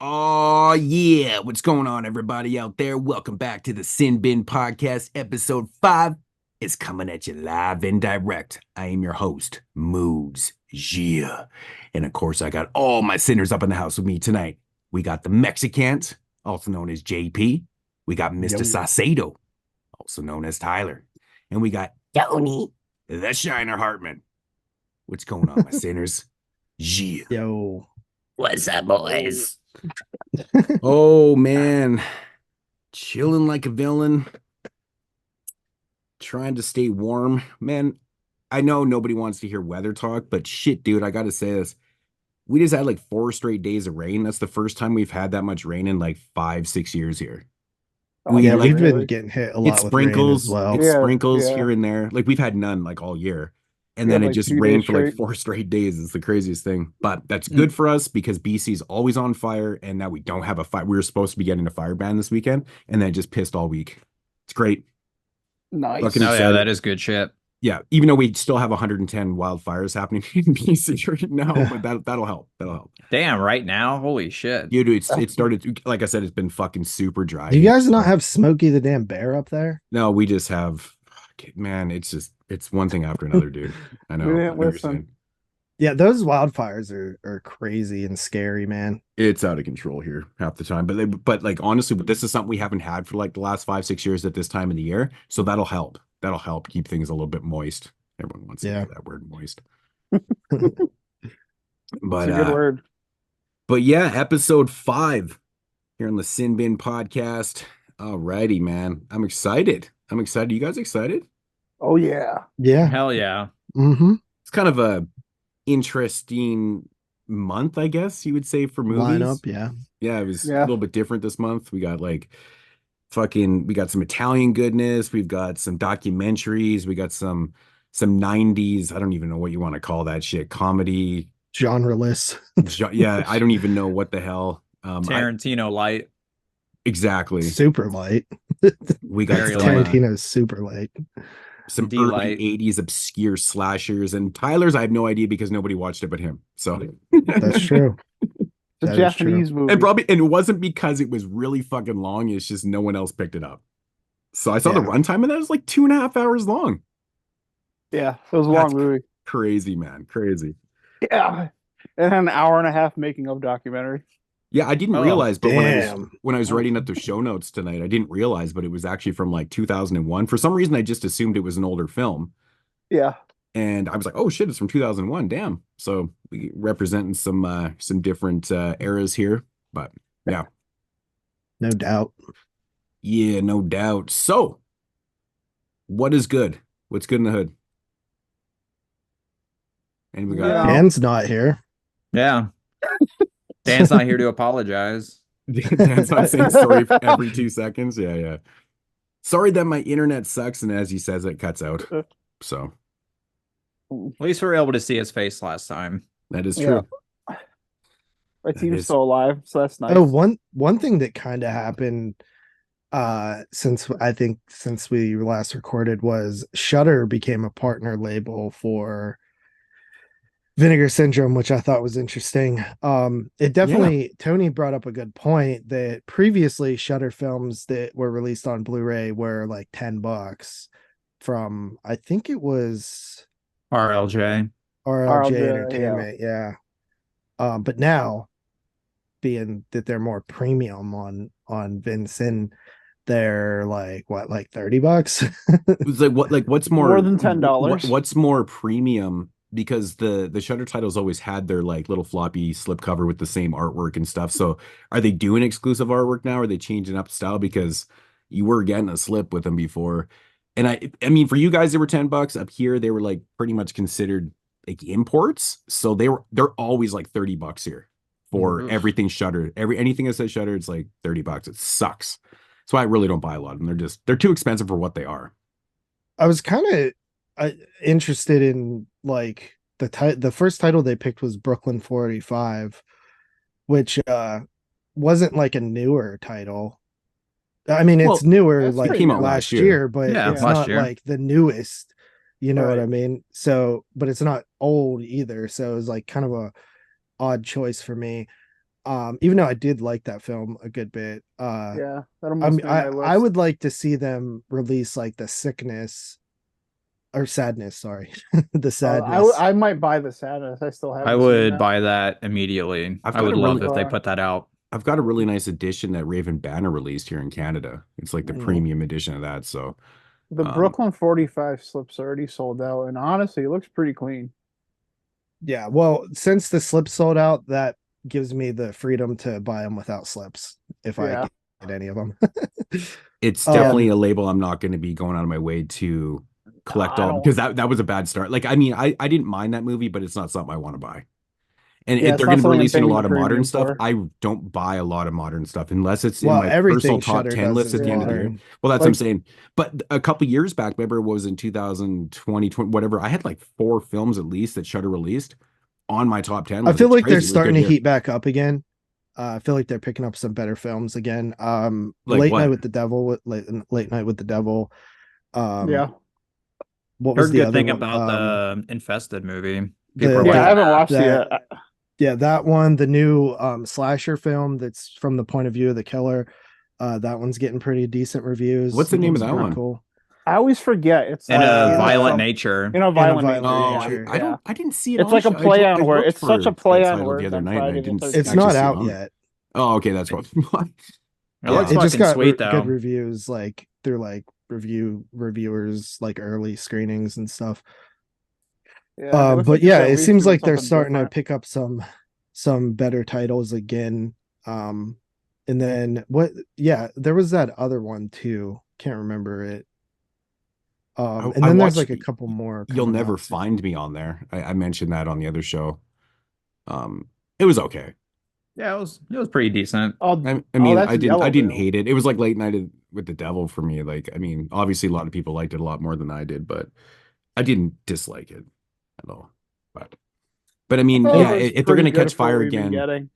Oh, yeah. What's going on, everybody out there? Welcome back to the Sin Bin Podcast. Episode 5 is coming at you live and direct. I am your host, Moodz. Yeah. And of course, I got all my sinners up in the house with me tonight. We got the Mexicans, also known as JP. We got Mr. Yo. Saucedo, also known as Tyler. And we got Tony, the Shiner Hartman. What's going on, my sinners? Yeah. Yo. What's up, boys? Oh, man. Chilling like a villain. Trying to stay warm. Man, I know nobody wants to hear weather talk, but shit, dude, I gotta say this. We just had like 4 straight days of rain. That's the first time we've had that much rain in like 5, 6 years here. Oh, We yeah, like we've been getting hit a lot with rain as well. it Yeah, sprinkles yeah. here and there. Like we've had none like all year. And We then had, it like, just 2 rained days for like straight. 4 straight days. It's the craziest thing. But that's good for us because BC's always on fire, and now we don't have a fire. We were supposed to be getting a fire ban this weekend, and then it just pissed all week. It's great. Nice. Fucking Oh yeah, excited. that is good shit. Yeah, even though we still have 110 wildfires happening in BC right now, but that'll help. That'll help. Damn, right now, holy shit. Dude, it started, like I said, it's been fucking super dry. Do you guys not So- have Smokey the damn bear up there? No, we just have, man, it's one thing after another, dude. I know. We didn't I know what you're listen. saying. Yeah, those wildfires are crazy and scary, man. It's out of control here half the time. But like honestly, this is something we haven't had for like the last 5, 6 years at this time of the year. So that'll help. That'll help keep things a little bit moist. Everyone wants to hear that word moist. But It's a good word. But yeah, episode 5 here on the Sin Bin podcast. Alrighty, man. I'm excited. You guys excited? Oh yeah. Yeah. Hell yeah. Mm-hmm. It's kind of a interesting month, I guess you would say, for movies. Lineup, yeah. Yeah, it was a Yeah. little bit different this month. We got like we got some Italian goodness, we've got some documentaries, we got some 90s, I don't even know what you want to call that shit, comedy. Genreless. Yeah, I don't even know what the hell. Tarantino light. Exactly. Super light. We got Very some, light. Tarantino's super light. some D early light. 80s obscure slashers, and Tyler's I have no idea because nobody watched it but him. So That's true. It's That a is true. Japanese movie. and it wasn't because it was really fucking long, it's just no one else picked it up. So I saw the Yeah. runtime and that was like 2.5 hours long. Yeah, it was a That's long movie. Crazy, man. Crazy. Yeah. And an hour and a half making of documentary. Yeah, I didn't Oh, realize, but damn. when I was writing up the show notes tonight, I didn't realize, but it was actually from like 2001. For some reason, I just assumed it was an older film. Yeah. And I was like, oh shit, it's from 2001. Damn. So we representing some different eras here. But yeah. No doubt. Yeah, no doubt. So what is good? What's good in the hood? Anybody got Yeah. Dan's not here. Yeah. Dan's not here to apologize. Dan's not saying sorry for every 2 seconds. Yeah, yeah. Sorry that my internet sucks, and as he says, it cuts out. So At least we were able to see his face last time. that is Yeah. true. My That team's is- still alive, so that's nice. Oh, one thing that kind of happened since we last recorded was Shudder became a partner label for Vinegar Syndrome, which I thought was interesting. It definitely Tony brought up a good point that previously Shudder films that were released on Blu-ray were like $10 from, I think it was RLJ. RLJ RLJ, Entertainment, yeah. But now, being that they're more premium on VinSyn, they're like like $30. It's like what's more More than $10. What's more premium? Because the Shudder titles always had their like little floppy slipcover with the same artwork and stuff. So are they doing exclusive artwork now? Are they changing up style? Because you were getting a slip with them before. And I mean, for you guys, they were $10 up here. They were like pretty much considered like imports. So they're always like $30 here for Mhm. everything Shudder. Anything that says Shudder, it's like $30. It sucks. That's why I really don't buy a lot of them. They're too expensive for what they are. I was kind of interested in like the first title they picked was Brooklyn 485, which wasn't like a newer title. I mean, it's Well, newer that's like pretty came out last last year. year, but Yeah, it's last not year. like the newest. You know what I Right. mean? So, but it's not old either. So it was like kind of a odd choice for me. Even though I did like that film a good bit. Yeah, that I almost mean, made my I list. would like to see them release like the sickness or sadness, sorry. The sadness. I might buy the Sadness. I still I haven't seen would that. buy that immediately. I've I got would a love really if they far. put that out. I've got a really nice edition that Raven Banner released here in Canada. It's like the Mhm. premium edition of that. So The um Brooklyn 45 slips already sold out, and honestly, it looks pretty clean. Yeah, well, since the slip sold out, that gives me the freedom to buy them without slips if I Yeah. get any of them. it's Um, definitely a label I'm not going to be going out of my way to collect I all, don't. because that was a bad start. Like, I mean, I didn't mind that movie, but it's not something I want to buy. And Yeah, if it's they're not going to be something I'm releasing a paying the lot of modern premium stuff, for. I don't buy a lot of modern stuff unless it's in well, my personal everything top Shudder 10 does list is at the end of the year. modern. Well, that's what I'm Like, saying. But a couple years back, remember, it was in 2020, whatever. I had like 4 films at least that Shudder released on my top 10 I list. feel It's like they're crazy. It was a starting good to year. heat back up again. I feel like they're picking up some better films again. Like Late Night what? with the Devil, Late Night with the Devil. yeah, What was Heard the good other thing one? about the Infested movie. People The are yeah, I liking haven't that. watched it that yet. yeah, that one, the new slasher film that's from the point of view of the killer. That one's getting pretty decent reviews. What's the It name of looks that pretty one? cool. I always forget. It's In a in a violent some nature. in a In a violent violent nature. Oh, Yeah, nature. I yeah. I didn't see it It's on. like a play I on word. looked It's such a for play that on title the words other on night and I Friday the didn't 13th. It's actually not see it out on there. yet. Oh, okay, that's what. It looks It just fucking got sweet good though. reviews, like through like reviewers, like early screenings and stuff. Yeah, it looks But like he's yeah, at it least seems doing like they're something starting to different. pick up some better titles again. Um, and then what? Yeah, there was that other one too. Can't remember it. And I then there's watched like a couple more You'll coming Never out soon. Find Me on there. I mentioned that on the other show. It was okay. Yeah, it was pretty decent. I Oh, mean, that's I didn't Yellowville. hate it. It was like Late Night with the Devil for me. Like, I mean, obviously a lot of people liked it a lot more than I did, but I didn't dislike it at all. But I I mean, thought And yeah, it was if they're pretty gonna good catch for what fire we've been again, getting.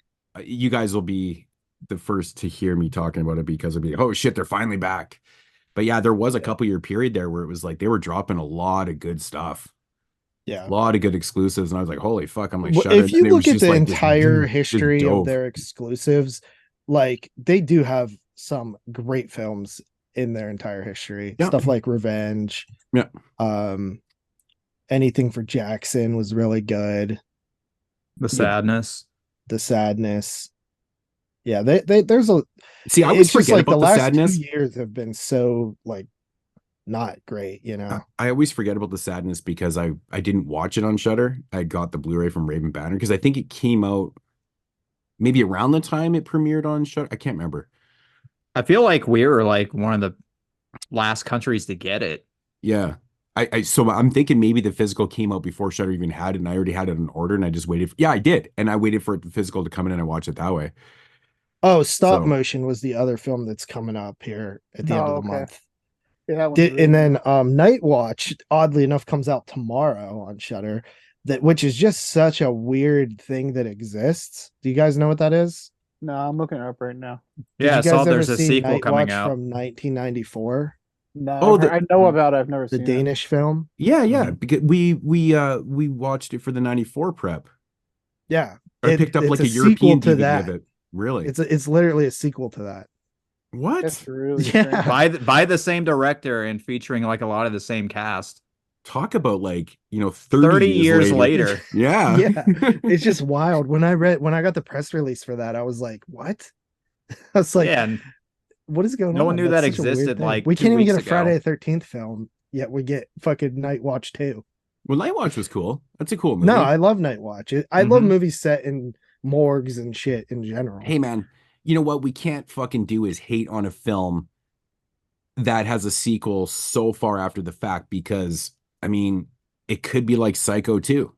you guys will be the first to hear me talking about it because it'll be, oh shit, they're finally back. But yeah, there was a yeah, couple year period there where it was like they were dropping a lot of good stuff, yeah. a lot of good exclusives, and I was like, holy fuck, I'm like Shudder, If and then you it was look at just the like entire just history of dove. their exclusives, like they do have some great films in their entire history. Yeah, Stuff like Revenge, yeah. um, Anything for Jackson was really good. The You know, sadness. The Sadness. Yeah, they there's a. See, I always It's just forget like the about the last 2 sadness. years have been so like not great, you know. I always forget about the sadness because I didn't watch it on Shudder. I got the Blu-ray from Raven Banner because I think it came out maybe around the time it premiered on Shudder. I can't remember. I feel like we were like one of the last countries to get it. Yeah. So I'm thinking maybe the physical came out before Shudder even had it, and I already had it in order, and I just waited. Yeah, I did, and I waited for the physical to come in, and I watched it that way. Oh, Stop So Motion was the other film that's coming up here at the end of Oh, the okay. month. Yeah, that one's really And then good. Night Watch, oddly enough, comes out tomorrow on Shudder. That which is just such a weird thing that exists. Do you guys know what that is? No, I'm looking it up right now. Did Yeah, you I guys saw ever there's a see sequel Night coming Watch out. from 1994? No, Oh, I know about it. I've never The seen it. Danish film? yeah, Mhm. because we watched it for the '94 prep. Yeah. I picked up It's like a a sequel European to DVD of that. it. Really? It's literally a sequel to that. What? That's really Yeah. strange. By the same director and featuring like a lot of the same cast. Talk about like 30 years years later. later. Yeah. Yeah. It's just wild. When I got the press release for that, I was like, what? I was like, Yeah, and what is going no one on? knew That's that such a weird existed thing. like We 2 can't even weeks get a Friday ago. the 13th film, yet we get fucking Night Watch 2. Well, Night Watch was cool. That's a cool No, movie. I love Night Watch. I love Mhm. movies set in morgues and shit in general. Hey man, you know what we can't fucking do is hate on a film that has a sequel so far after the fact, because I mean it could be like Psycho 2.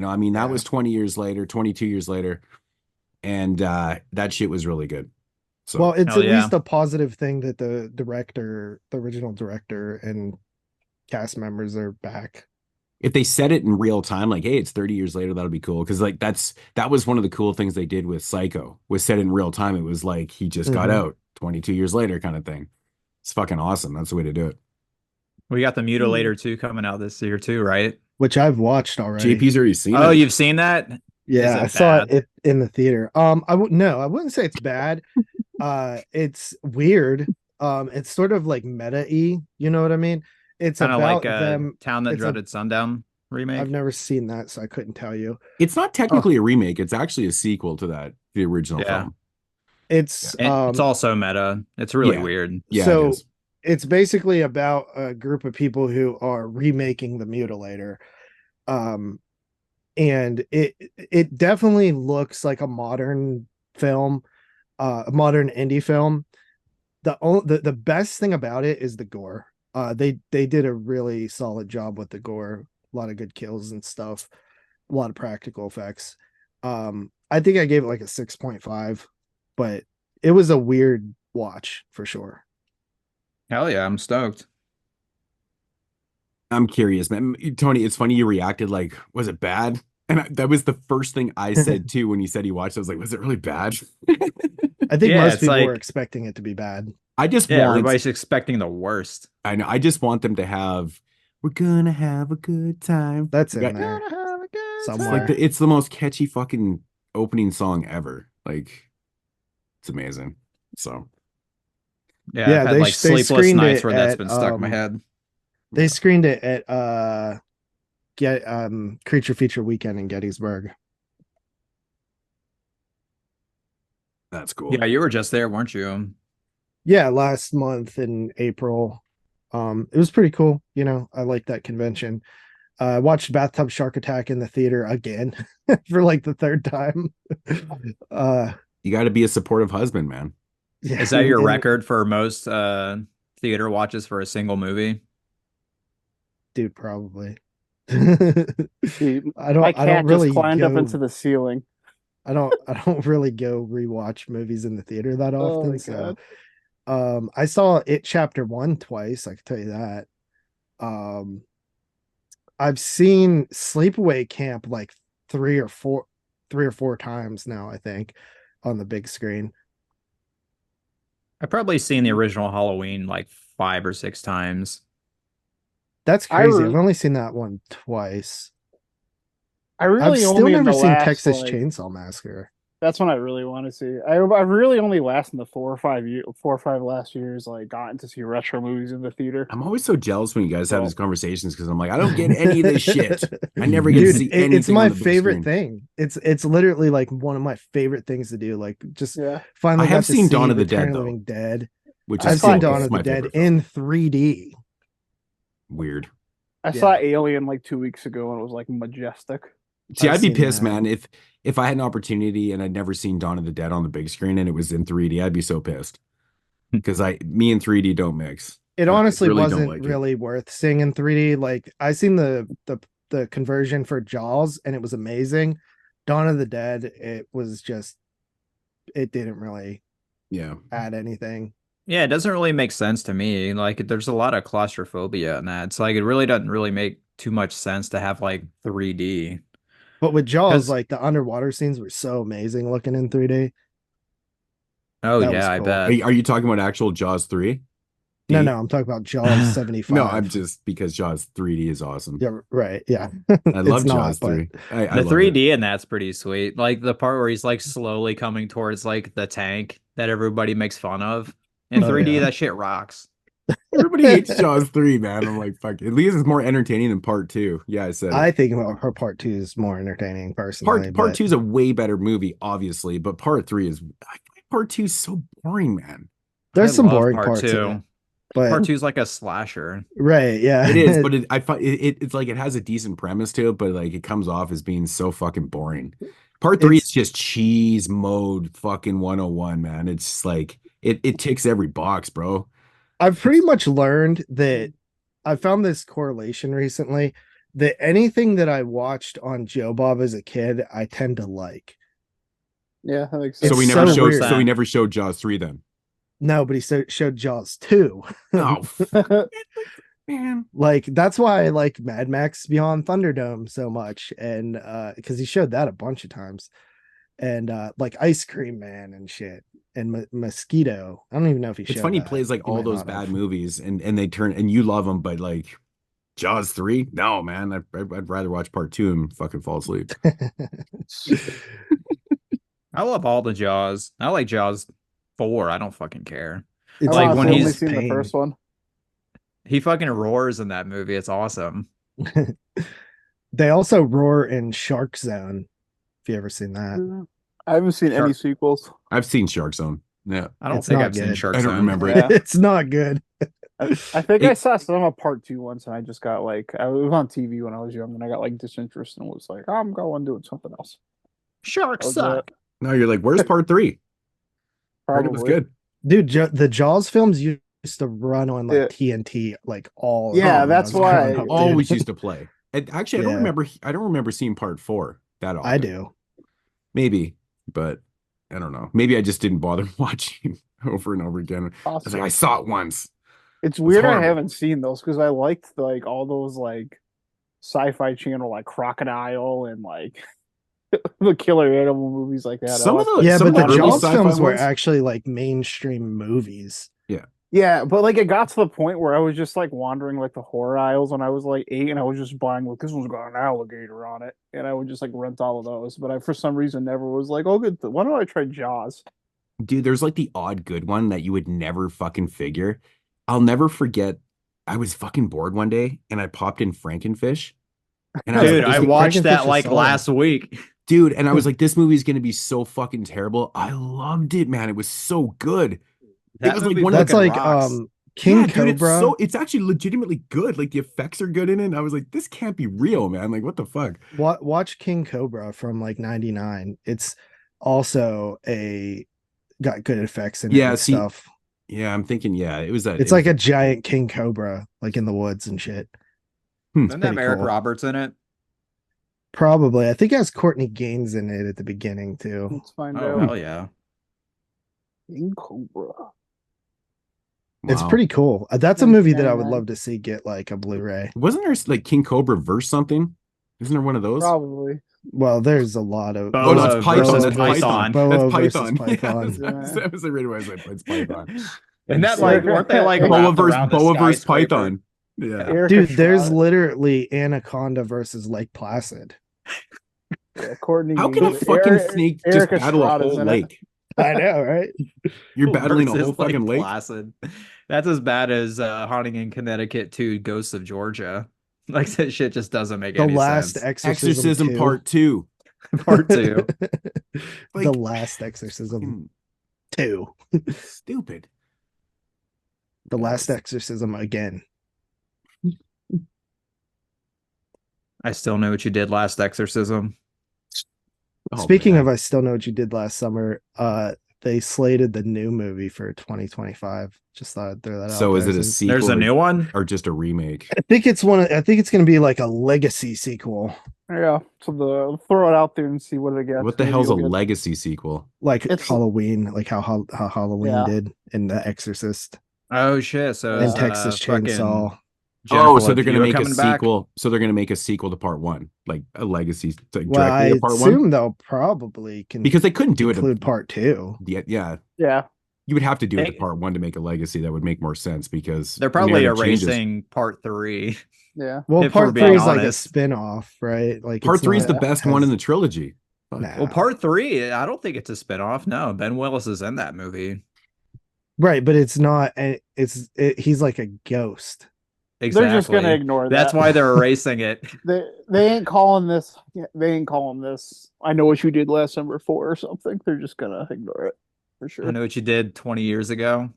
I mean that Yeah. was 20 years later, 22 years later, and that shit was really good. So Well, it's Hell at yeah. least a positive thing that the original director and cast members are back. if they set it in real time, like, hey, it's 30 years later, that'll be cool. Because like that was one of the cool things they did with Psycho, was set in real time. It was like he just got Mhm. out 22 years later kind of thing. It's fucking awesome. That's the way to do it. We got the Mutilator 2 coming out this year too, right? Which I've watched already. JP's already seen Oh, it. you've seen that? Yeah, I it saw bad? it in the theater. I wouldn't say it's bad. It's weird. It's sort of like meta-y, you know what I mean? It's Kind of like about a them. Town That It's a Dreaded Sundown I've remake. never seen that, so I couldn't tell you. It's not Oh, technically a remake. It's actually a sequel to the original Yeah. film. it's It's also meta. It's really Yeah. weird. Yeah, it so is. it's basically about a group of people who are remaking the Mutilator. Um, and it definitely looks like a modern film, a modern indie film. The best thing about it is the gore. They did a really solid job with the gore. A lot of good kills and stuff. A lot of practical effects. I think I gave it like a 6.5, but it was a weird watch for sure. Hell yeah, I'm stoked. I'm curious, man. Tony, it's funny you reacted like, was it bad? And that was the first thing I said too when he said he watched. I was like, was it really bad? I think Yeah, most it's people were like expecting it to be bad. I just yeah, want, everybody's expecting the worst. I know, I just want them to have, we're gonna have a good time. That's We in got- there Gotta have a good It's somewhere. like it's the most catchy fucking opening song ever. Like, it's amazing. So Yeah, I've Yeah, had like they sleepless screened nights it where that's at been stuck in my head. they screened it at get Creature Feature Weekend in Gettysburg. that's cool. Yeah, you were just there, weren't you? Yeah, last month in April. It was pretty cool. You know, I like that convention. I watched Bathtub Shark Attack in the theater again for like the third time. You got to be a supportive husband, man. Yeah, Is that your and- record for most theater watches for a single movie? dude, probably. See, I my don't cat really just climbed up go into the ceiling. I don't really go rewatch movies in the theater that Oh often. my So god. I saw it chapter 1 twice, I can tell you that. Um I've seen Sleepaway Camp like three or four times now, I think, on the big screen. I've probably seen the original Halloween like 5 or 6 times. That's I crazy. I've re- only seen that one twice. I I've really still only in never the seen last Texas like Chainsaw Massacre. that's one I really want to see. I really only last in the 4 or 5 last years like gotten to see retro movies in the theater. I'm always so jealous when you guys have So these conversations because I'm like, I don't get any of this shit. I never get to Dude, see it's anything my on the big favorite screen. thing. It's literally like one of my favorite things to do. Like just yeah, finally I have got to seen see Dawn of the Return Dead of the though, Living Dead. which I is I've saw seen cool. Dawn It's of the my Dead favorite film. in 3D. Weird. I saw Yeah. Alien like 2 weeks ago and it was like majestic. See, I've I'd be seen pissed, that. man, if I had an opportunity and I'd never seen Dawn of the Dead on the big screen and it was in 3D, I'd be so pissed. Because me and 3D don't mix. It I honestly really don't wasn't like it. really worth seeing in 3D. Like I seen the conversion for Jaws and it was amazing. Dawn of the Dead, it didn't really Yeah. add anything. Yeah, it doesn't really make sense to me. Like there's a lot of claustrophobia in that. It's like it really doesn't really make too much sense to have like 3D. But with Jaws, 'Cause like the underwater scenes were so amazing looking in 3D. oh That was yeah, I cool. Are bet. you talking about actual Jaws 3? No, D? no, I'm talking about Jaws 75. No, I'm just because Jaws 3D is awesome. Yeah, right. Yeah. I love It's not, Jaws but 3. I The love it. 3D in that's pretty sweet. Like the part where he's like slowly coming towards like the tank that everybody makes fun of. In Oh, 3D, yeah. that shit rocks. Everybody hates Jaws 3, man. I'm like, fuck. At least it's more entertaining than part 2. Yeah, I said it. I think her part 2 is more entertaining personally. Part 2 is a way better movie, obviously, but part 3 is part 2 is so boring, man. There's I some love boring part parts in 2. it, but Part 2 is like a slasher. right, yeah. It is, but I find it's like it has a decent premise to it, but like it comes off as being so fucking boring. Part 3 is just cheese mode fucking 101, man. It's just like it ticks every box, bro. I've pretty much learned that I found this correlation recently that anything that I watched on Joe Bob as a kid, I tend to like. Yeah, that makes It's So we so never showed weird. so we never showed Jaws 3 then. No, but he showed Jaws 2. Oh sense. man. Like that's why I like Mad Max Beyond Thunderdome so much, and because he showed that a bunch of times, and like Ice Cream Man and shit, and Mosquito. I don't even know if he It's showed funny he that. plays like He all might those not bad have. movies and they turn and you love them, but like Jaws 3? No, man. I'd rather watch part 2 and fucking fall asleep. I love all the Jaws. I like Jaws 4. I don't fucking care. It's Like, I've when only he's- seen the pain. first one. He fucking roars in that movie. It's awesome. They also roar in Shark Zone. If you ever seen that, I haven't seen any Shark- sequels. I've seen Shark Zone. Yeah. I don't It's think not I've seen good. Shark I don't Zone. remember it. Yeah. it's not good. I think I It- saw some of part 2 once, and I just got like, I was on TV when I was young, and I got like disinterested and was like, I'm going doing something else. Sharks That was it. No, you're like, where's part 3? Heard it was Probably. good. Dude, the Jaws films used to run on like Yeah. TNT like all. Yeah, when I that's was why- growing up, dude. Always used to play. And actually, I Yeah. don't remember seeing part 4 that often. I do. Maybe, but I don't know. Maybe I just didn't bother watching over and over again. I was Possibly. like, I saw it once. It's weird I horrible. haven't seen those because I liked like all those like Sci-Fi Channel like Crocodile and like the killer animal movies like that. Some of those, Yeah, some but of the the early Jaws sci-fi films were ones- actually like mainstream movies. Yeah, but like it got to the point where I was just like wandering like the horror aisles when I was like 8, and I was just buying like this one's got an alligator on it, and I would just like rent all of those. But I for some reason never was like, oh good, why don't I try Jaws? Dude, there's like the odd good one that you would never fucking figure. I'll never forget. I was fucking bored one day and I popped in Frankenfish. And I was Dude, like, I this- watched Frankenfish that is like solid. last week. dude, and I was like, this movie's gonna be so fucking terrible. I loved it, man. It was so good. That was like movie one of That's fucking like rocks. King Yeah, dude, Cobra. it's actually legitimately good. Like the effects are good in it. And I was like, this can't be real, man. Like, what the fuck? Watch King Cobra from like '99. It's also got good effects in it Yeah, and see, stuff. Yeah, I'm thinking, yeah, it was that. It's like a giant king cobra, like in the woods and shit. Doesn't that have pretty Eric cool. Roberts in it? Probably. I think it has Courtney Gaines in it at the beginning too. Let's find Oh, out. hell yeah. King Cobra. It's Wow. pretty cool. That's a movie that I would 1999. love to see get like a Blu-ray. Wasn't there like King Cobra verse something? Isn't there one of those? Probably. Well, there's a lot of Oh, no, Boa it's Python. versus That's Python. Python. That's Boa versus Python. Python. That was the right way I said it's Python. And that It's like weren't they like Boa wrapped versus around the Boa versus skyscraper? Python. Yeah. Erica Dude, there's Schroeder. literally Anaconda versus Lake Placid. Yeah, Courtney. How can a Gaines. fucking Eric- snake just Erica battle a Schroeder's whole in it. lake? I know, right? You're battling a Versus whole fucking lake. Placid. That's as bad as Haunting in Connecticut 2 Ghosts of Georgia. Like that shit just doesn't make The any last sense. exorcism, 2. Part 2. Part 2. Like, The last exorcism fucking 2. stupid. The last exorcism again. I still know what you did last exorcism. Oh, Speaking man. of I still know what you did last summer, they slated the new movie for 2025. Just thought I'd throw that out. So is there it a since- sequel There's a new one. or just a remake? I think it's I think it's gonna be like a legacy sequel. Yeah. So throw it out there and see what it gets. What the Maybe hell's a you'll get- legacy sequel? Like It's- Halloween, like how Halloween Yeah. did in The Exorcist Oh shit! So and is, Texas fucking Chainsaw. Oh, Jennifer so they're gonna Lopez make a coming back? sequel. So they're gonna make a sequel to part 1, like a legacy Well, directly I to part 1, assume they'll probably because they couldn't do include it. part 2. Yeah, Yeah. you would have to do it They- to part 1 to make a legacy. That would make more sense because They're probably narrative changes. erasing part 3. Yeah. Well, If we're part being 3 is like a honest. spin-off, right? Like Part it's 3 is the not- best one in the has- trilogy. Fuck. Nah. Well, part 3, I don't think it's a spinoff. No, Ben Willis is in that movie. Right, but it's not. He's like a ghost. Exactly. They're just gonna ignore that. That's why they're erasing it. They ain't calling this. They ain't calling this. I know what you did last summer 4 or something. They're just gonna ignore it for sure. I know what you did 20 years ago.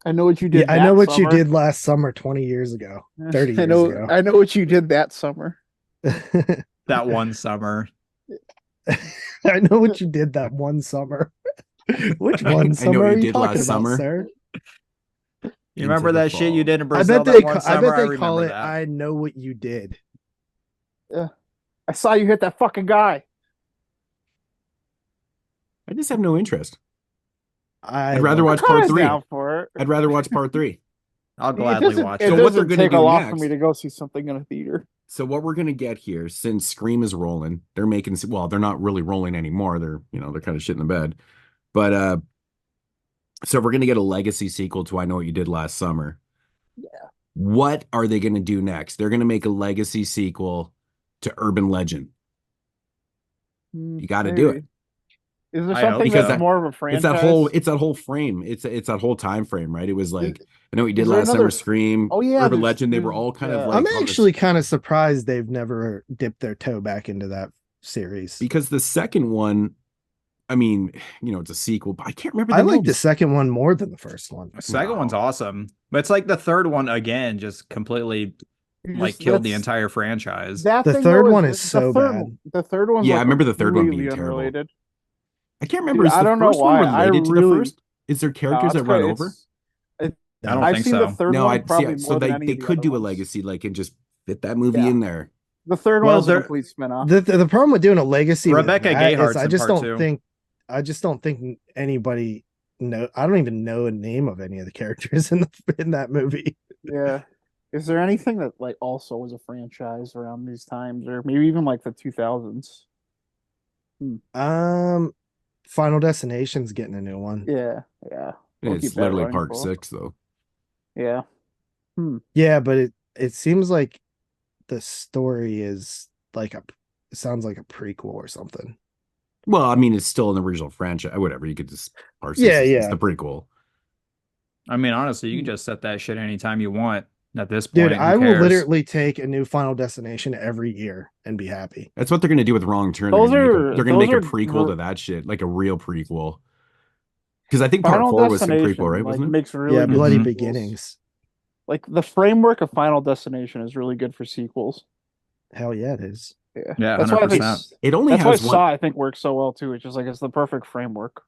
I know what you did. Yeah, I know that what you summer. did last summer, 20 years ago, 30 I years know. ago. I know what you did that summer. That one summer. I know what you did that one summer. Which I one know summer what are you you did talking last about, summer. sir? You remember Into the that shit you fall. did in I Brazil bet they that one I summer? bet they call remember it that. I know what you did. I saw you hit that fucking guy. I just have no interest. I'd I rather love watch it. part Connor's 3. down for it. I'd rather watch part 3. I'll It gladly doesn't- watch It it. So what they're doesn't gonna take a do lot for next- me to go see something in a theater. So what we're gonna get here, since Scream is rolling, they're making, well, they're not really rolling anymore. They're kind of shit in the bed. But so we're gonna get a legacy sequel to I Know What You Did Last Summer. Yeah. What are they going to do next? They're going to make a legacy sequel to Urban Legend. You got to do it. Is there I hope something Because that's so. more of a It's franchise? that whole frame. It's that whole time frame, right? It was like, I know what you did is there last another summer, Scream, Oh yeah, Urban Legend. They were all kind of like I'm on actually this, kind of surprised they've never dipped their toe back into that series. because the second one, I mean, it's a sequel, but I can't remember I the like the names. second one more than the first one. The second one's No. awesome, but it's like the third one again just completely like killed the entire franchise. That The thing third though one is is the so third bad. the third one's Yeah, I like remember the third one completely being terrible. unrelated. I can't remember. Dude, Is I the don't know first one why. I related to the really first? Is there no, characters it's that run good. over? I don't I've think seen the so. third No, one I'd probably so more than they any they of the could other do a ones. legacy, like, and just fit that movie Yeah. in there. The third Well, one is a there- complete spin-off. The problem with doing a legacy with Rebecca that is Gayhart's I in just part don't two. think anybody I don't even know a name of any of the characters in that movie. Yeah. Is there anything that like also was a franchise around these times, or maybe even like the 2000s? Final Destination's getting a new one. Yeah, yeah. We'll It's keep that literally running part for. 6, though. Yeah. Yeah, but it seems like the story is like it sounds like a prequel or something. Well, I mean, it's still an original franchise. Whatever, you could just parse Yeah, it's yeah. the prequel. I mean, honestly, you can just set that shit anytime you want. At this Dude, point, who I will cares? literally take a new Final Destination every year and be happy. That's what they're gonna do with Wrong Turn. Those They're gonna make a are prequel to that shit, like a real prequel. Because I think part Final 4 was some Destination, prequel, right? like Wasn't it? makes really Yeah, good Bloody Mhm. sequels. Beginnings. Like the framework of Final Destination is really good for sequels. Hell yeah, it is. Yeah, Yeah, that's why I think 100%. It only that's why has one. Saw I think works so well too. It's just like it's the perfect framework.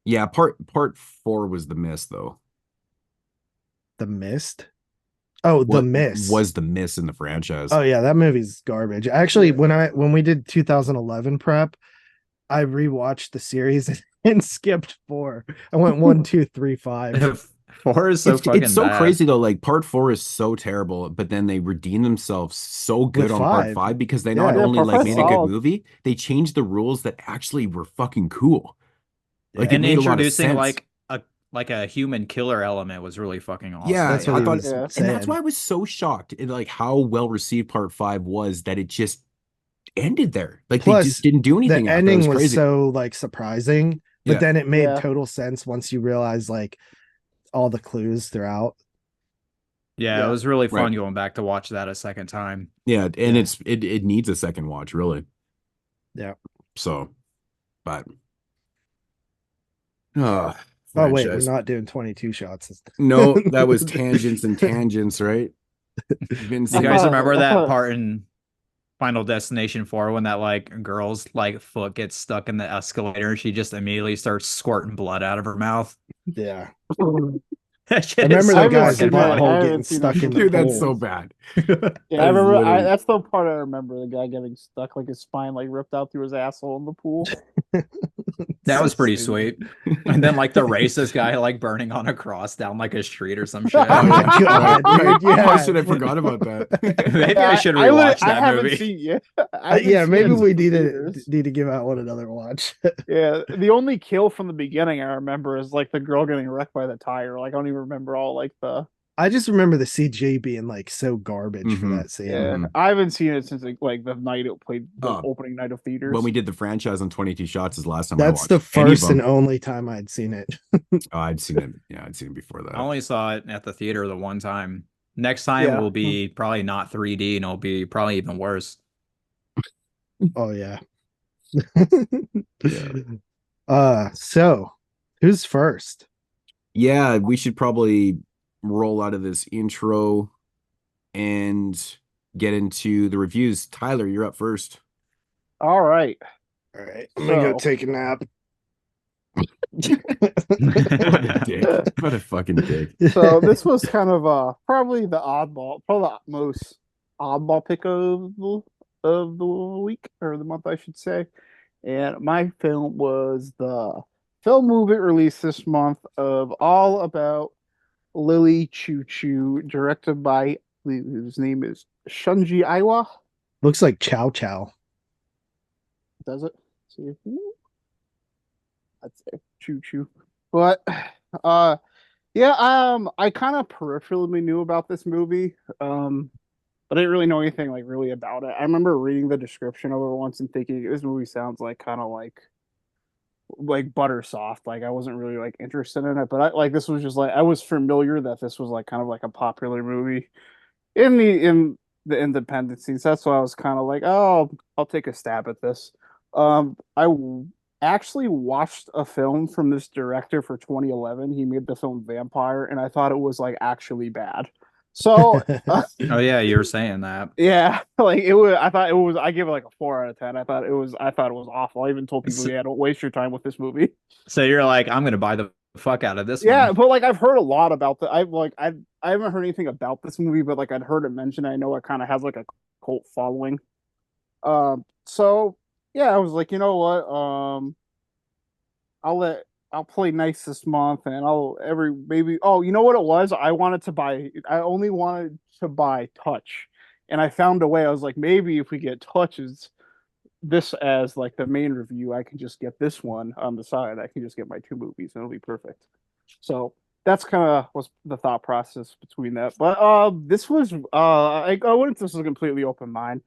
Yeah, part 4 was The Mist, though. The Mist. Oh, The What Mist was the miss in the franchise? Oh yeah, that movie's garbage. Actually, when we did 2011 prep, I rewatched the series and skipped 4. I went 1, 2, 3, 5. 4 is so fucking It's so bad. crazy though. Like part 4 is so terrible, but then they redeem themselves so good With on part 5. 5 because they Yeah. not Yeah, only part like 5's made a good solid. movie, they changed the rules that actually were fucking cool. Like Yeah. it And made a lot of introducing sense. like a human killer element was really fucking awesome. Yeah, That's what I he thought, was Yeah. and saying. that's why I was so shocked in like how well received part 5 was, that it just ended there. Like they Plus, just didn't do anything the after. It ending was crazy. so like surprising, but Yeah. then it made Yeah. total sense once you realize like all the clues throughout. Yeah, Yeah. it was really fun Right. going back to watch that a second time. Yeah, and Yeah. it needs a second watch, really. Yeah. So, but Oh wait, we're franchise. not doing 22 shots. No, that was tangents and tangents, right? You guys remember that part in Final Destination 4 when that like girl's like foot gets stuck in the escalator and she just immediately starts squirting blood out of her mouth? Yeah. That I shit remember is the so guy's fucking that. funny. butthole I getting haven't seen stuck that in the Dude, that's pool. so bad. Yeah, That I is remember. literally- That's the part I remember. The guy getting stuck, like his spine, like ripped out through his asshole in the pool. That was pretty So sweet. And then like the racist guy like burning on a cross down like a street or some shit. Oh, my yeah. God, Right. dude, yeah. Oh, shit, I forgot about that. Maybe I should rewatch that haven't movie. seen yet. I haven't Yeah, seen maybe it we in need theaters. to give out one another watch. Yeah, the only kill from the beginning I remember is like the girl getting wrecked by the tire. Like I don't even remember all like the. I just remember the CG being like so garbage for Mhm. that scene. Yeah, Mhm. I haven't seen it since like the night it played the Oh. opening night of theaters. When we did the franchise on 22 shots is the last time I That's watched the any of first and them. only time I'd seen it. Oh, I'd seen it. Yeah, I'd seen it before I that. only saw it at the theater the one time. Next time Yeah. will be probably not 3D and it'll be probably even worse. Oh yeah. Yeah. So who's first? Yeah, we should probably roll out of this intro and get into the reviews. Tyler, you're up first. All right. All right, I'm gonna go So- take a nap. What a dick. What a fucking dick. So this was kind of probably probably the most oddball pick of the week or the month, I should say. And my film was the film movie released this month of All About Lily Choo, directed by whose name is Shunji Aiwa. Looks like Chow Chow. Does it? See, I'd say Choo. But Yeah, I kind of peripherally knew about this movie, but I didn't really know anything like really about it. I remember reading the description of it once and thinking this movie sounds like kind of like butter soft. Like I wasn't really like interested in it, but like this was just like I was familiar that this was like kind of like a popular movie in the independent scenes. That's why I was kind of like, oh, I'll take a stab at this. Actually watched a film from this director for 2011. He made the film Vampire, and I thought it was like actually bad. So Oh yeah, you were saying that. yeah, like it was. I thought it was. I give it like a 4 out of 10. I thought it was. I thought it was awful. I even told people, So, yeah, don't waste your time with this movie. so you're like, I'm gonna buy the fuck out of this Yeah, one. but like I've heard a lot about the. I haven't heard anything about this movie, but like I'd heard it mentioned. I know it kind of has like a cult following. So yeah, I was like, you know what? I'll play nice this month, and I'll every maybe. Oh, you know what it was? I only wanted to buy Touch, and I found a way. I was like, maybe if we get Touches this as like the main review, I can just get this one on the side. I can just get my two movies, and it'll be perfect. So that's kind of was the thought process between that. But this was I went into this with a completely open mind.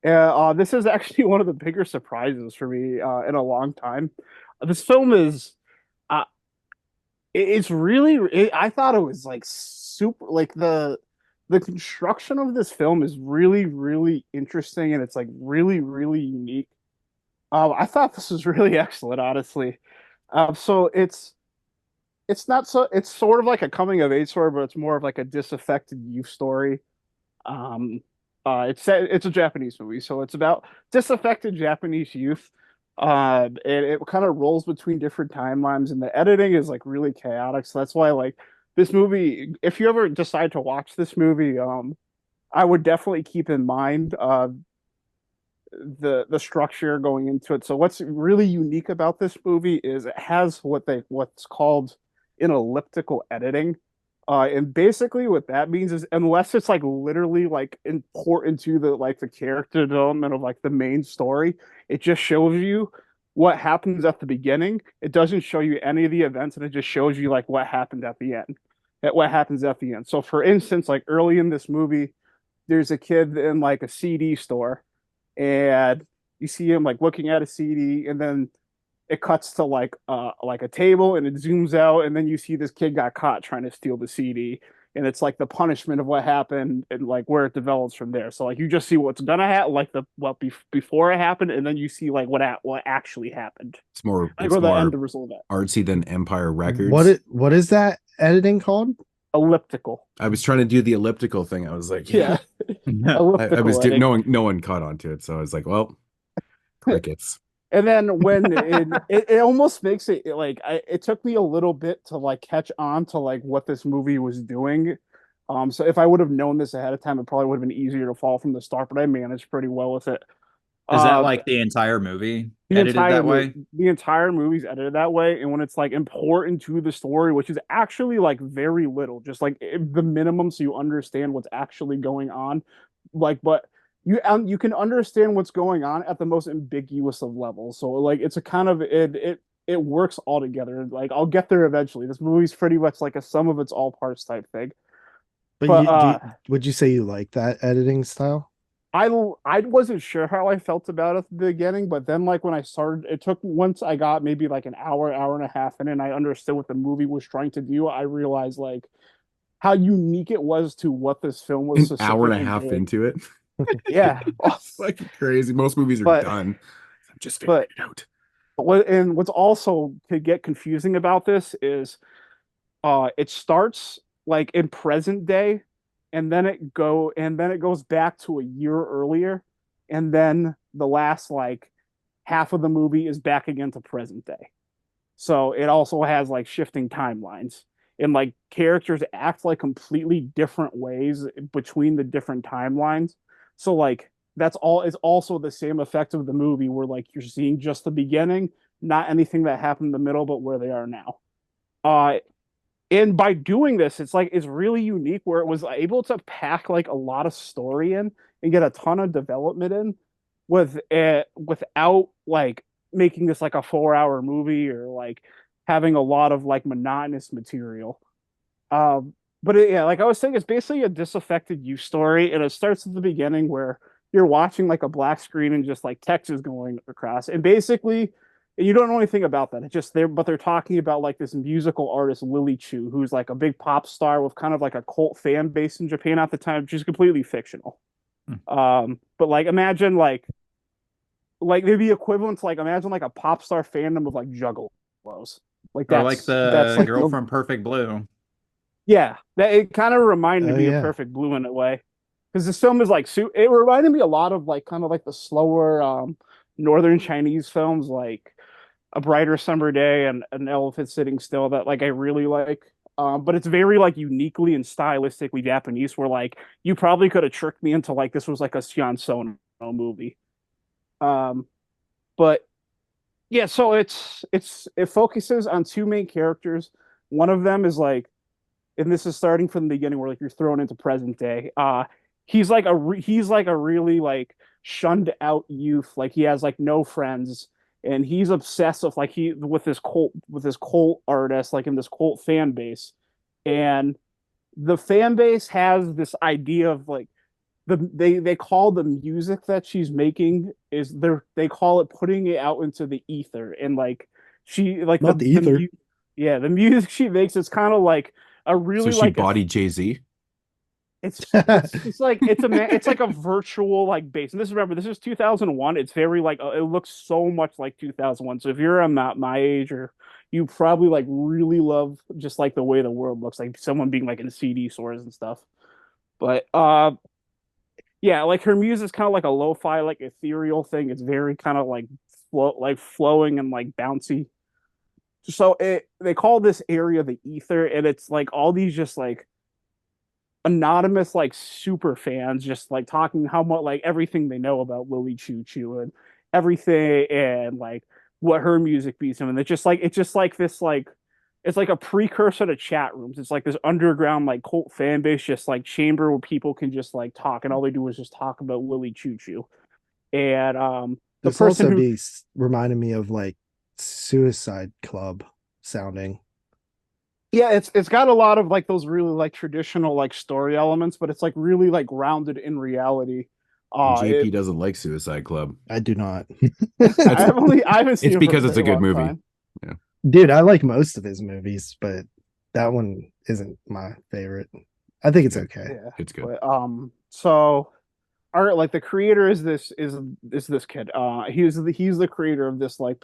This is actually one of the bigger surprises for me in a long time. This film is uh, it's really I thought it was like super like the construction of this film is really really interesting and it's like really really unique. I thought this was really excellent, honestly. So it's not so it's sort of like a coming of age story, but it's more of like a disaffected youth story. Um, it's a Japanese movie, so it's about disaffected Japanese youth. And it kind of rolls between different timelines, and the editing is like really chaotic. So that's why like this movie, if you ever decide to watch this movie, I would definitely keep in mind the structure going into it. So what's really unique about this movie is it has what's called an elliptical editing. And basically what that means is unless it's like literally like important to the character development of like the main story, it just shows you what happens at the beginning. It doesn't show you any of the events and it just shows you like what happened at the end. At what happens at the end. So for instance, like early in this movie, there's a kid in like a CD store and you see him like looking at a CD and then it cuts to like a table and it zooms out and then you see this kid got caught trying to steal the CD and it's like the punishment of what happened and like where it develops from there. So like you just see what's gonna happen, like before it happened, and then you see like what actually happened, like It's or the more end result of that. artsy than Empire Records. What is that editing called? Elliptical, I was trying to do the elliptical thing. I was like, yeah, I was elliptical doing editing. no one caught on to it, so I was like, well, crickets. And then when it almost makes it like it took me a little bit to like catch on to like what this movie was doing. So if I would have known this ahead of time, it probably would have been easier to fall from the start, but I managed pretty well with it. Is that Uh, like the entire movie the edited entire that movie, way? the entire movie's edited that way, and when it's like important to the story, which is actually like very little, just like the minimum, so you understand what's actually going on. Like, but you can understand what's going on at the most ambiguous of levels. So like, it's a kind of it works all together. Like, I'll get there eventually. This movie's pretty much like a sum of its all parts type thing. But But would you say you like that editing style? I wasn't sure how I felt about it at the beginning, but then like when I started, it took once I got maybe like an hour and a half in, and I understood what the movie was trying to do. I realized like how unique it was to what this film was An hour and a specifically half doing. into it. Yeah, It's like crazy. Most movies are but done. I'm just figuring but it out. what's also to get confusing about this is it starts like in present day and then it goes back to a year earlier and then the last like half of the movie is back again to present day. So it also has like shifting timelines and like characters act like completely different ways between the different timelines. So like that's all is also the same effect of the movie where like you're seeing just the beginning, not anything that happened in the middle, but where they are now. Uh, and by doing this, it's like it's really unique where it was able to pack like a lot of story in and get a ton of development in with it without like making this like a 4 hour movie or like having a lot of like monotonous material. Yeah, like I was saying, it's basically a disaffected youth story, and it starts at the beginning where you're watching like a black screen and just like text is going across, and basically you don't know anything about that. It's just they're talking about like this musical artist Lily Chu, who's like a big pop star with kind of like a cult fan base in Japan at the time. She's completely fictional. Hmm. But like imagine like they'd be equivalent to like imagine like a pop star fandom of like Juggalos. Like Or like that's the like girl from Perfect Blue. yeah, that it kind of reminded Oh me of yeah. Perfect Blue in a way. Because this film is like it reminded me a lot of like kind of like the slower northern Chinese films like A Brighter Summer Day and An Elephant Sitting Still that like I really like. But it's very like uniquely and stylistically Japanese where like you probably could have tricked me into like this was like a SYN Sono movie. Um but yeah, so it focuses on two main characters. One of them is like, and this is starting from the beginning where like you're thrown into present day. He's like a really like shunned out youth. Like he has like no friends, and he's obsessed with like he with this cult artist like in this cult fan base, and the fan base has this idea of like they call the music that she's making is they call it putting it out into the ether, and like she like Not the ether. yeah, the music she makes is kind of like a So really she like bodied Jay-Z. it's like it's like a virtual like bass. And remember this is 2001. It's very like it looks so much like 2001. So if you're about my age or you probably like really love just like the way the world looks like someone being like in CD stores and stuff. But yeah, like her music's kind of like a lo-fi, like ethereal thing. It's very kind of like flowing and like bouncy. So they call this area the ether, and it's like all these just like anonymous like super fans just like talking how much like everything they know about Lily Choo and everything and like what her music beats him, and it's just like this like it's like a precursor to chat rooms. It's like this underground like cult fan base, just like chamber where people can just like talk, and all they do is just talk about Lily Choo. And the This person also who be reminded me of like Suicide Club sounding. yeah, it's got a lot of like those really like traditional like story elements, but it's like really like grounded in reality. JP doesn't like Suicide Club. I do not. I haven't seen It's it for because a it's a very good long movie. time. Yeah. Dude, I like most of his movies, but that one isn't my favorite. I think it's okay. Yeah, It's good. but so our like the creator is this kid. He's the creator of this like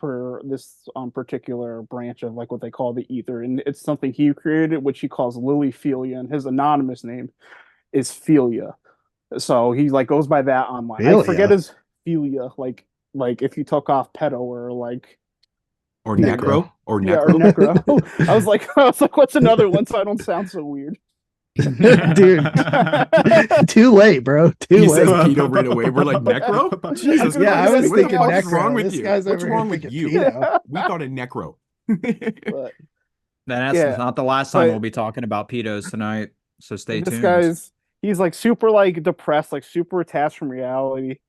this particular branch of like what they call the ether, and it's something he created, which he calls Lily Philia, and his anonymous name is Philia. So he like goes by that online. I forget Philia? his Philia, like if you took off pedo or like Or Necro. Necro. Or yeah or Necro. necro. I was like, what's another one so I don't sound so weird. Dude, too late, bro. Too He late. says pedo right away. We're like, Necro? Jesus Yeah, I was Christ, what the thinking fuck's necro. wrong with This you? guy's What's over wrong here with thinking you? pedo. We thought a Necro. But That's Yeah, not the last time but- we'll be talking about pedos tonight. So stay this tuned. he's like super like depressed, like super attached from reality.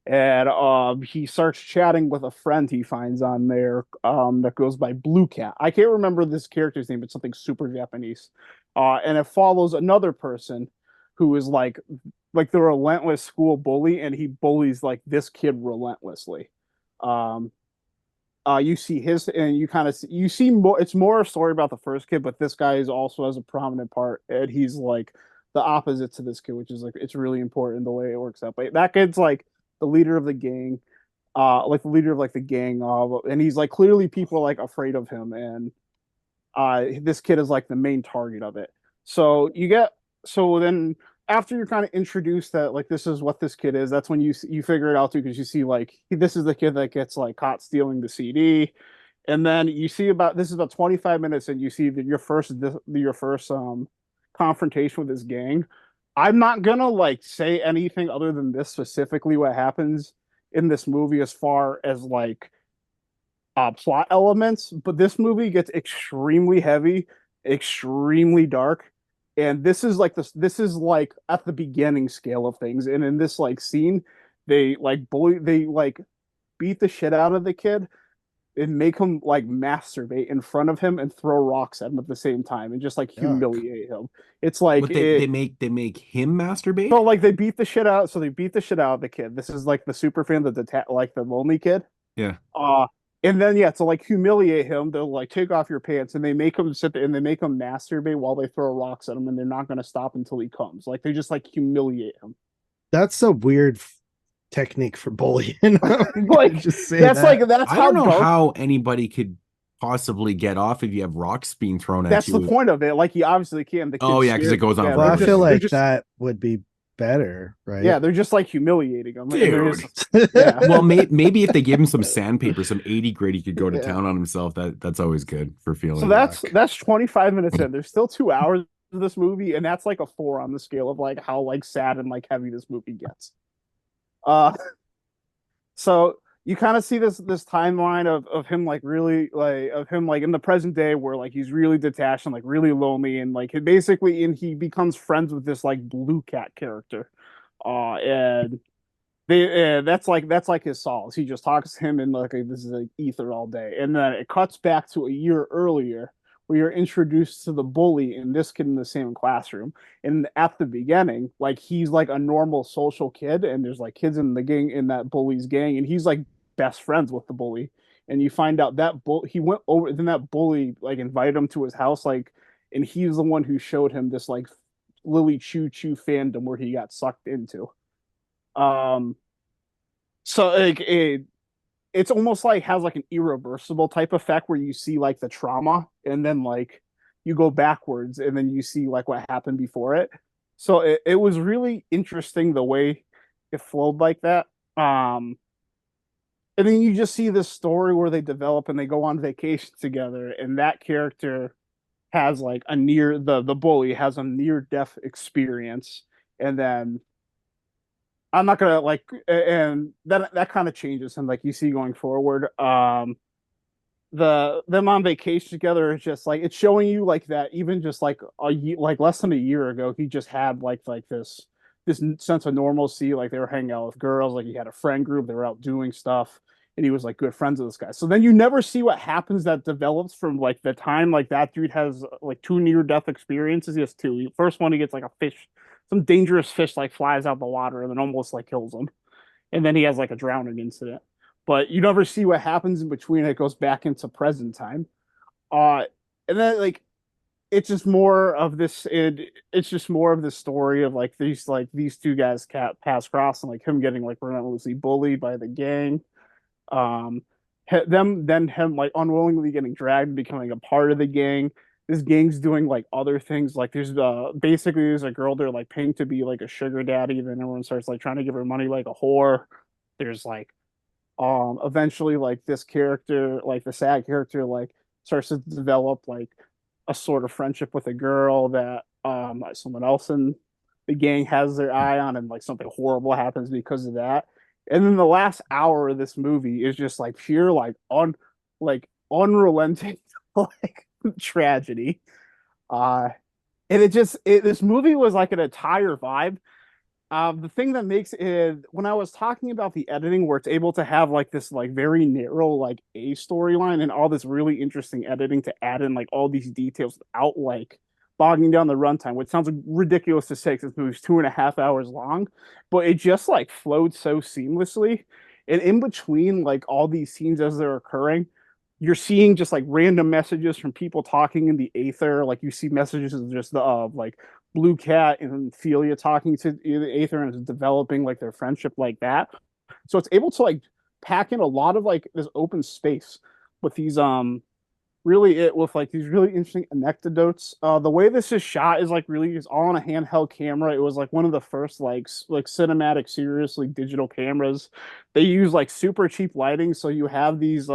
And he starts chatting with a friend he finds on there that goes by Blue Cat. I can't remember this character's name, but something super Japanese. And it follows another person who is like the relentless school bully, and he bullies like this kid relentlessly. Um you see his and you kind of you see more it's more a story about the first kid, but this guy is also has a prominent part, and he's like the opposite to this kid, which is like it's really important the way it works out. But that kid's like the leader of the gang, like the leader of like the gang, and he's like clearly people are like afraid of him, and this kid is like the main target of it. So then after you're kind of introduced that like this is what this kid is, that's when you figure it out too, because you see like this is the kid that gets like caught stealing the CD, and then you see about this is about 25 minutes, and you see that your first confrontation with this gang. I'm not gonna like say anything other than this specifically what happens in this movie as far as like plot elements, but this movie gets extremely heavy, extremely dark, and this is like at the beginning scale of things. And in this like scene, they like beat the shit out of the kid, and make him like masturbate in front of him and throw rocks at him at the same time and just like humiliate him. It's like What they make him masturbate? so like they beat the shit out. So they beat the shit out of the kid. This is like the super fan, like the lonely kid. Yeah. And then to like humiliate him, they'll like take off your pants and they make him sit there and they make him masturbate while they throw rocks at him, and they're not going to stop until he comes. Like they just like humiliate him. That's a weird technique for bullying. Like just say that's that. that's I how don't know dark. how anybody could possibly get off if you have rocks being thrown at That's you. the point of it. Like he obviously can. The Oh kid's yeah, because it scared. goes on. Yeah, Well, I forever. feel like just- that would be better, right? Yeah, they're just like humiliating him. And they're Dude. just- yeah. Well, maybe if they give him some sandpaper, some 80 grit, he could go to Yeah. town on himself. That's always good for feeling. So that's 25 minutes in. There's still 2 hours of this movie, and that's like a 4 on the scale of like how like sad and like heavy this movie gets. So you kind of see this timeline of him like really like of him like in the present day where like he's really detached and like really lonely and like he becomes friends with this like blue cat character. And that's like his solace. He just talks to him in like this is like ether all day, and then it cuts back to a year earlier where you're introduced to the bully and this kid in the same classroom. And at the beginning, like he's like a normal social kid, and there's like kids in the gang in that bully's gang, and he's like best friends with the bully. And you find out that he went over, then that bully like invited him to his house, like, and he's the one who showed him this like Lily Chou fandom where he got sucked into. So like it's almost like has like an irreversible type effect where you see like the trauma and then like you go backwards and then you see like what happened before it. So it was really interesting the way it flowed like that. And then you just see this story where they develop and they go on vacation together, and that character has like the bully has a near death experience, and then I'm not gonna like, and that kind of changes him. Like you see going forward, them on vacation together is just like it's showing you like that even just like like less than a year ago, he just had like this sense of normalcy. Like they were hanging out with girls, like he had a friend group, they were out doing stuff, and he was like good friends with this guy. So then you never see what happens that develops from like the time like that dude has like 2 near death experiences. He has 2. First one, he gets like a fish, some dangerous fish like flies out the water and then almost like kills him. And then he has like a drowning incident. But you never see what happens in between. It goes back into present time. And then like it's just more of this it's just more of this story of like these 2 guys pass cross and like him getting like relentlessly bullied by the gang. Him like unwillingly getting dragged and becoming a part of the gang. This gang's doing like other things. Like there's basically there's a girl they're like paying to be like a sugar daddy, then everyone starts like trying to give her money like a whore. There's like eventually like this character, like the sad character, like starts to develop like a sort of friendship with a girl that someone else in the gang has their eye on, and like something horrible happens because of that. And then the last hour of this movie is just like pure like unrelenting like tragedy. And this movie was like an entire vibe. The thing that makes it, when I was talking about the editing where it's able to have like this like very narrow like a storyline and all this really interesting editing to add in like all these details without like bogging down the runtime, which sounds ridiculous to say because this movie's 2.5 hours long, but it just like flowed so seamlessly. And in between like all these scenes as they're occurring, you're seeing just like random messages from people talking in the aether. Like you see messages of just the like Blue Cat and Ophelia talking to the aether and developing like their friendship like that. So it's able to like pack in a lot of like this open space with these with like these really interesting anecdotes. The way this is shot is like really is all on a handheld camera. It was like one of the first like cinematic seriously digital cameras. They use like super cheap lighting, so you have these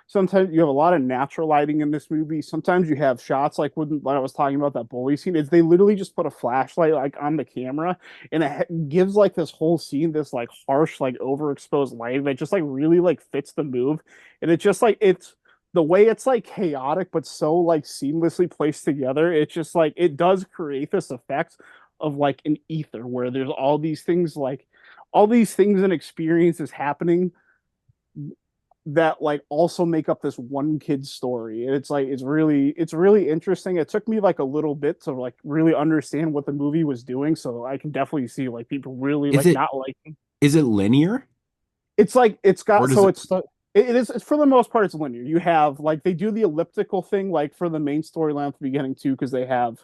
sometimes you have a lot of natural lighting in this movie. Sometimes you have shots like when I was talking about that bully scene, is they literally just put a flashlight like on the camera, and it gives like this whole scene this like harsh like overexposed lighting that just like really like fits the move. And it's just like it's the way it's like chaotic but so like seamlessly placed together. It's just like it does create this effect of like an ether where there's all these things and experiences happening that like also make up this one kid's story. And it's like it's really interesting. It took me like a little bit to like really understand what the movie was doing, so I can definitely see like people really Is like it not like is it linear it's like it's or got does so it? it is it's for the most part it's linear. You have like they do the elliptical thing like for the main storyline at the beginning too, because they have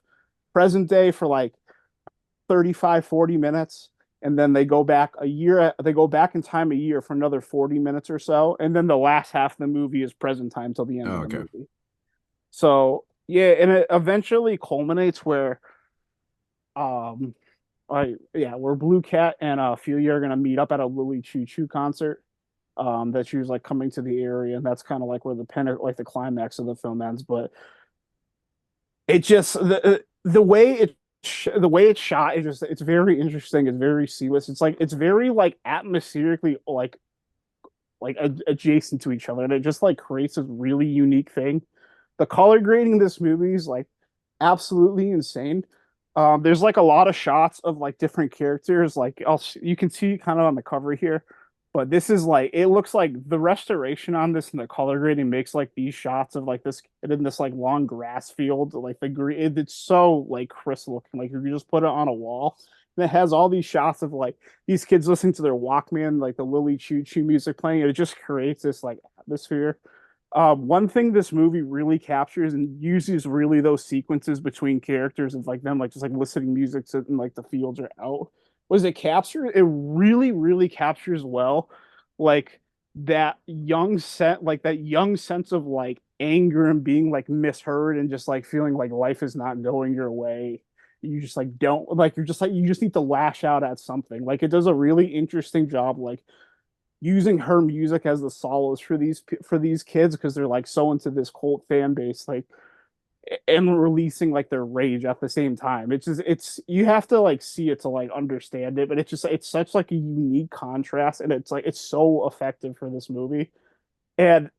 present day for like 35-40 minutes, and then they go back in time a year for another 40 minutes or so, and then the last half of the movie is present time till the end Oh, of the okay. movie. So yeah, and it eventually culminates where um where Blue Cat and Ophelia are gonna meet up at a Lily Choo concert. That she was like coming to the area, and that's kind of like where the climax of the film ends. But it just the way the way it's shot is just it's very interesting. It's very seamless. It's like it's very like atmospherically adjacent to each other, and it just like creates a really unique thing. The color grading in this movie is like absolutely insane. There's like a lot of shots of like different characters. Like you can see kind of on the cover here, but this is like it looks like the restoration on this and the color grading makes like these shots of like this in this like long grass field, like the green. It's so like crisp looking. Like if you just put it on a wall, and it has all these shots of like these kids listening to their Walkman, like the Lily Choo Choo music playing. It just creates this like atmosphere. One thing this movie really captures and uses really those sequences between characters of like them like just like listening music to and like the fields are out was it really really captures well like that young sense of like anger and being like misheard and just like feeling like life is not going your way. You just like don't like you're just like you just need to lash out at something. Like it does a really interesting job like using her music as the solace for these kids because they're like so into this cult fan base like and releasing like their rage at the same time. It's you have to like see it to like understand it, but it's such like a unique contrast, and it's like it's so effective for this movie. And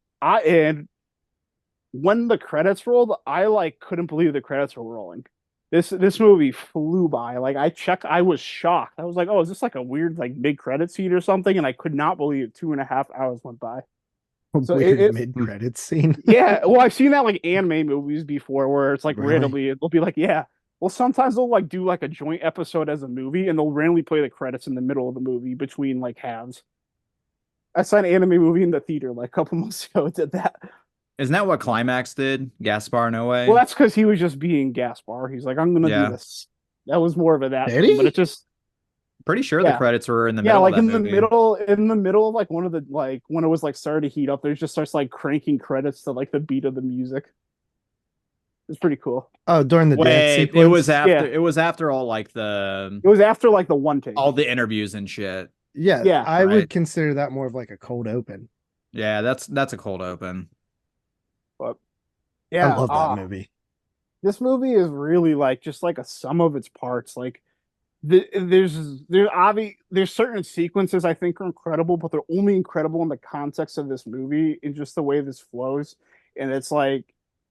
when the credits rolled, I like couldn't believe the credits were rolling. This movie flew by. Like I was shocked. I was like, oh, is this like a weird like mid credit scene or something? And I could not believe 2.5 hours went by. A So weird it mid-credits scene. yeah, well, I've seen that like anime movies before where it's like Really? randomly it'll be like, yeah. Well, sometimes they'll like do like a joint episode as a movie and they'll randomly play the credits in the middle of the movie between like halves. I saw an anime movie in the theater like a couple months ago. It did that. Isn't that what Climax did? Gaspar Well, Noé? that's because he was just being Gaspar. He's like, I'm gonna do Yeah. this. That was more of a that Did thing, but he? it just Pretty sure the yeah. credits were in the Yeah, middle of like that movie. in the middle of like one of the like when it was like starting to heat up, there's just starts like cranking credits to like the beat of the music. It's pretty cool. Oh, during the dance Wait, sequence. Yeah. it was after all like the It was after like the one take. all the interviews and shit. Yeah, Yeah, I right. would consider that more of like a cold open. Yeah, that's a cold open. But I yeah, love that movie. this movie is really like just like a sum of its parts. Like there's certain sequences I think are incredible, but they're only incredible in the context of this movie and just the way this flows. And it's like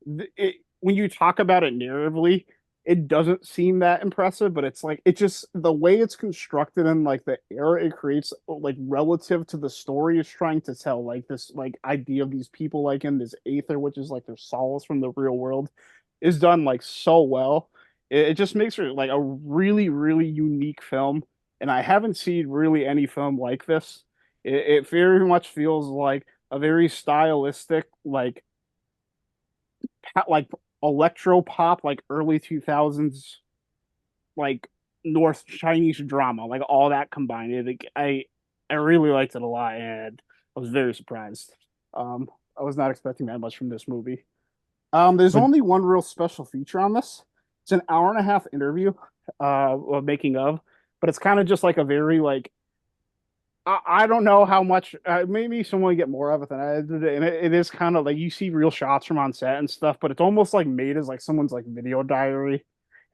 when you talk about it narratively, it doesn't seem that impressive, but it's like it just the way it's constructed and like the era it creates, like relative to the story it's trying to tell, like this like idea of these people like in this aether, which is like their solace from the real world, is done like so well. It just makes it like a really really unique film, and I haven't seen really any film like this. It very much feels like a very stylistic like electro pop like early 2000s like North Chinese drama, like all that combined. I really liked it a lot, and I was very surprised. I was not expecting that much from this movie. There's But only one real special feature on this. It's an hour and a half interview, of making of, but it's kind of just like a very like I don't know how much. Maybe someone would get more of it than I did, and it is kind of like you see real shots from on set and stuff, but it's almost like made as like someone's like video diary,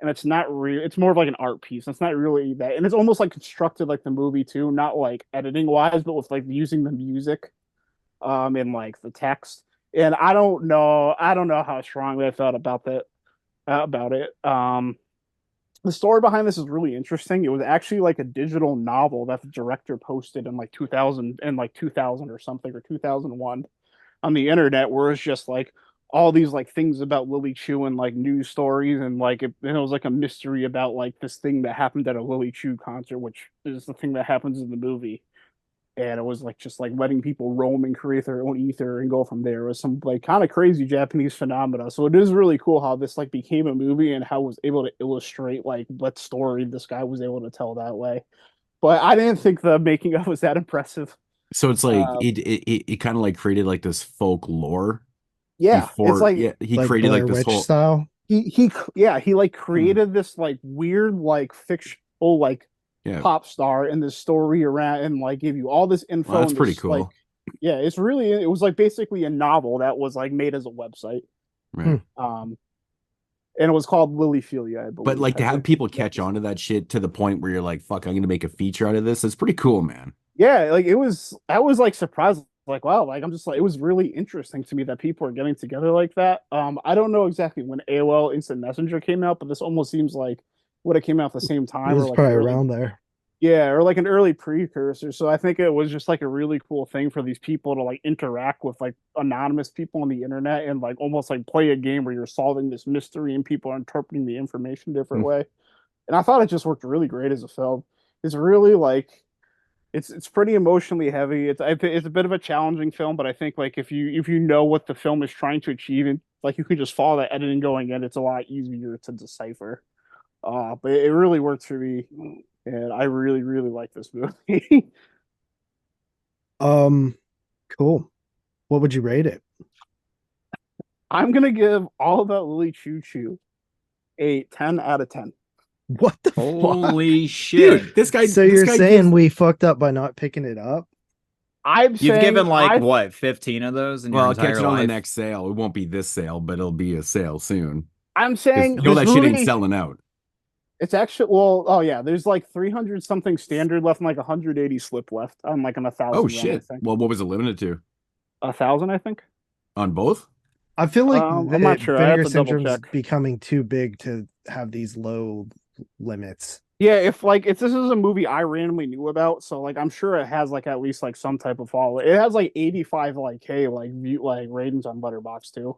and it's not real. It's more of like an art piece. It's not really that, and it's almost like constructed like the movie too, not like editing wise, but with like using the music, and like the text. And I don't know how strongly I felt about that, about it. The story behind this is really interesting. It was actually like a digital novel that the director posted in like 2000 or something, or 2001 on the internet, where it's just like all these like things about Lily Chu and like news stories, and like it was like a mystery about like this thing that happened at a Lily Chu concert, which is the thing that happens in the movie. And it was like just like letting people roam and create their own ether and go from there. It was some like kind of crazy Japanese phenomena. So it is really cool how this like became a movie and how it was able to illustrate like what story this guy was able to tell that way. But I didn't think the making of was that impressive. So it's like Um, it kind of like created like this folklore yeah, it's before. like Yeah, he Like created Blair like this Witch whole. style. he like created this like weird like fictional like Yeah, pop star in this story around, and like give you all this well, info that's and pretty this like cool. yeah, it was like basically a novel that was like made as a website. Right. Um, and it was called Lilyphilia, I But believe. like to I have think. people catch on to that shit to the point where you're like, fuck, I'm gonna make a feature out of this. It's pretty cool, man. Yeah, like it was. I was like surprised. Like wow, like I'm just like it was really interesting to me that people are getting together like that. I don't know exactly when AOL Instant Messenger came out, but this almost seems like would have came out at the same It time, or was like an probably early around there. yeah, or like an early precursor. So I think it was just like a really cool thing for these people to like interact with like anonymous people on the internet and like almost like play a game where you're solving this mystery and people are interpreting the information a different way. And I thought it just worked really great as a film. It's really like it's pretty emotionally heavy. It's a bit of a challenging film, but I think like if you know what the film is trying to achieve, and like you can just follow that editing going in, it's a lot easier to decipher. But it really worked for me, and I really really like this movie. Um, cool. What would you rate it? I'm gonna give All About Lily Choo Choo a 10 out of 10. What the fuck? Holy shit. Dude, So this you're guy saying gives. we fucked up by not picking it up? I'm You've saying given like I what, 15 of those in Well, your I'll catch entire it on the life? next sale. It won't be this sale, but it'll be a sale soon. I'm 'Cause saying you know this that shit ain't movie. selling out. It's actually well, oh yeah, there's like 300 something standard left and like 180 slip left on like an Oh 1,000 run, I shit. think. Well, what was it limited to? 1,000, I think. On both? I feel like I'm the not sure. I have Vinegar to double Syndrome's check. becoming too big to have these low limits. Yeah, if this is a movie I randomly knew about, so like I'm sure it has like at least like some type of follow. It has like 85 like K like view like ratings on Letterboxd too.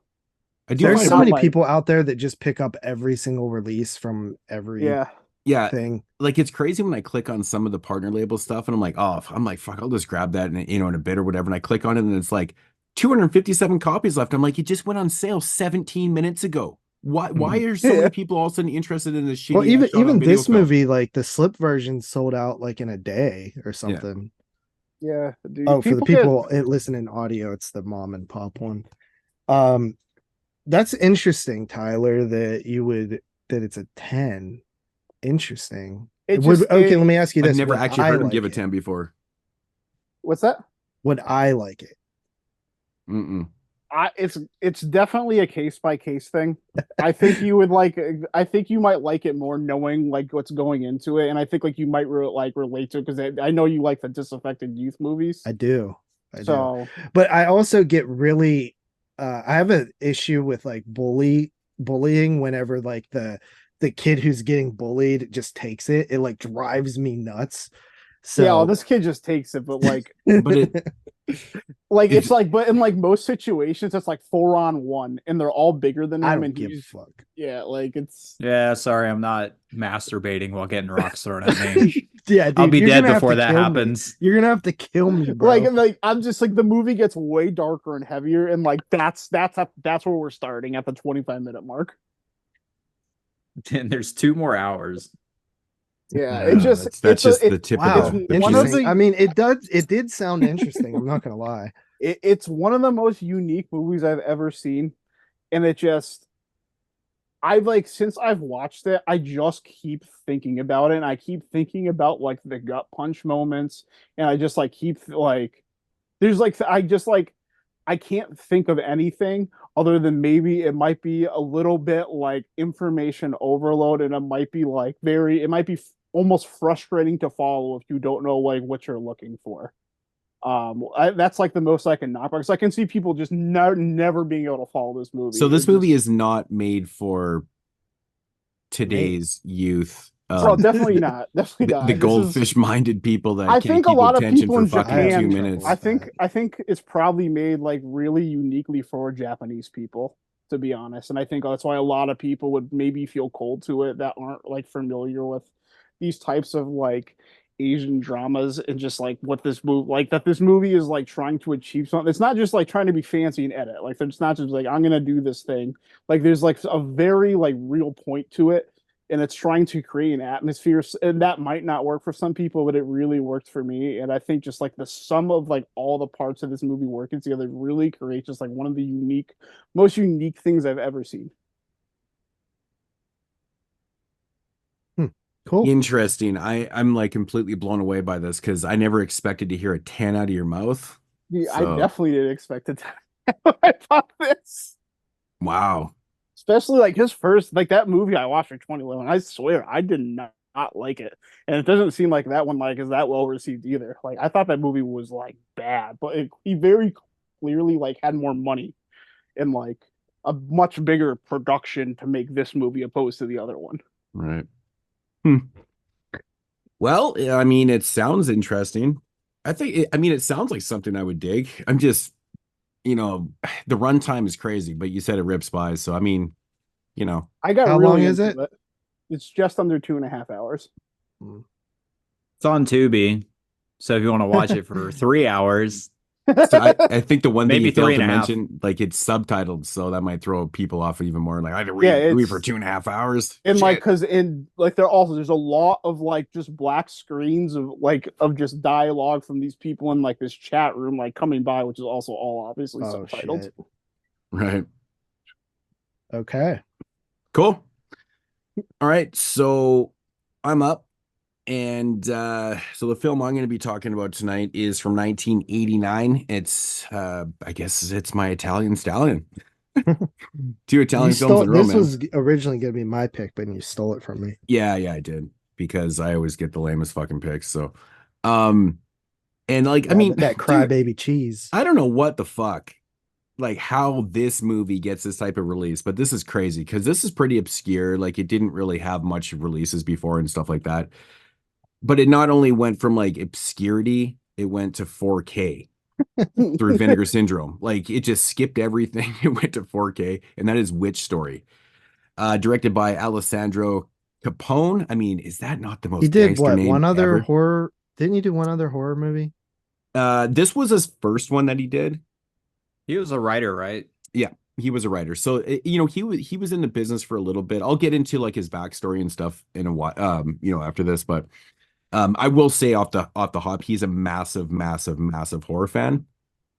I do So There's it's find so it. not many like people out there that just pick up every single release from every yeah. Yeah, thing. like it's crazy when I click on some of the partner label stuff and I'm like, oh, I'm like, fuck, I'll just grab that and in a bit or whatever. And I click on it and it's like 257 copies left. I'm like, it just went on sale 17 minutes ago. Why are so Yeah. many people all of a sudden interested in this shitty Well, ass shot on even video this film? movie, like the slip version sold out like in a day or something. Yeah, dude. Oh, for the Get people listening audio, it's the mom and pop one. Um, that's interesting, Tyler, that it's a 10. Interesting. Okay, let me ask you I've this. never Would actually I heard him like give a it? 10 before. what's that? Would I like it? Mm-mm. It's definitely a case by case thing. I think you would like. I think you might like it more knowing like what's going into it, and I think like you might relate to it because I know you like the disaffected youth movies. I do. I do. So But I also get really I have an issue with like bullying whenever like the kid who's getting bullied just takes it. It like drives me nuts. yeah, well, So this kid just takes it, but like But it, like If- it's like, but in like most situations, it's like 4-on-1, and they're all bigger than I him, don't and give a he's fuck. yeah, like it's Yeah, sorry, I'm not masturbating while getting rocks thrown at me. Yeah, dude, I'll be you're dead gonna have before to that kill me. happens. You're gonna have to kill me, bro. like I'm just like the movie gets way darker and heavier, and like that's where we're starting at the 25-minute mark. And there's 2 more hours. Yeah, that's just the tip Wow, of the one of penis. the- interesting. I mean, it did sound interesting. I'm not gonna lie. It's one of the most unique movies I've ever seen, and it just I've like since I've watched it, I just keep thinking about it, and I keep thinking about like the gut punch moments, and I just like keep like there's like I just like I can't think of anything other than maybe it might be a little bit like information overload, and it might be like it might be almost frustrating to follow if you don't know like what you're looking for. That's like the most I can knock because I can see people just never being able to follow this movie. So this It movie just- is not made for today's youth. Bro, definitely not. Definitely not. The This is- goldfish-minded people that I can't think a keep lot of attention people for in fucking Japan- 2 I have minutes. trouble. I think it's probably made like really uniquely for Japanese people, to be honest. And I think that's why a lot of people would maybe feel cold to it that aren't like familiar with these types of like Asian dramas and just like what this movie like that this movie is like trying to achieve something. It's not just like trying to be fancy and edit. Like it's not just like I'm gonna do this thing. Like there's like a very like real point to it. And it's trying to create an atmosphere, and that might not work for some people, but it really worked for me. And I think just like the sum of like all the parts of this movie working together really creates just like one of the most unique things I've ever seen. Cool. Interesting. I'm like completely blown away by this because I never expected to hear a 10 out of your mouth. Yeah, So- I definitely didn't expect it when I thought this. Wow. Especially like his first, like that movie I watched in 2011. I swear I did not like it, and it doesn't seem like that one like is that well received either. Like I thought that movie was like bad, but he very clearly like had more money and like a much bigger production to make this movie opposed to the other one. Right. Well, I mean, it sounds interesting. I mean, it sounds like something I would dig. I'm just, the runtime is crazy, but you said it rips by. So, I mean, I got How really long is into it. It's just under 2.5 hours. It's on Tubi. So if you want to watch it for 3 hours, so I think the one thing Maybe you failed three to and a half. mention, like it's subtitled, so that might throw people off even more. Like I had to Yeah, read a movie it's- for 2.5 hours. And like, Shit. cause in like there's a lot of like just black screens of just dialogue from these people in like this chat room like coming by, which is also all obviously Oh subtitled. shit. Right. Okay. Cool. All right, so I'm up. And so the film I'm going to be talking about tonight is from 1989. It's I guess it's my Italian Stallion. Two Italian films in a row, This man. was originally gonna be my pick, but you stole it from me. Yeah, I did because I always get the lamest fucking picks. So, and like, I Yeah, mean, that dude, crybaby cheese. I don't know what the fuck, like how this movie gets this type of release, but this is crazy because this is pretty obscure. Like, it didn't really have much releases before and stuff like that. But it not only went from like obscurity, it went to 4K through Vinegar Syndrome. Like it just skipped everything. It went to 4K, and that is Witch Story, directed by Alessandro Capone. I mean, is that not the most He did gangster what? name One other ever? horror. Didn't you do one other horror movie? This was his first one that he did. he was a writer, right? He was a writer, so he was in the business for a little bit. I'll get into like his backstory and stuff in a while, after this, but. I will say off the hop, he's a massive, massive, massive horror fan.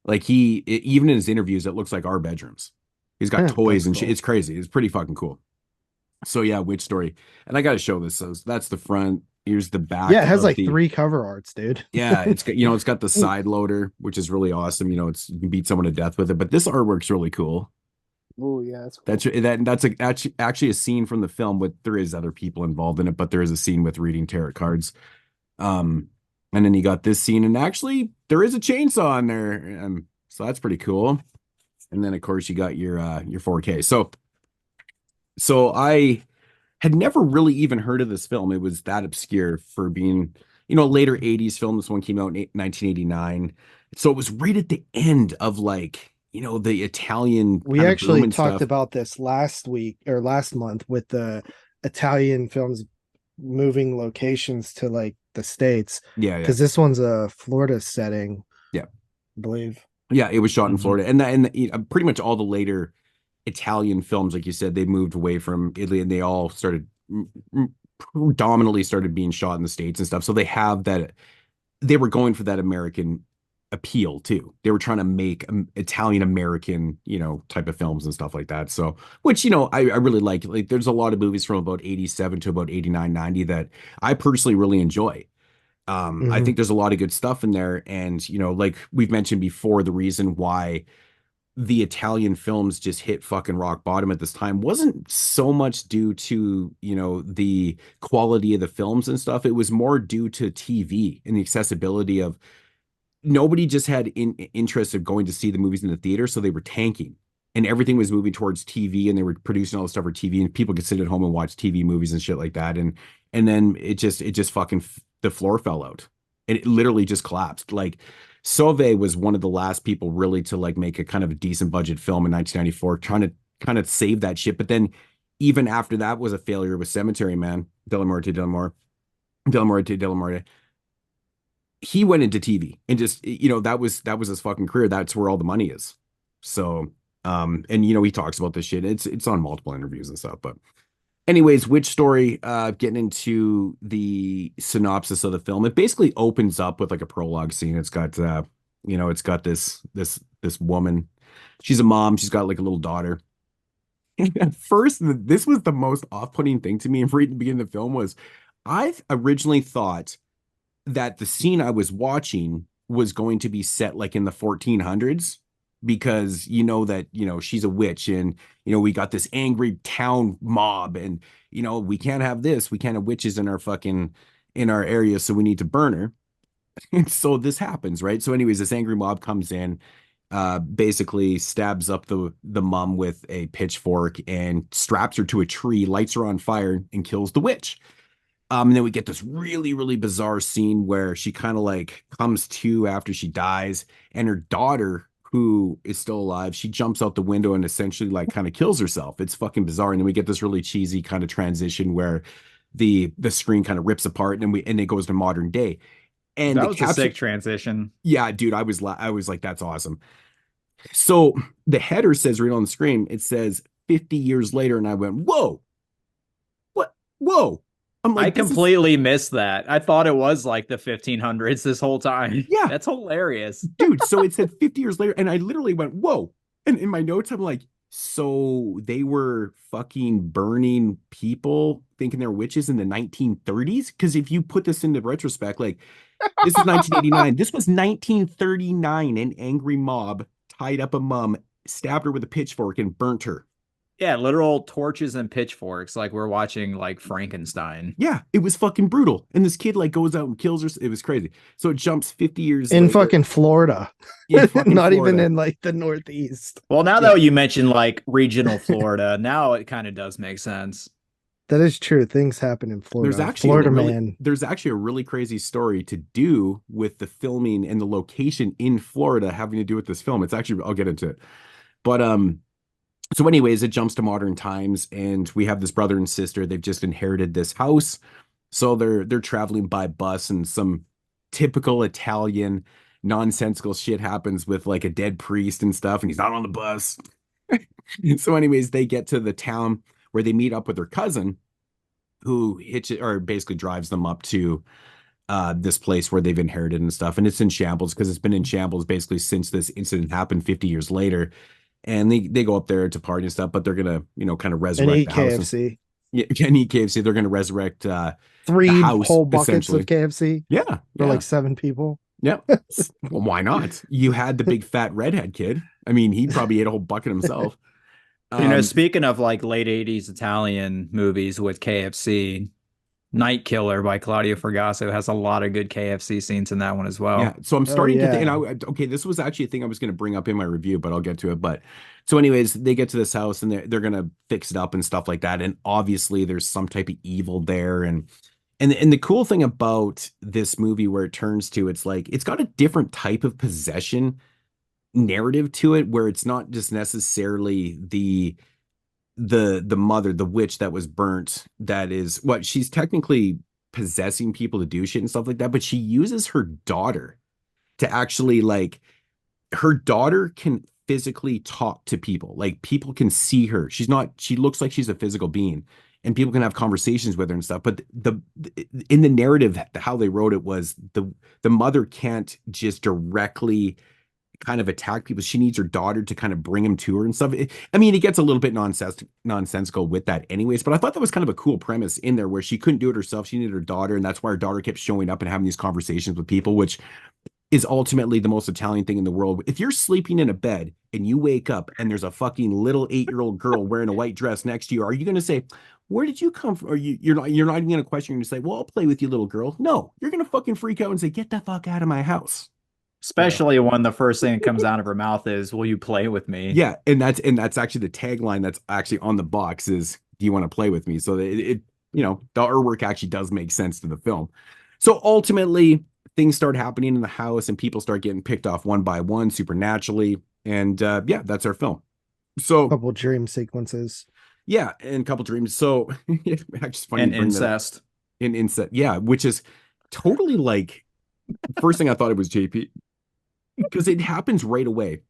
Like even in his interviews, it looks like our bedrooms. He's got Yeah, toys that's and shit. cool. It's crazy. It's pretty fucking cool. So yeah, Witch Story, and I got to show this. So that's the front. Here's the back. Yeah, it has of like the- 3 cover arts, dude. Yeah, it's got it's got the side loader, which is really awesome. You can beat someone to death with it. But this artwork's really cool. Oh yeah, that's cool. That's actually a scene from the film. With there is other people involved in it, but there is a scene with reading tarot cards. And then you got this scene, and actually there is a chainsaw on there, so that's pretty cool. And then of course you got your 4K. So I had never really even heard of this film. It was that obscure for being, a later 80s film. This one came out in 1989. So it was right at the end of like, the Italian We kind of boom actually and talked stuff. about this last week or last month with the Italian films moving locations to like the States, Yeah, because this one's a Florida setting. Yeah. I believe. Yeah, it was shot in Mhm. Florida, and pretty much all the later Italian films, like you said, they moved away from Italy, and they all started predominantly started being shot in the States and stuff. So they have that. They were going for that American appeal too. They were trying to make Italian American, type of films and stuff like that. So, which I really like. Like, there's a lot of movies from about 87 to about 89, 90 that I personally really enjoy. I Mhm. think there's a lot of good stuff in there. And, like we've mentioned before, the reason why the Italian films just hit fucking rock bottom at this time wasn't so much due to, the quality of the films and stuff. It was more due to TV and the accessibility of nobody just had interest of going to see the movies in the theater. So they were tanking. and everything was moving towards TV, and they were producing all the stuff for TV, and people could sit at home and watch TV movies and shit like that. And then it just fucking the floor fell out. And it literally just collapsed. Like Sauvé was one of the last people really to like make a kind of a decent budget film in 1994, trying to kind of save that shit. But then even after that was a failure with Cemetery Man, De La Morte, he went into TV and just, that was his fucking career. That's where all the money is. So, and he talks about this shit. It's on multiple interviews and stuff. But anyways, Witch Story, getting into the synopsis of the film, it basically opens up with like a prologue scene. It's got, it's got this woman. She's a mom. She's got like a little daughter. And at first, this was the most off-putting thing to me. And right at the beginning of the film was, I originally thought that the scene I was watching was going to be set like in the 1400s, because she's a witch, and we got this angry town mob, and we can't have this, we can't have witches in our area, so we need to burn her. And so this happens, right? So anyways, this angry mob comes in, basically stabs up the mom with a pitchfork and straps her to a tree, lights her on fire, and kills the witch. And then we get this really, really bizarre scene where she kind of like comes to after she dies, and her daughter, who is still alive, she jumps out the window and essentially like kind of kills herself. It's fucking bizarre. And then we get this really cheesy kind of transition where the screen kind of rips apart, and it goes to modern day. And that was a sick transition. Yeah, dude, I was like, that's awesome. So the header says right on the screen, it says 50 years later, and I went, whoa, what? Whoa. I'm like, I completely missed that. I thought it was like the 1500s this whole time. Yeah. That's hilarious. Dude, so it said 50 years later, and I literally went, whoa. And in my notes, I'm like, so they were fucking burning people thinking they're witches in the 1930s? Because if you put this into retrospect, like, this is 1989. This was 1939. An angry mob tied up a mom, stabbed her with a pitchfork, and burnt her. Yeah, literal torches and pitchforks, like we're watching like Frankenstein. Yeah, it was fucking brutal. And this kid like goes out and kills her. It was crazy. So it jumps 50 years in later. fucking Florida. In fucking Not Florida. even in like the Northeast. Well, now that you mentioned like regional Florida, now it kind of does make sense. That is true. Things happen in Florida. There's actually a really crazy story to do with the filming and the location in Florida having to do with this film. It's actually, I'll get into it. But so anyways, it jumps to modern times, and we have this brother and sister. They've just inherited this house. So they're traveling by bus, and some typical Italian nonsensical shit happens with like a dead priest and stuff, and he's not on the bus. So anyways, they get to the town where they meet up with their cousin, who basically drives them up to this place where they've inherited and stuff. And it's in shambles, because it's been in shambles basically since this incident happened 50 years later. And they go up there to party and stuff, but they're gonna, kind of resurrect the house. KFC. Can eat KFC. They're gonna resurrect 3 the house, whole buckets of KFC. Yeah. For like 7 people. Yeah. Well, why not? You had the big fat redhead kid. I mean, he probably ate a whole bucket himself. Speaking of like late 80s Italian movies with KFC, Night Killer by Claudio Fragasso has a lot of good KFC scenes in that one as well. Yeah, so I'm starting to think, okay, this was actually a thing I was going to bring up in my review, but I'll get to it. But so anyways, they get to this house, and they're going to fix it up and stuff like that. And obviously there's some type of evil there. And the cool thing about this movie, where it turns to, it's like, it's got a different type of possession narrative to it, where it's not just necessarily the mother, the witch that was burnt, that is what she's technically possessing people to do shit and stuff like that, but she uses her daughter to actually, like, her daughter can physically talk to people. Like, people can see her. She looks like she's a physical being, and people can have conversations with her and stuff. But in the narrative, how they wrote it was the mother can't just directly kind of attack people. She needs her daughter to kind of bring him to her and stuff. It gets a little bit nonsensical with that anyways, but I thought that was kind of a cool premise in there, where she couldn't do it herself. She needed her daughter, and that's why her daughter kept showing up and having these conversations with people, which is ultimately the most Italian thing in the world. If you're sleeping in a bed and you wake up and there's a fucking little 8-year-old girl wearing a white dress next to you, are you going to say, where did you come from? Or you're not even going to question. You're going to say, well, I'll play with you, little girl. No, you're going to fucking freak out and say, get the fuck out of my house. Especially when the first thing that comes out of her mouth is, "Will you play with me?" Yeah, and that's actually the tagline that's actually on the box is, "Do you want to play with me?" So it you know, the artwork actually does make sense to the film. So ultimately, things start happening in the house, and people start getting picked off one by one supernaturally, and yeah, that's our film. So Couple dream sequences. yeah, and a couple dreams. So it's actually funny And you bring that up. incest. In incest, yeah, which is totally like first thing I thought it was JP because it happens right away.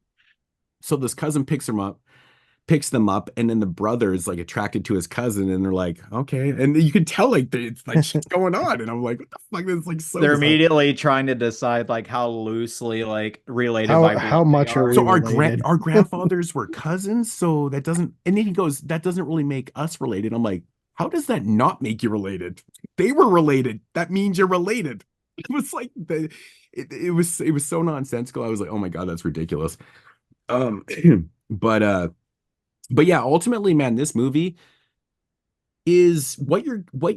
So this cousin picks them up, and then the brother is like attracted to his cousin, and they're like, okay, and you can tell like it's like shit's going on, and I'm like, what the fuck? This is like so. They're bizarre. immediately trying to decide like how loosely like related by How blood much they are we So related? our grandfathers were cousins, so that doesn't. And then he goes, that doesn't really make us related. I'm like, how does that not make you related? They were related. That means you're related. It was like it was so nonsensical. I was like, oh my god, that's ridiculous. Um, but yeah, ultimately, man, this movie is what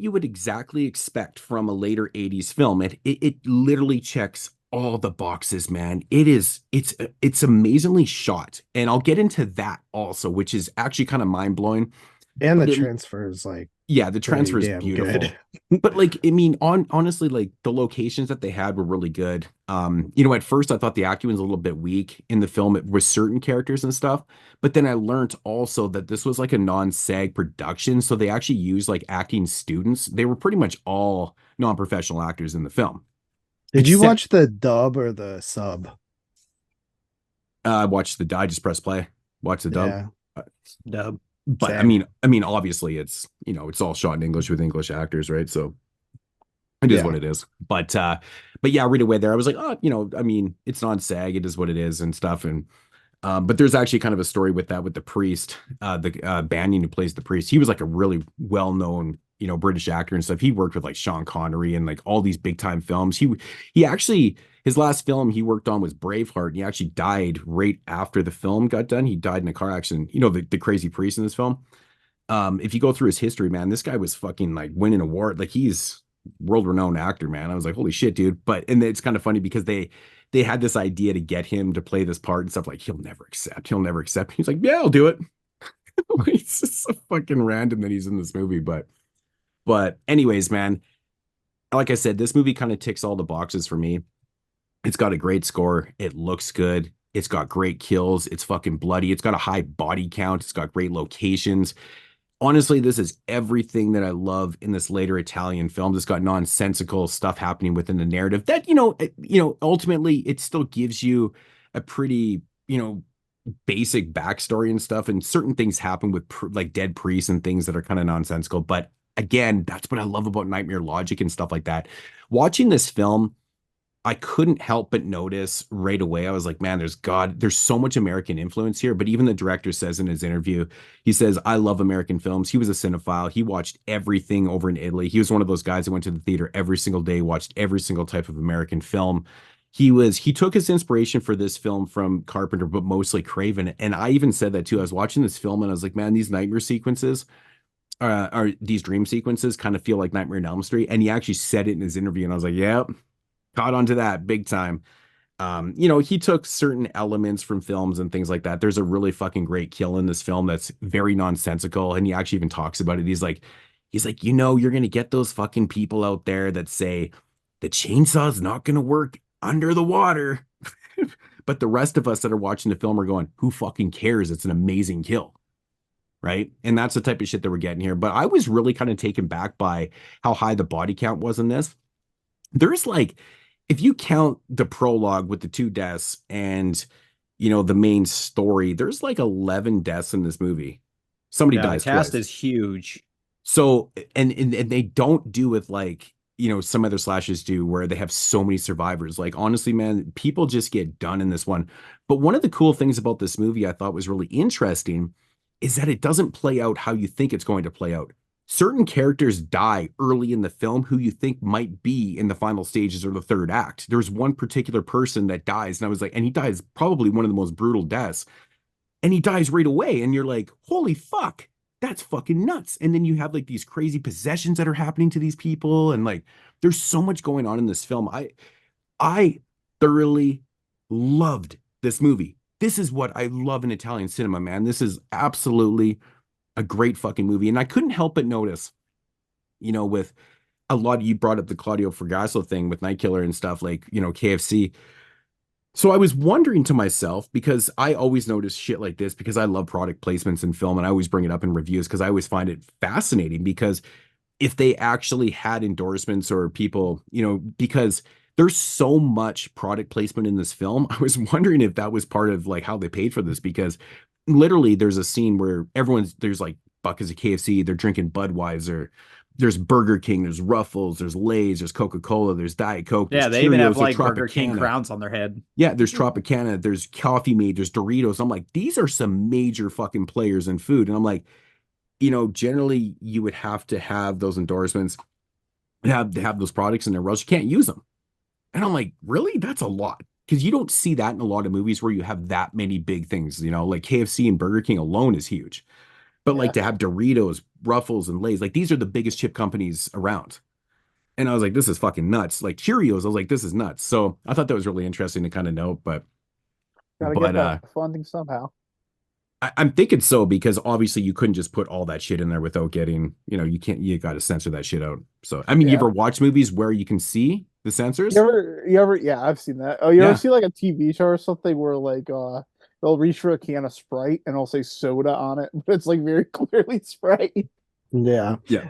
you would exactly expect from a later 80s film. It literally checks all the boxes, man. It's amazingly shot. And I'll get into that also, which is actually kind of mind-blowing. And the But transfer is like yeah, the pretty transfer is damn beautiful. good. But like, I mean, honestly, like the locations that they had were really good. You know, at first I thought the acting was a little bit weak in the film with certain characters and stuff, but then I learned also that this was like a non-SAG production, so they actually used like acting students. They were pretty much all non-professional actors in the film. Did you Except, watch the dub or the sub? I just press play, watch the dub. Yeah, Dub. But same. I mean, obviously it's, you know, it's all shot in English with English actors, right? So it is Yeah. what it is. But yeah, right away there, I was like, oh, you know, I mean, it's non-SAG, it is what it is and stuff. And but there's actually kind of a story with that with the priest, the Banyan who plays the priest. He was like a really well-known, you know, British actor and stuff. He worked with like Sean Connery and like all these big time films. He actually his last film he worked on was Braveheart, and he actually died right after the film got done. He died in a car accident. You know, the crazy priest in this film. If you go through his history, man, this guy was fucking like winning award. Like he's world-renowned actor, man. I was like, holy shit, dude. But and it's kind of funny because they had this idea to get him to play this part and stuff like he'll never accept. He'll never accept. He's like, yeah, I'll do it. It's just so fucking random that he's in this movie. But anyways, man, like I said, this movie kind of ticks all the boxes for me. It's got a great score. It looks good. It's got great kills. It's fucking bloody. It's got a high body count. It's got great locations. Honestly, this is everything that I love in this later Italian film. It's got nonsensical stuff happening within the narrative that, ultimately it still gives you a pretty, basic backstory and stuff. And certain things happen with like dead priests and things that are kind of nonsensical. But again, that's what I love about Nightmare Logic and stuff like that. Watching this film, I couldn't help but notice right away. I was like, man, there's so much American influence here. But even the director says in his interview, he says, I love American films. He was a cinephile. He watched everything over in Italy. He was one of those guys that went to the theater every single day, watched every single type of American film. He took his inspiration for this film from Carpenter, but mostly Craven. And I even said that too. I was watching this film and I was like, man, these nightmare sequences are these dream sequences kind of feel like Nightmare on Elm Street. And he actually said it in his interview. And I was like, yeah, caught onto that big time. He took certain elements from films and things like that. There's a really fucking great kill in this film that's very nonsensical. And he actually even talks about it. He's like, you're going to get those fucking people out there that say the chainsaw's not going to work under the water. But the rest of us that are watching the film are going, who fucking cares? It's an amazing kill. Right. And that's the type of shit that we're getting here. But I was really kind of taken back by how high the body count was in this. There's like, if you count the prologue with the 2 deaths and, the main story, there's like 11 deaths in this movie. Somebody dies The cast twice. is huge. So, and they don't do with like, some other slashes do where they have so many survivors. Like, honestly, man, people just get done in this one. But one of the cool things about this movie I thought was really interesting is that it doesn't play out how you think it's going to play out. Certain characters die early in the film who you think might be in the final stages or the third act. There's one particular person that dies, and I was like, and he dies probably one of the most brutal deaths, and he dies right away, and you're like, holy fuck, that's fucking nuts. And then you have like these crazy possessions that are happening to these people, and like there's so much going on in this film. I thoroughly loved this movie. This is what I love in Italian cinema, man. This is absolutely a great fucking movie. And I couldn't help but notice, with a lot of, you brought up the Claudio Fragasso thing with Night Killer and stuff, like, KFC. So I was wondering to myself, because I always notice shit like this because I love product placements in film, and I always bring it up in reviews because I always find it fascinating, because if they actually had endorsements or people, because there's so much product placement in this film. I was wondering if that was part of like how they paid for this, because literally there's a scene where there's like buckets of KFC, they're drinking Budweiser, there's Burger King, there's Ruffles, there's Lay's, there's Coca-Cola, there's Diet Coke, there's Yeah, they even have Cheerios, there's like Burger King Tropicana. crowns on their head. Yeah, there's Tropicana, there's Coffee Mate, there's Doritos. I'm like, these are some major fucking players in food. And I'm like, generally you would have to have those endorsements, have to have those products in there, or else you can't use them. And I'm like, really? That's a lot. Because you don't see that in a lot of movies where you have that many big things, like KFC and Burger King alone is huge. But like to have Doritos, Ruffles, and Lay's, like these are the biggest chip companies around. And I was like, this is fucking nuts. Like Cheerios, I was like, this is nuts. So I thought that was really interesting to kind of know. But Gotta get that funding somehow. I'm thinking so, because obviously you couldn't just put all that shit in there without getting, you got to censor that shit out. So, I mean, you ever watch movies where you can see the censors? You ever, yeah, I've seen that. Oh, you ever see like a TV show or something where like, they'll reach for a can of Sprite and it'll say soda on it, but it's like very clearly Sprite. Yeah. Yeah.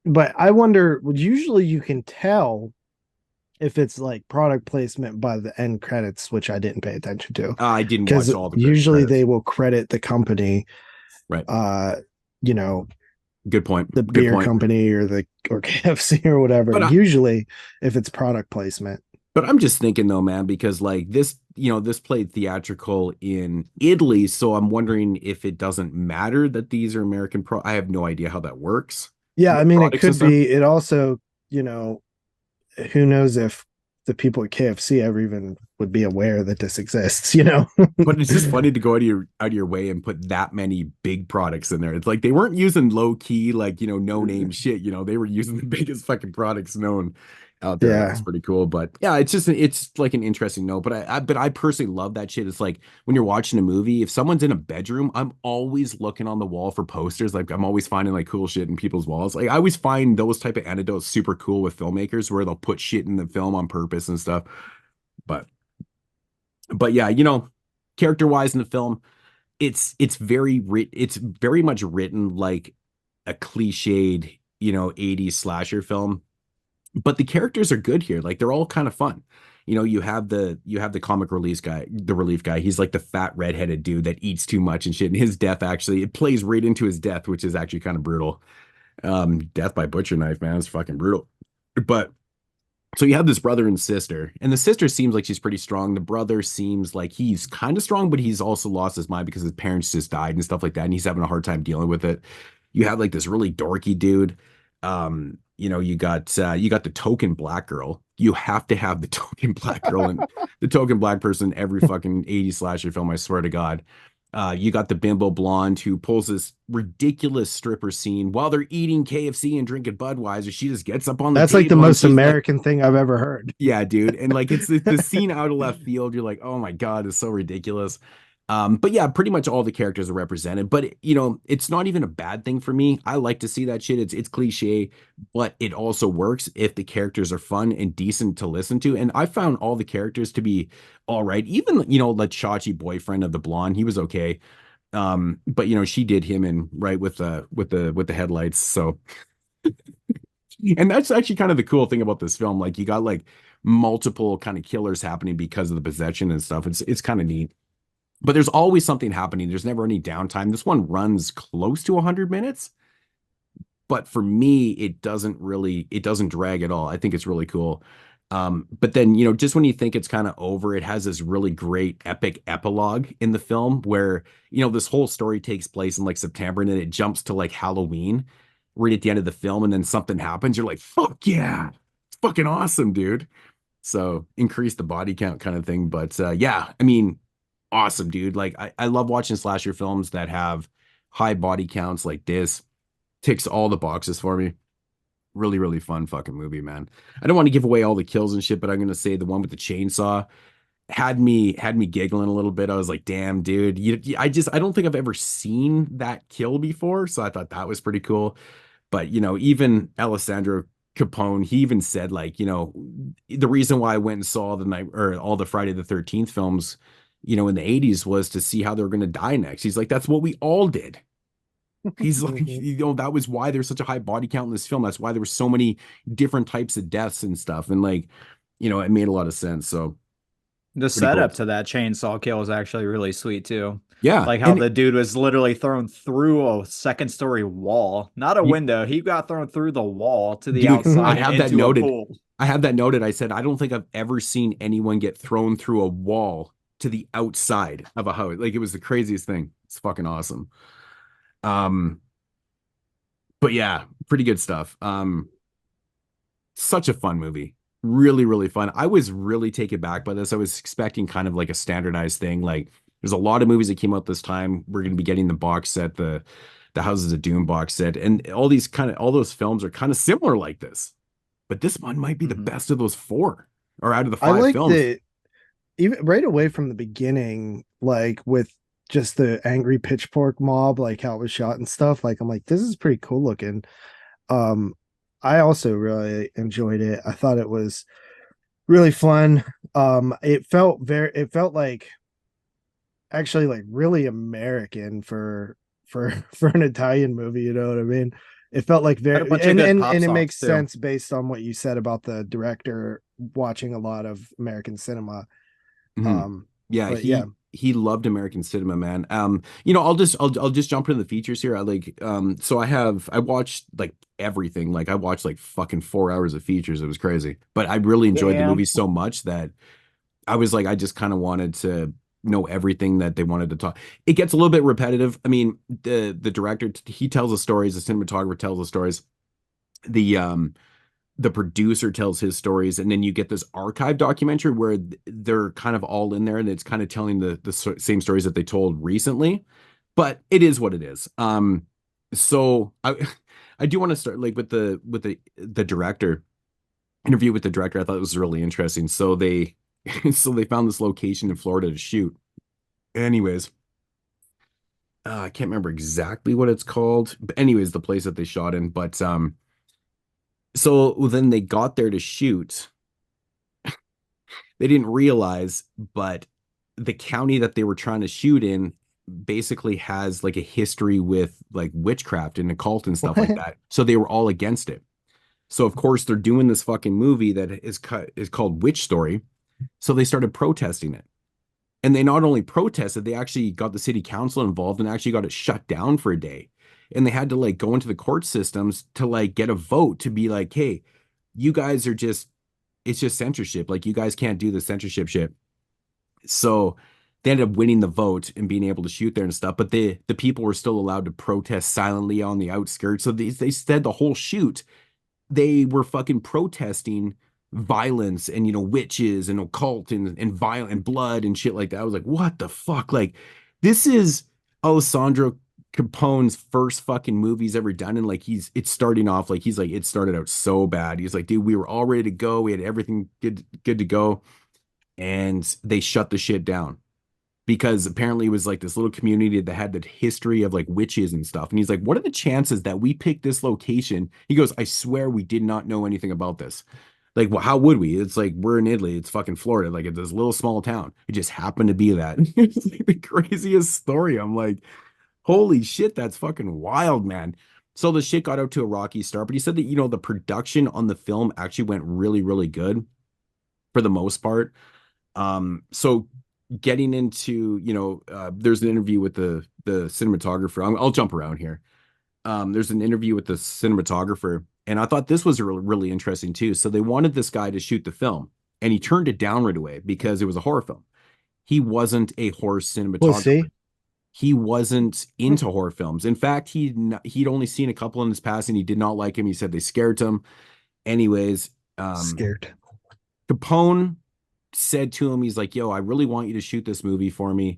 But I wonder, usually you can tell if it's like product placement by the end credits, which I didn't pay attention to. I didn't watch all the usually credits. They will credit the company, right? Good point. The beer company or KFC or whatever. But usually, if it's product placement. But I'm just thinking though, man, because like this, this played theatrical in Italy, so I'm wondering if it doesn't matter that these are American I have no idea how that works. Yeah, I mean, it could be. It also, who knows if the people at KFC ever even would be aware that this exists, But it's just funny to go out of your way and put that many big products in there. It's like they weren't using low key, like, no name shit. They were using the biggest fucking products known out there. Yeah. That's pretty cool. But yeah, it's like an interesting note. But I personally love that shit. It's like when you're watching a movie, if someone's in a bedroom, I'm always looking on the wall for posters. Like I'm always finding like cool shit in people's walls. Like I always find those type of anecdotes super cool with filmmakers, where they'll put shit in the film on purpose and stuff. But yeah, character wise in the film, it's very much written like a cliched, 80s slasher film. But the characters are good here. Like they're all kind of fun. You have the comic relief guy. He's like the fat redheaded dude that eats too much and shit. And his death it plays right into his death, which is actually kind of brutal. Death by butcher knife, man, it's fucking brutal. But so you have this brother and sister, and the sister seems like she's pretty strong. The brother seems like he's kind of strong, but he's also lost his mind because his parents just died and stuff like that, and he's having a hard time dealing with it. You have like this really dorky dude. You got the token black girl. You have to have the token black girl and the token black person in every fucking 80s slasher film, I swear to God. You got the bimbo blonde who pulls this ridiculous stripper scene while they're eating KFC and drinking Budweiser. She just gets up on the That's like the most American thing I've ever heard. Yeah, dude. And like it's the scene out of left field. You're like, oh my God, it's so ridiculous. But yeah, pretty much all the characters are represented, but it's not even a bad thing for me. I like to see that shit. It's cliche, but it also works if the characters are fun and decent to listen to. And I found all the characters to be all right. Even, the Chachi boyfriend of the blonde, he was okay. But she did him in right with the headlights. So, and that's actually kind of the cool thing about this film. Like you got like multiple kind of killers happening because of the possession and stuff. It's kind of neat. But there's always something happening. There's never any downtime. This one runs close to 100 minutes. But for me, it doesn't drag at all. I think it's really cool. But then, just when you think it's kind of over, it has this really great epic epilogue in the film where, this whole story takes place in like September, and then it jumps to like Halloween right at the end of the film, and then something happens. You're like, fuck yeah. It's fucking awesome, dude. So increase the body count kind of thing. But yeah, I mean, awesome, dude. Like I love watching slasher films that have high body counts like this. Ticks all the boxes for me. Really, really fun fucking movie, man. I don't want to give away all the kills and shit, but I'm gonna say the one with the chainsaw. had me giggling a little bit. I was like, damn, dude, I don't think I've ever seen that kill before, so I thought that was pretty cool. But even Alessandro Capone, he even said, like, the reason why I went and saw the night or all the Friday the 13th films, in the 80s was to see how they were going to die next. He's like, that's what we all did. He's like, that was why there's such a high body count in this film. That's why there were so many different types of deaths and stuff. And like, it made a lot of sense. So The pretty cool. setup to that chainsaw kill is actually really sweet too. Yeah. Like how the dude was literally thrown through a second story wall, not a window. He got thrown through the wall to the dude, outside I have into that noted. a pool. I have that noted. I said, I don't think I've ever seen anyone get thrown through a wall to the outside of a house. Like, it was the craziest thing. It's fucking awesome. But yeah, pretty good stuff. Such a fun movie. Really, really fun. I was really taken back by this. I was expecting kind of like a standardized thing. Like, there's a lot of movies that came out this time. We're going to be getting the box set, the Houses of Doom box set, and all those films are kind of similar like this. But this one might be the best of those four, or out of the five I like films. that even right away from the beginning, like with just the angry pitchfork mob, like how it was shot and stuff. Like, I'm like, this is pretty cool looking. I also really enjoyed it. I thought it was really fun. It felt like actually like really American for for an Italian movie, you know what I mean? It felt like Had a very bunch of good pop and it songs, makes too. sense based on what you said about the director watching a lot of American cinema. Yeah, But he loved American cinema, man. I'll just jump into the features here. So I watched like everything. Like, I watched like fucking 4 hours of features. It was crazy. But I really enjoyed the movie so much that I was like, I just kind of wanted to know everything that they wanted to talk. It gets a little bit repetitive. I mean, the director, he tells the stories, the cinematographer tells the stories. The producer tells his stories, and then you get this archive documentary where they're kind of all in there, and it's kind of telling the same stories that they told recently. But it is what it is. So I do want to start like with the director interview with the director. I thought it was really interesting. So they found this location in Florida to shoot. Anyways, I can't remember exactly what it's called, but anyways, the place that they shot in. But so then they got there to shoot. They didn't realize, but the county that they were trying to shoot in basically has like a history with like witchcraft and occult and stuff like that. So they were all against it. So of course they're doing this fucking movie that is called Witch Story. So they started protesting it. And they not only protested, they actually got the city council involved and actually got it shut down for a day. And they had to like go into the court systems to like get a vote to be like, hey, you guys are just, it's just censorship. Like, you guys can't do the censorship shit. So they ended up winning the vote and being able to shoot there and stuff. But the people were still allowed to protest silently on the outskirts. So they said the whole shoot, they were fucking protesting violence and witches and occult and violent and blood and shit like that. I was like, what the fuck? Like, this is Alessandro Capone's first fucking movie he's ever done, and like it's starting off like he's like, it started out so bad. He's like, dude, we were all ready to go, we had everything good to go, and they shut the shit down because apparently it was like this little community that had the history of like witches and stuff. And he's like, what are the chances that we picked this location? He goes, I swear we did not know anything about this. Like, well, how would we? It's like, we're in Italy. It's fucking Florida. Like, it's this little small town. It just happened to be that. It's like the craziest story. I'm like, holy shit, that's fucking wild, man. So the shit got out to a rocky start, but he said that, the production on the film actually went really, really good for the most part. So getting into, there's an interview with the cinematographer. I'll jump around here. There's an interview with the cinematographer, and I thought this was really, really interesting too. So they wanted this guy to shoot the film, and he turned it down right away because it was a horror film. He wasn't a horror cinematographer. He wasn't into horror films. In fact, he'd only seen a couple in his past, and he did not like him. He said they scared him. Anyways, scared. Capone said to him, he's like, yo, I really want you to shoot this movie for me.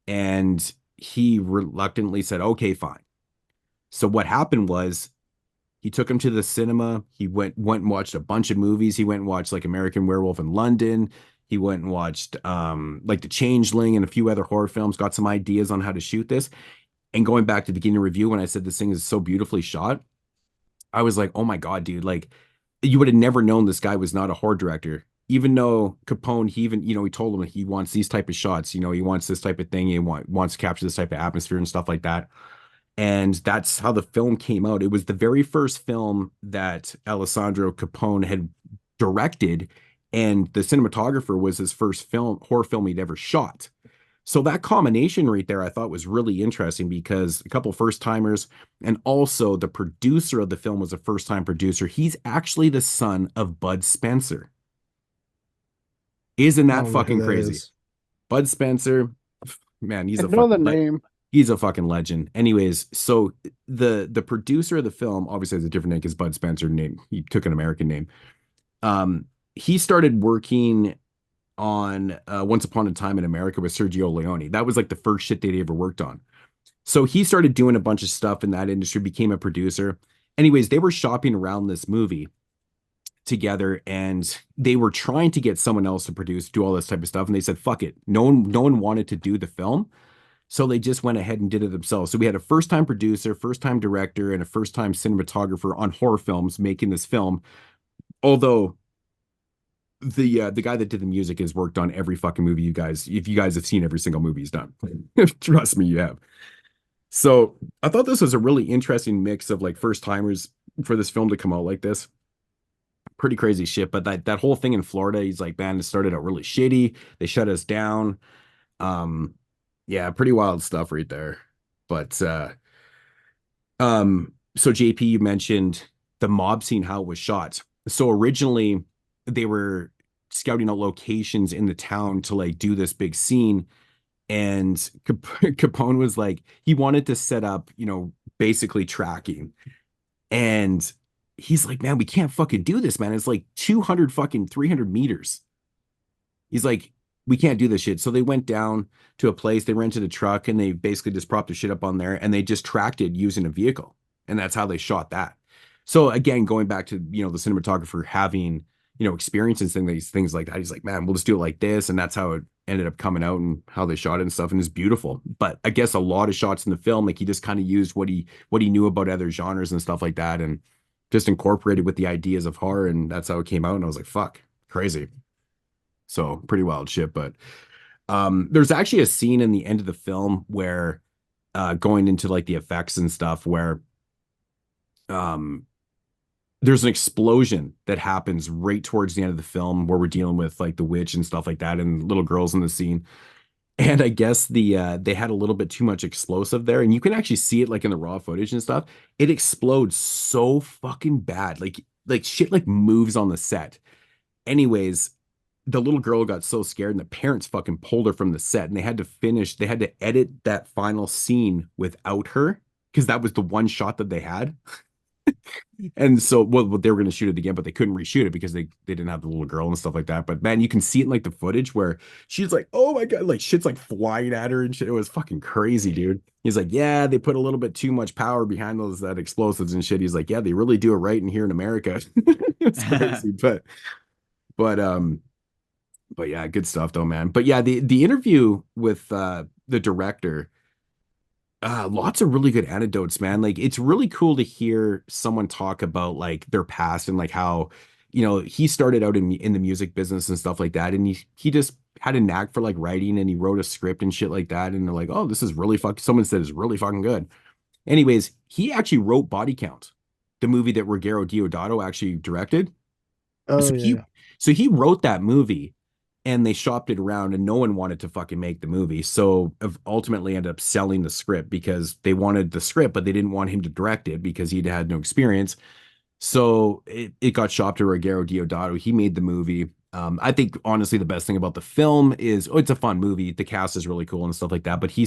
And he reluctantly said, okay, fine. So what happened was he took him to the cinema. He went and watched a bunch of movies. He went and watched like American Werewolf in London. He went and watched like The Changeling and a few other horror films, got some ideas on how to shoot this. And going back to the beginning review, when I said this thing is so beautifully shot, I was like, oh my God, dude, like you would have never known this guy was not a horror director. Even though Capone, he even, he told him he wants these type of shots, he wants this type of thing, wants to capture this type of atmosphere and stuff like that. And that's how the film came out. It was the very first film that Alessandro Capone had directed, and the cinematographer was his first horror film he'd ever shot. So that combination right there, I thought was really interesting because a couple first timers, and also the producer of the film was a first time producer. He's actually the son of Bud Spencer. Isn't that fucking crazy? Bud Spencer, man, he's I know the name. He's a fucking legend. Anyways, so the producer of the film obviously has a different name because Bud Spencer name. He took an American name. He started working on Once Upon a Time in America with Sergio Leone. That was like the first shit they'd ever worked on. So he started doing a bunch of stuff in that industry, became a producer. Anyways, they were shopping around this movie together, and they were trying to get someone else to produce, do all this type of stuff. And they said, fuck it. No one wanted to do the film. So they just went ahead and did it themselves. So we had a first-time producer, first-time director, and a first-time cinematographer on horror films making this film. Although the guy that did the music has worked on every fucking movie if you guys have seen every single movie he's done. Trust me, you have. So I thought this was a really interesting mix of like first-timers for this film to come out like this. Pretty crazy shit. But that whole thing in Florida, he's like, man, it started out really shitty. They shut us down. Yeah, pretty wild stuff right there. But so JP, you mentioned the mob scene, how it was shot. So originally they were scouting out locations in the town to like do this big scene, and Capone was like, he wanted to set up, basically tracking, and he's like, man, we can't fucking do this, man. It's like 300 meters. He's like, we can't do this shit. So they went down to a place, they rented a truck, and they basically just propped the shit up on there, and they just tracked it using a vehicle. And that's how they shot that. So again, going back to, the cinematographer having, experiences things like that. He's like, man, we'll just do it like this. And that's how it ended up coming out and how they shot it and stuff. And it's beautiful. But I guess a lot of shots in the film, like he just kind of used what he knew about other genres and stuff like that, and just incorporated with the ideas of horror. And that's how it came out. And I was like, fuck, crazy. So pretty wild shit. But there's actually a scene in the end of the film where going into like the effects and stuff where there's an explosion that happens right towards the end of the film where we're dealing with like the witch and stuff like that and little girls in the scene. And I guess they had a little bit too much explosive there, and you can actually see it like in the raw footage and stuff. It explodes so fucking bad. Like shit like moves on the set. Anyways, the little girl got so scared, and the parents fucking pulled her from the set, and they had to edit that final scene without her because that was the one shot that they had. And so they were going to shoot it again, but they couldn't reshoot it because they didn't have the little girl and stuff like that. But man, you can see it in like the footage where she's like, oh my God, like shit's like flying at her and shit. It was fucking crazy, dude. He's like, yeah, they put a little bit too much power behind that explosives and shit. He's like, yeah, they really do it right in here in America. It's crazy. But yeah, good stuff though, man. But yeah, the interview with the director, lots of really good anecdotes, man. Like it's really cool to hear someone talk about like their past and like how, he started out in the music business and stuff like that. And he just had a knack for like writing, and he wrote a script and shit like that. And they're like, oh, this is really someone said it's really fucking good. Anyways, he actually wrote Body Count, the movie that Ruggero Deodato actually directed. Oh, so yeah. he wrote that movie, and they shopped it around, and no one wanted to fucking make the movie. So ultimately ended up selling the script because they wanted the script, but they didn't want him to direct it because he'd had no experience. So it got shopped to Ruggero Deodato. He made the movie. I think honestly, the best thing about the film is, it's a fun movie. The cast is really cool and stuff like that. But he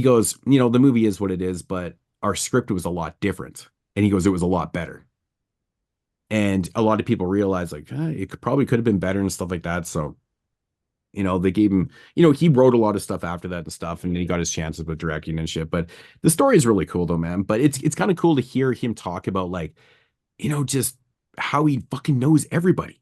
goes, the movie is what it is, but our script was a lot different. And he goes, it was a lot better. And a lot of people realize like, it probably could have been better and stuff like that. So, they gave him, he wrote a lot of stuff after that and stuff, and he got his chances with directing and shit. But the story is really cool though, man. But it's kind of cool to hear him talk about like, just how he fucking knows everybody.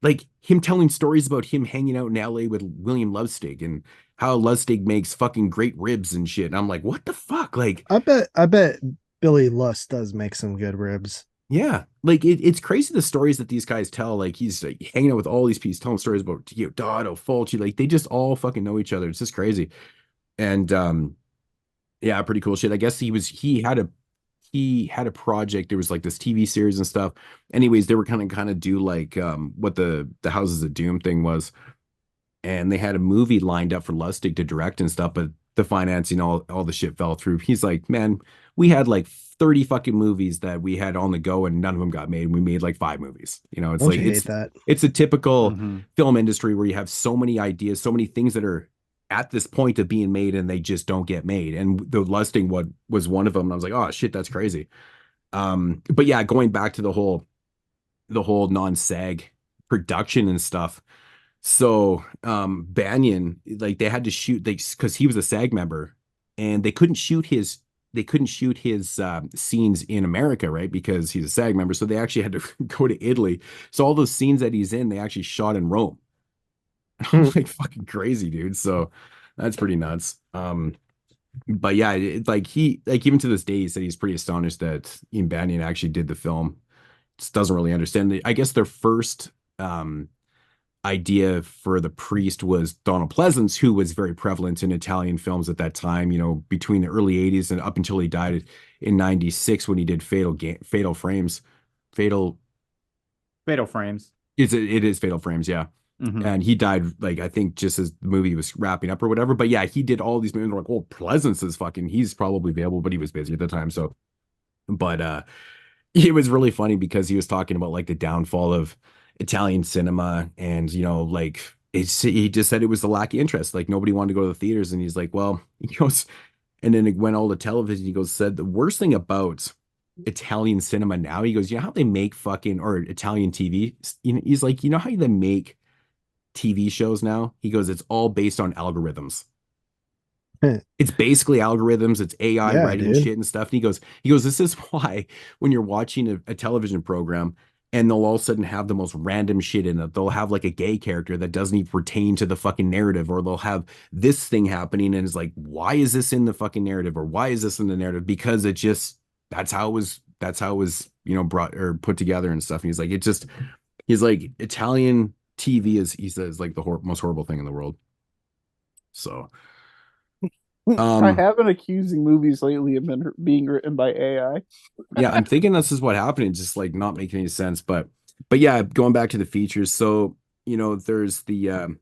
like him telling stories about him hanging out in LA with William Lustig and how Lustig makes fucking great ribs and shit. And I'm like, what the fuck? Like, I bet Billy Lust does make some good ribs. yeah, like it's crazy the stories that these guys tell. Like he's like, hanging out with all these people, telling stories about Dotto, Fulci. Like they just all fucking know each other. It's just crazy. And yeah, pretty cool shit. I guess he had a project. There was like this TV series and stuff. Anyways, they were kind of do like what the Houses of Doom thing was, and they had a movie lined up for Lustig to direct and stuff, but the financing, all the shit fell through. He's like, man, we had like 30 fucking movies that we had on the go and none of them got made. We made like 5 movies. You know, it's Don't like you hate that? it's a typical Mm-hmm. film industry where you have so many ideas, so many things that are at this point of being made and they just don't get made. And the Lusting one was one of them. And I was like, oh shit, that's crazy. But yeah, going back to the whole non-SAG production and stuff. So Banyan, like they had to shoot because he was a SAG member and they couldn't shoot his scenes in America, right? Because he's a SAG member. So they actually had to go to Italy. So all those scenes that he's in, they actually shot in Rome. I'm like fucking crazy, dude. So that's pretty nuts. But yeah, like even to this day, he said he's pretty astonished that Ian Banyan actually did the film. Just doesn't really understand it. I guess their first idea for the priest was Donald Pleasance, who was very prevalent in Italian films at that time, between the early 80s and up until he died in 96 when he did Fatal Frames. Fatal Fatal Frames. it is Fatal Frames, yeah. Mm-hmm. And he died, like, I think just as the movie was wrapping up or whatever. But yeah, he did all these movies. Like, oh, Pleasance is he's probably available, but he was busy at the time. So, but it was really funny because he was talking about like the downfall of Italian cinema and, like he just said it was the lack of interest. Like nobody wanted to go to the theaters. And he's like, well, he goes, and then it went all to television. He goes, said the worst thing about Italian cinema now, he goes, you know how they make or Italian TV? He's like, you know how they make TV shows now? He goes, it's all based on algorithms. It's basically algorithms. It's AI Yeah, writing dude. shit and stuff. And he goes, this is why when you're watching a television program and they'll all of a sudden have the most random shit in it. They'll have like a gay character that doesn't even pertain to the fucking narrative, or they'll have this thing happening and it's like, why is this in the fucking narrative? Or why is this in the narrative? Because that's how it was, brought or put together and stuff. And he's like, Italian TV he says, like the most horrible thing in the world. So, I have been accusing movies lately of being written by AI. yeah, I'm thinking this is what happened. It's just like not making any sense. But yeah, going back to the features. So, there's the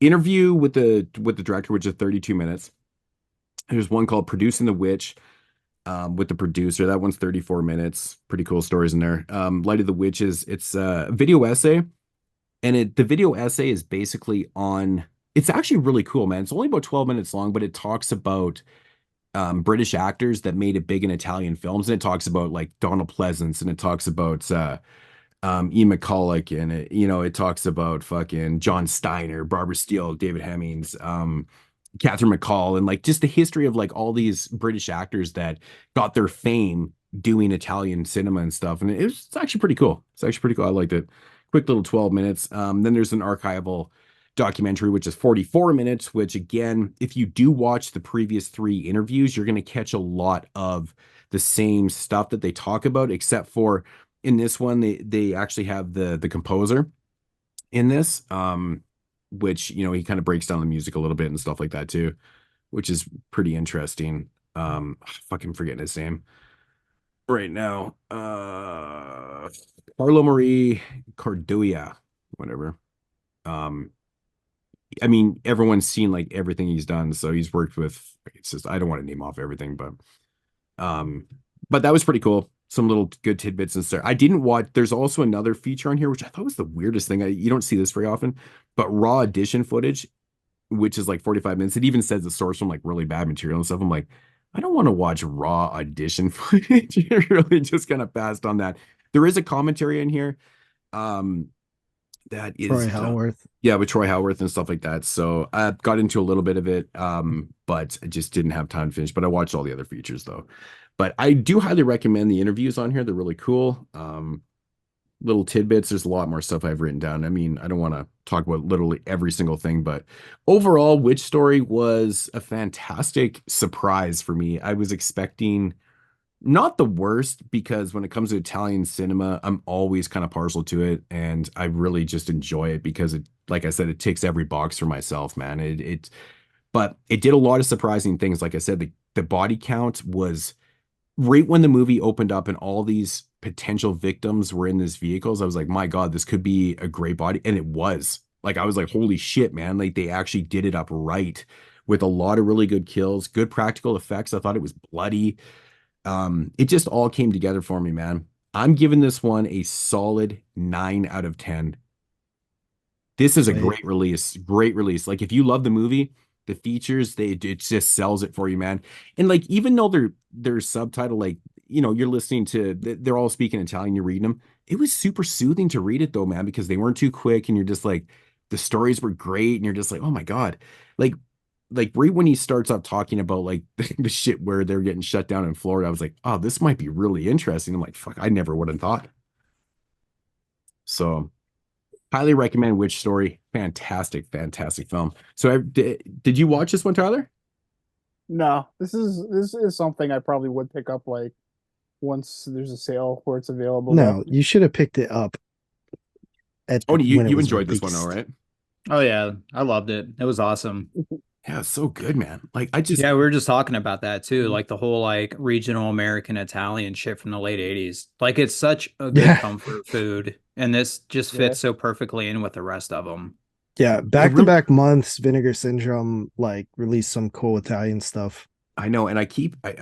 interview with the director, which is 32 minutes. There's one called Producing the Witch, with the producer. That one's 34 minutes. Pretty cool stories in there. Light of the Witches, it's a video essay. And the video essay is basically it's actually really cool, man. It's only about 12 minutes long, but it talks about British actors that made it big in Italian films. And it talks about like Donald Pleasance, and it talks about Ian McCulloch, and it talks about fucking John Steiner, Barbara Steele, David Hemmings, Catherine McCall, and like just the history of like all these British actors that got their fame doing Italian cinema and stuff. And it's actually pretty cool. I liked it. Quick little 12 minutes. Then there's an archival documentary, which is 44 minutes, which again, if you do watch the previous 3 interviews, you're going to catch a lot of the same stuff that they talk about, except for in this one, they actually have the composer in this, which, he kind of breaks down the music a little bit and stuff like that too, which is pretty interesting. Fucking forgetting his name right now. Carlo Marie Corduia, whatever. I mean, everyone's seen like everything he's done, so he's worked with, it's just, I don't want to name off everything, but that was pretty cool. Some little good tidbits and stuff. I didn't watch, there's also another feature on here, which I thought was the weirdest thing. You don't see this very often, but raw audition footage, which is like 45 minutes. It even says the source from like really bad material and stuff. I'm like, I don't want to watch raw audition footage. You're really just kind of passed on that. There is a commentary in here. That Troy is Hellworth. yeah, with Troy Howarth and stuff like that. So I got into a little bit of it, but I just didn't have time to finish. But I watched all the other features though. But I do highly recommend the interviews on here. They're really cool. Little tidbits. There's a lot more stuff I've written down. I mean, I don't want to talk about literally every single thing, but overall, Witch Story was a fantastic surprise for me. I was expecting not the worst, because when it comes to Italian cinema, I'm always kind of partial to it, and I really just enjoy it because it, like I said, it ticks every box for myself, man. But it did a lot of surprising things. Like I said, the body count was right when the movie opened up and all these potential victims were in these vehicles. I was like, my God, this could be a great body. And it was. Like, I was like, holy shit, man. Like, they actually did it up right with a lot of really good kills, good practical effects. I thought it was bloody. It just all came together for me, man. I'm giving this one a solid 9 out of 10. This is a Sweet. great release. Great release. Like, if you love the movie, the features, it just sells it for you, man. And like, even though they're subtitled, like, you know, you're listening to, they're all speaking Italian, you're reading them. It was super soothing to read it though, man, because they weren't too quick, and you're just like, the stories were great, and you're just like, oh my God. Like right when he starts up talking about like the shit where they're getting shut down in Florida, I was like, oh, this might be really interesting. I'm like, fuck, I never would have thought. So highly recommend Witch Story. Fantastic, fantastic film. So did you watch this one, Tyler? No, this is something I probably would pick up like once there's a sale where it's available. No, you should have picked it up Oh, when it you was enjoyed this one, released. all right? Oh yeah, I loved it. It was awesome. Yeah, it's so good, man. Like, Yeah, we were just talking about that too, like the whole like regional American Italian shit from the late 80s. Like it's such a good Yeah. comfort food, and this just Yeah. fits so perfectly in with the rest of them. Yeah, back to back months, Vinegar Syndrome like released some cool Italian stuff. I know, and I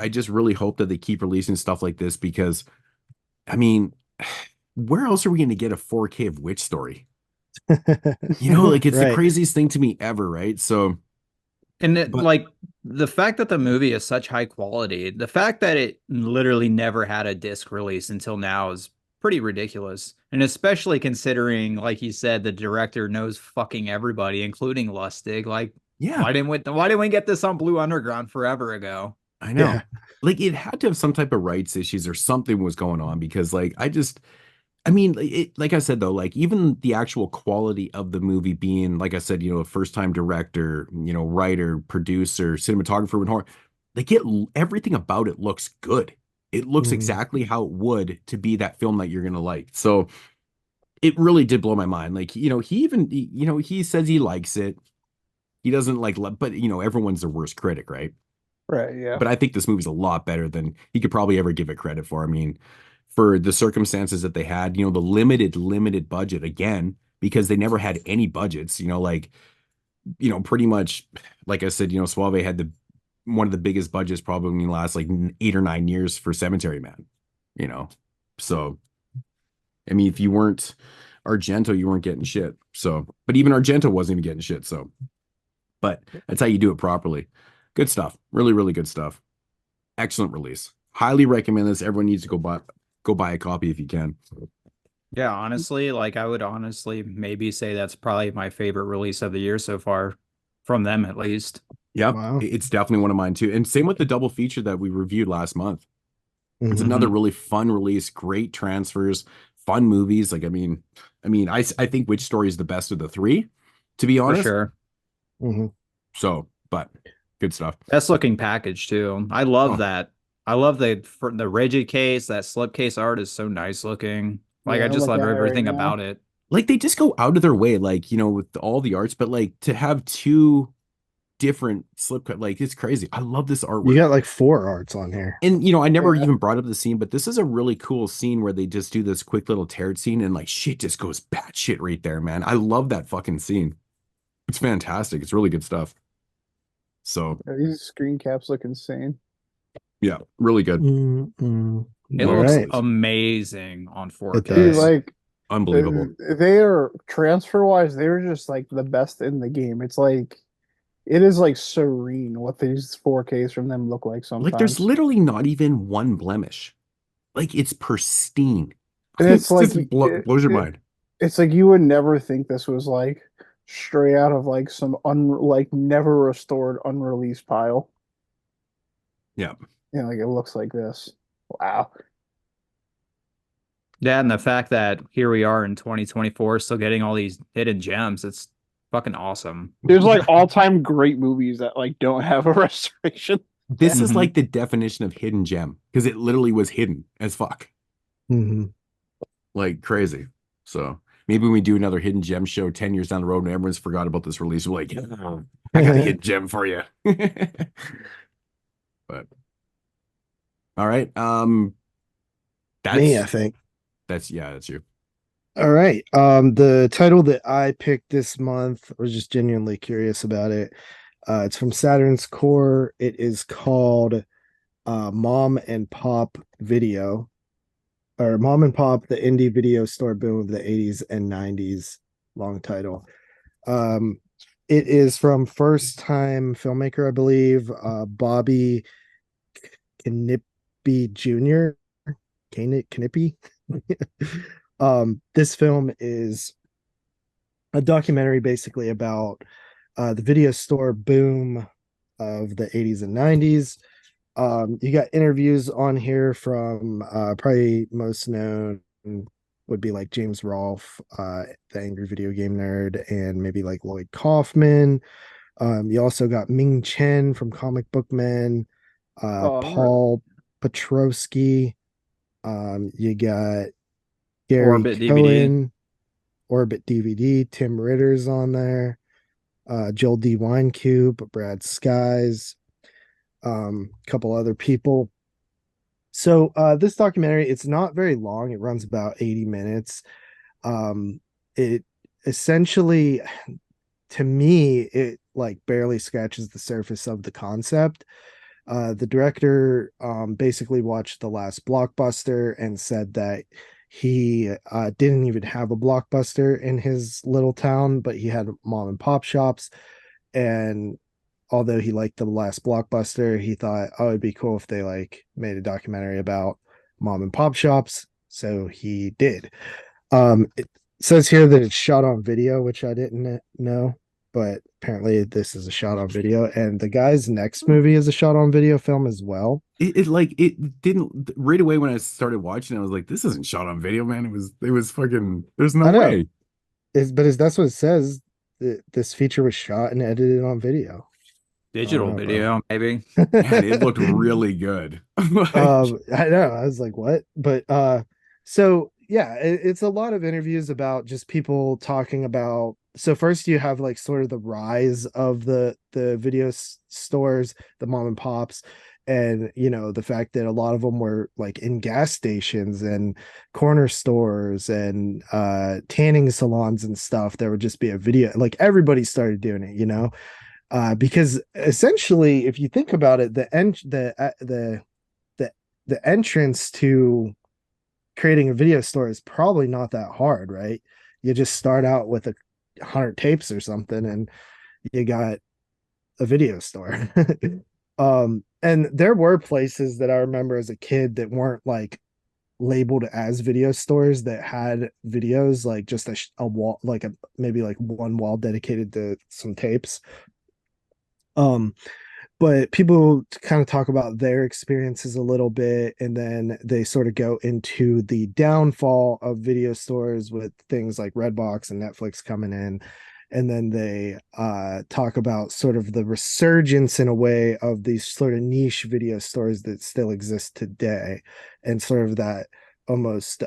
just really hope that they keep releasing stuff like this, because I mean, where else are we going to get a 4K of Witch Story? You know, like, it's the Right. craziest thing to me ever, right? So, And it, but like the fact that the movie is such high quality, the fact that it literally never had a disc release until now is pretty ridiculous. And especially considering, like you said, the director knows fucking everybody, including Lustig. Like, yeah, why didn't we get this on Blue Underground forever ago? I know. Yeah. Like, it had to have some type of rights issues or something was going on, because like I mean, like I said though, like even the actual quality of the movie being, like I said, you know, a first time director, you know, writer, producer, cinematographer, and horror, like everything about it looks good. It looks Mhm. exactly how it would to be that film that you're gonna like. So it really did blow my mind. Like, you know, he says he likes it. He doesn't like, but you know, everyone's their worst critic, right? Right, yeah. But I think this movie's a lot better than he could probably ever give it credit for. I mean, for the circumstances that they had, you know, the limited budget again, because they never had any budgets, you know, like, you know, pretty much, like I said, you know, Suave had one of the biggest budgets probably in the last like 8 or 9 years for Cemetery Man, you know. So, I mean, if you weren't Argento, you weren't getting shit. So, but even Argento wasn't even getting shit. So, but that's how you do it properly. Good stuff. Really, really good stuff. Excellent release. Highly recommend this. Everyone needs to go buy a copy if you can. Yeah, honestly, like I would honestly maybe say that's probably my favorite release of the year so far, from them at least. Yeah, Wow. it's definitely one of mine too. And same with the double feature that we reviewed last month. It's Mhm. another really fun release, great transfers, fun movies. Like, I think Witch Story is the best of the three, to be For honest. sure. Mhm. So, but good stuff. Best looking package too. I love Oh. that. I love the rigid case. That slipcase art is so nice looking. Like Yeah, I I'm just love looking at it right everything now. about it. Like, they just go out of their way, like, you know, with all the arts, but like to have two different slipcut, like, it's crazy. I love this artwork. You got like 4 arts on here. And you know, I never Yeah. even brought up the scene, but this is a really cool scene where they just do this quick little tear scene, and like shit just goes batshit right there, man. I love that fucking scene. It's fantastic. It's really good stuff. So Yeah, these screen caps look insane. yeah, really good. Mm-mm. It All looks right. amazing on 4K. does. Dude, like Unbelievable. they are transfer wise, they're just like the best in the game. It's like it is like serene what these 4Ks from them look like sometimes. Like, there's literally not even one blemish. Like, it's pristine. And it's like just blows your mind. It's like you would never think this was like straight out of like some like never restored unreleased pile. Yeah. Like it looks like this. Wow. Yeah, and the fact that here we are in 2024 still getting all these hidden gems, it's fucking awesome. There's like all-time great movies that like don't have a restoration. This is Mhm. like the definition of hidden gem because it literally was hidden as fuck. Mm-hmm. Like crazy. So maybe when we do another hidden gem show 10 years down the road and everyone's forgot about this release, we're like, I got a hidden gem for you. But all right. Me, I That's think. that's yeah, that's you. All right. The title that I picked this month, I was just genuinely curious about it. It's from Saturn's Core. It is called Mom and Pop Video, or Mom and Pop, the indie video store boom of the 80s and 90s. Long title. It is from first time filmmaker, I believe, Bobby Knippy Jr. Knippy. This film is a documentary basically about the video store boom of the 80s and 90s. You got interviews on here from probably most known would be like James Rolfe, the Angry Video Game Nerd, and maybe like Lloyd Kaufman. You also got Ming Chen from Comic Book Men, Really? Paul Petrosky. You got Gary Orbit DVD. Cohen, Orbit DVD, Tim Ritter's on there, Joel D. Winecube, Brad Skies, a couple other people. So this documentary, it's not very long. It runs about 80 minutes. It essentially, to me, it like barely scratches the surface of the concept. The director basically watched the last blockbuster and said that he didn't even have a blockbuster in his little town, but he had mom and pop shops. And although he liked the last blockbuster, he thought, oh, it'd be cool if they like made a documentary about mom and pop shops. So he did. It says here that it's shot on video, which I didn't know, but apparently this is a shot on video. And the guy's next movie is a shot on video film as well. It like it didn't right away when I started watching. I was like, this isn't shot on video, man. It was fucking. There's no I know, way. that's what it says. This feature was shot and edited on video. I don't Digital know, bro. video, maybe. Man, it looked really good. Like, I know. I was like, what? But so yeah, it's a lot of interviews about just people talking about. So first you have like sort of the rise of the video stores, the mom and pops, and you know the fact that a lot of them were like in gas stations and corner stores and tanning salons and stuff. There would just be a video, like everybody started doing it, you know, because essentially, if you think about it, the entrance to creating a video store is probably not that hard, right? You just start out with 100 tapes or something, and you got a video store. And there were places that I remember as a kid that weren't like labeled as video stores that had videos, like just a wall, like a maybe like one wall dedicated to some tapes. Um, but people kind of talk about their experiences a little bit, and then they sort of go into the downfall of video stores with things like Redbox and Netflix coming in, and then they talk about sort of the resurgence in a way of these sort of niche video stores that still exist today, and sort of that almost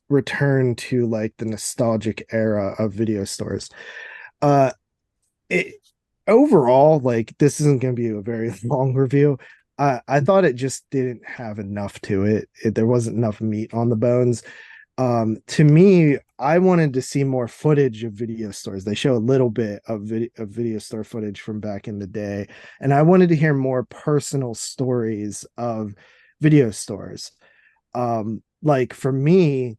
return to like the nostalgic era of video stores. uh it Overall, like this isn't going to be a very long review. I thought it just didn't have enough to it. There wasn't enough meat on the bones. To me, I wanted to see more footage of video stores. They show a little bit of video store footage from back in the day, and I wanted to hear more personal stories of video stores. Like for me,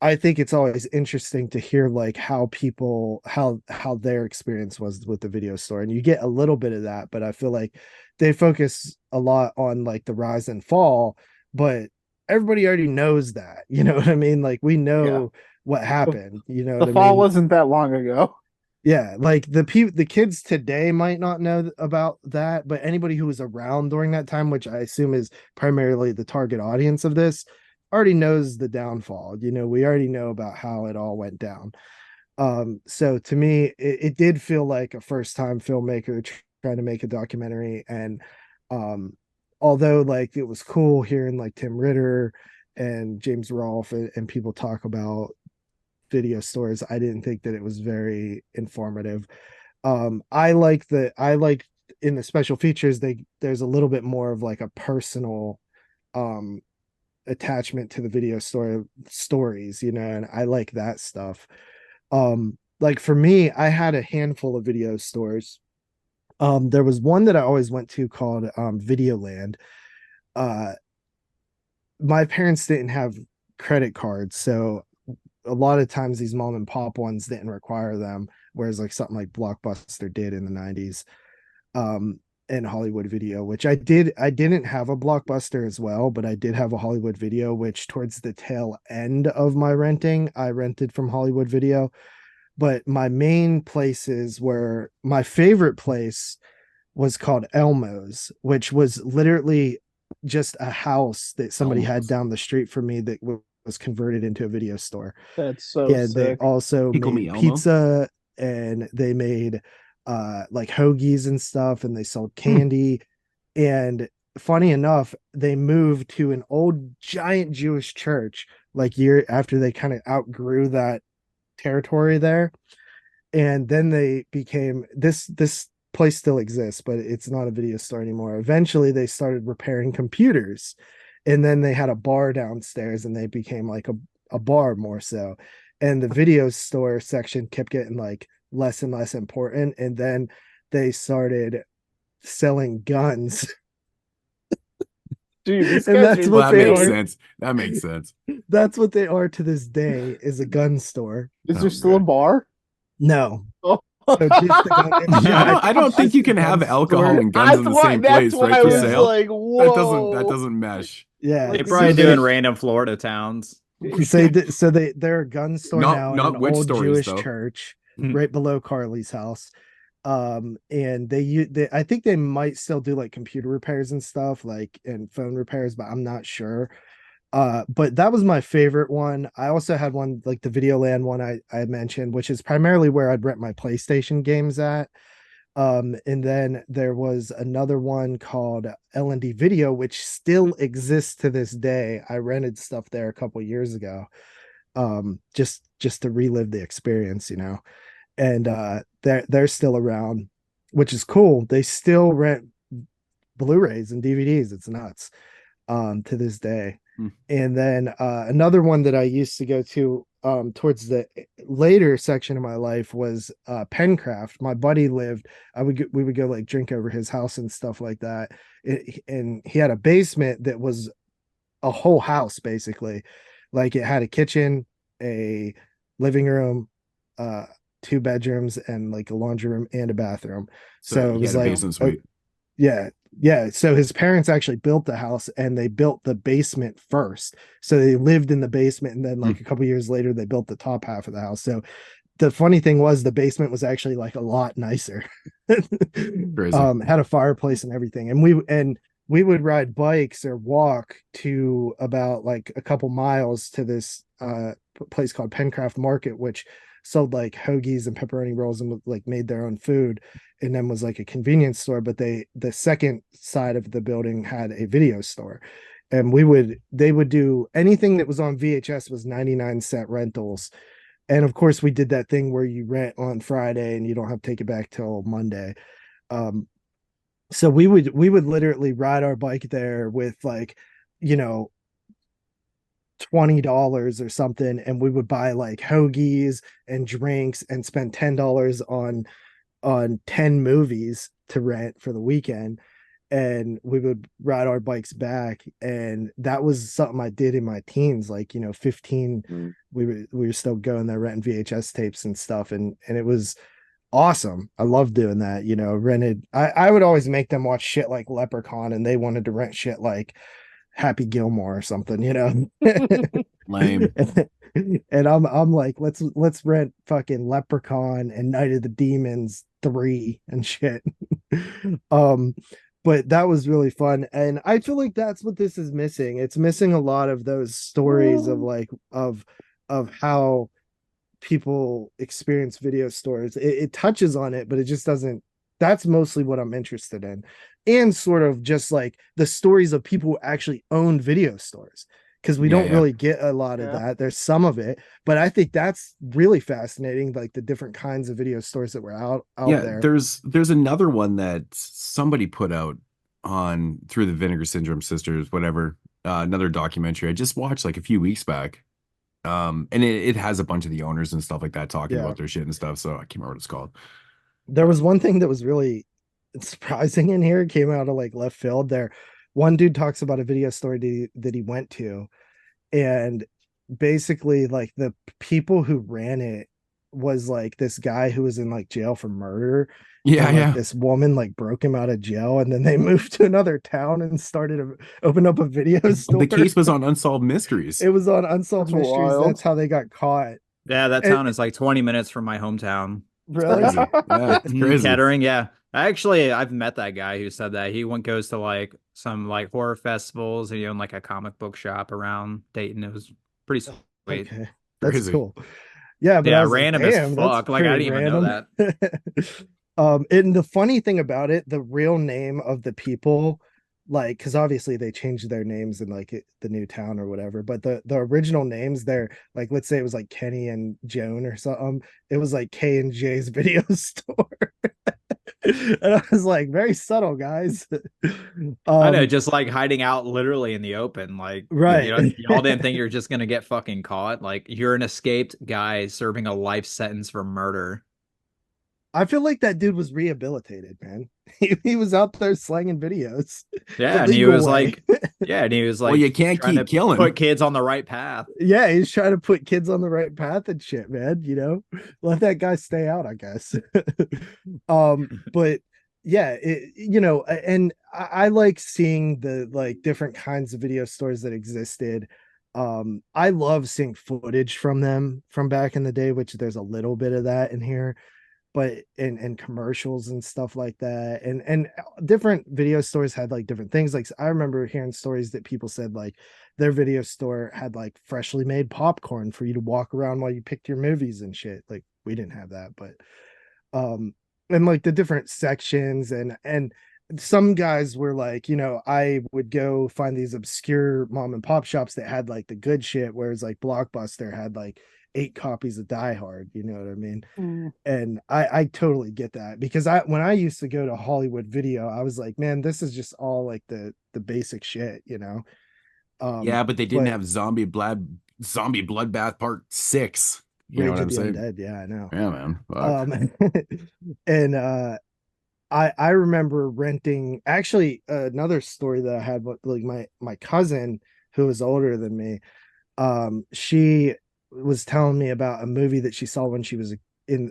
I think it's always interesting to hear like how people how their experience was with the video store, and you get a little bit of that, but I feel like they focus a lot on like the rise and fall, but everybody already knows that, you know what I mean? Like we Yeah. know what happened. You know The what I fall mean? wasn't that long ago. Yeah, like the kids today might not know about that, but anybody who was around during that time, which I assume is primarily the target audience of this, already knows the downfall. You know, we already know about how it all went down. So to me, it did feel like a first time filmmaker trying to make a documentary. And although like it was cool hearing like Tim Ritter and James Rolfe and people talk about video stores, I didn't think that it was very informative. I like in the special features there's a little bit more of like a personal um attachment to the video stories, you know, and I like that stuff. Like for me, I had a handful of video stores. There was one that I always went to called Videoland. Uh my parents didn't have credit cards, so a lot of times these mom and pop ones didn't require them, whereas like something like Blockbuster did in the 90s. And Hollywood Video, which I didn't have a Blockbuster as well, but I did have a Hollywood Video, which towards the tail end of my renting I rented from Hollywood Video. But my main places were, my favorite place was called Elmo's, which was literally just a house that somebody had Elmo's. down the street from me that was converted into a video store. That's so And they sick. also Pickle made Me Elmo? pizza, and they made like hoagies and stuff, and they sold candy. And funny enough, they moved to an old giant Jewish church like year after they kind of outgrew that territory there. And then they became this place still exists, but it's not a video store anymore. Eventually they started repairing computers, and then they had a bar downstairs, and they became like a bar more so. And the video store section kept getting like less and less important, and then they started selling guns. Dude, these And guys that's are what Well, that they makes are. sense. That makes sense. That's what they are to this day, is a gun store. Is Oh, there still a good. bar? No. Oh. So just the gun. I don't think you can have alcohol and guns in the same place, right? I For was sale. like, That whoa. doesn't mesh. Yeah. They Like, probably so do they, in random Florida towns. they're a gun store now in Not an witch old stories Jewish though. church Hmm. right below Carly's house. And they I think they might still do like computer repairs and stuff, like, and phone repairs, but I'm not sure. But that was my favorite one. I also had one like the Videoland one I mentioned, which is primarily where I'd rent my PlayStation games at. And then there was another one called L&D Video, which still exists to this day. I rented stuff there a couple years ago, just to relive the experience, you know. And they're still around, which is cool. They still rent Blu-rays and DVDs. It's nuts, to this day. And then another one that I used to go to towards the later section of my life was Pencraft. My buddy lived, we would go like drink over his house and stuff like that. And he had a basement that was a whole house basically. Like it had a kitchen, a living room, two bedrooms, and like a laundry room and a bathroom. So it he was had a like basement suite. yeah. So his parents actually built the house, and they built the basement first. So they lived in the basement, and then like a couple years later, they built the top half of the house. So the funny thing was the basement was actually like a lot nicer. Crazy. Had a fireplace and everything. And we would ride bikes or walk to about like a couple miles to this place called Pencraft Market, which sold like hoagies and pepperoni rolls and like made their own food, and then was like a convenience store. But the second side of the building had a video store, and they would do anything that was on VHS was 99-cent rentals. And of course we did that thing where you rent on Friday and you don't have to take it back till Monday. So we would literally ride our bike there with like, you know, $20 or something, and we would buy like hoagies and drinks and spend $10 on 10 movies to rent for the weekend. And we would ride our bikes back, and that was something I did in my teens, like, you know, 15. We were still going there renting VHS tapes and stuff, and it was awesome. I loved doing that, you know. Rented, I would always make them watch shit like Leprechaun, and they wanted to rent shit like Happy Gilmore or something, you know. Lame. And I'm like, let's rent fucking Leprechaun and Night of the Demons 3 and shit. um but that was really fun, and I feel like that's what this is missing. It's missing a lot of those stories of like of how people experience video stores. It touches on it, but it just doesn't. That's mostly what I'm interested in, and sort of just like the stories of people who actually own video stores, because we Yeah, don't yeah. really get a lot of that. There's some of it, but I think that's really fascinating, like the different kinds of video stores that were out Yeah, there. there's another one that somebody put out on through the Vinegar Syndrome sisters, whatever. Another documentary I just watched like a few weeks back. And it has a bunch of the owners and stuff like that talking Yeah, about their shit and stuff. So I can't remember what it's called. there was one thing that was really surprising in here. It came out of like left field there. One dude talks about a video store that he went to, and basically like the people who ran it was like this guy who was in like jail for murder, Yeah, and like yeah. this woman like broke him out of jail, and then they moved to another town and opened up a video store. The case was on Unsolved Mysteries. It was on Unsolved That's Mysteries. wild. That's how they got caught. Yeah, that And town is like 20 minutes from my hometown. It's really, crazy. Yeah, it's crazy. Kettering, yeah. Actually, I've met that guy who said that he goes to like some like horror festivals and he owned like a comic book shop around Dayton. It was pretty sweet. okay, that's Crazy. cool. Yeah, but I Yeah, was like, random as damn, that's fuck. Like I pretty didn't even know random. that. And the funny thing about it, the real name of the people, like, because obviously they changed their names in like the new town or whatever, but the original names, they're like, let's say it was like Kenny and Joan or something. It was like K and J's video store. And I was like, very subtle, guys. I know, just like hiding out literally in the open. Like, Right. y'all didn't think you're just gonna get fucking caught. Like, you're an escaped guy serving a life sentence for murder. I feel like that dude was rehabilitated, man. He was out there slanging videos. Yeah, the and he legal was way. like, yeah, and he was Well, like, you can't trying keep to killing. put kids on the right path. Yeah, he's trying to put kids on the right path and shit, man. Let that guy stay out, I guess. But yeah, and I like seeing the like different kinds of video stores that existed. I love seeing footage from them from back in the day, which there's a little bit of that in here, but and commercials and stuff like that, and different video stores had like different things. Like I remember hearing stories that people said like their video store had like freshly made popcorn for you to walk around while you picked your movies and shit. Like we didn't have that, but and like the different sections, and some guys were like, I would go find these obscure mom and pop shops that had like the good shit, whereas like Blockbuster had like 8 copies of Die Hard, you know what I mean? And I totally get that, because when I used to go to Hollywood Video, I was like, man, this is just all like the basic shit. Yeah, but they didn't But have Zombie Bloodbath Part 6. You know Rage what of I'm the saying? Undead, yeah, I know. Yeah, man. Fuck. And I remember renting, actually, another story that I had with like my cousin who was older than me. She was telling me about a movie that she saw when she was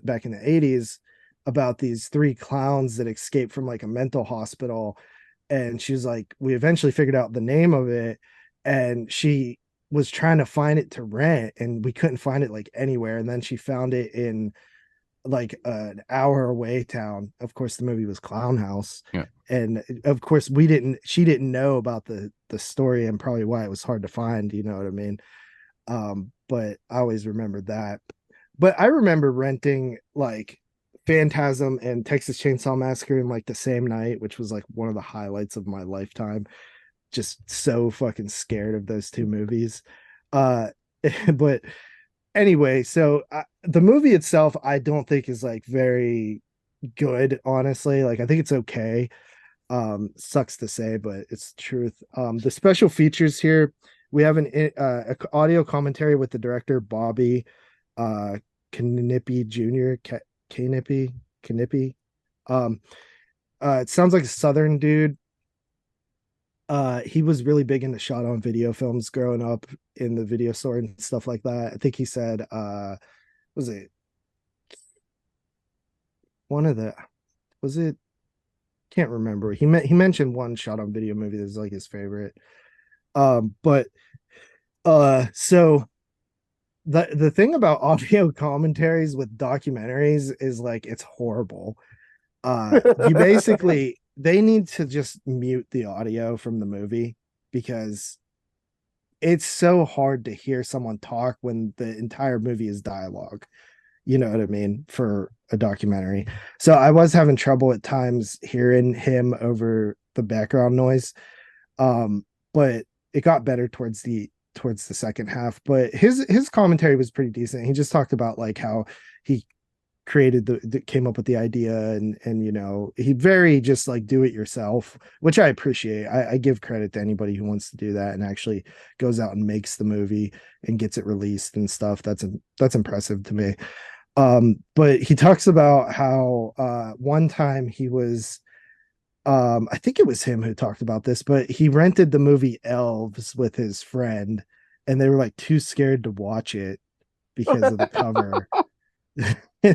back in the 80s, about these 3 clowns that escaped from like a mental hospital. And she's like, we eventually figured out the name of it, and she was trying to find it to rent, and we couldn't find it like anywhere. And then she found it in like an hour away town. Of course, the movie was Clown House. Yeah. And of course, she didn't know about the story, and probably why it was hard to find, you know what I mean? But I always remembered that. But I remember renting like Phantasm and Texas Chainsaw Massacre in like the same night, which was like one of the highlights of my lifetime. Just so fucking scared of those 2 movies. But anyway, so the movie itself, I don't think is like very good, honestly. Like I think it's okay. Sucks to say, but it's the truth. The special features here, we have an audio commentary with the director Bobby Knippy Jr. Knippy. It sounds like a Southern dude. He was really big into shot on video films growing up in the video store and stuff like that. I think he said was it one of the was it can't remember. He mentioned one shot on video movie that's like his favorite. But so the thing about audio commentaries with documentaries is like it's horrible. You basically they need to just mute the audio from the movie because it's so hard to hear someone talk when the entire movie is dialogue. You know what I mean? For a documentary. So I was having trouble at times hearing him over the background noise. But it got better towards the second half. But his commentary was pretty decent. He just talked about like how he created came up with the idea, and you know, he very just like do it yourself, which I appreciate. I give credit to anybody who wants to do that and actually goes out and makes the movie and gets it released and stuff. That's impressive to me. But he talks about how one time he was I think it was him who talked about this, but he rented the movie Elves with his friend and they were like too scared to watch it because of the cover.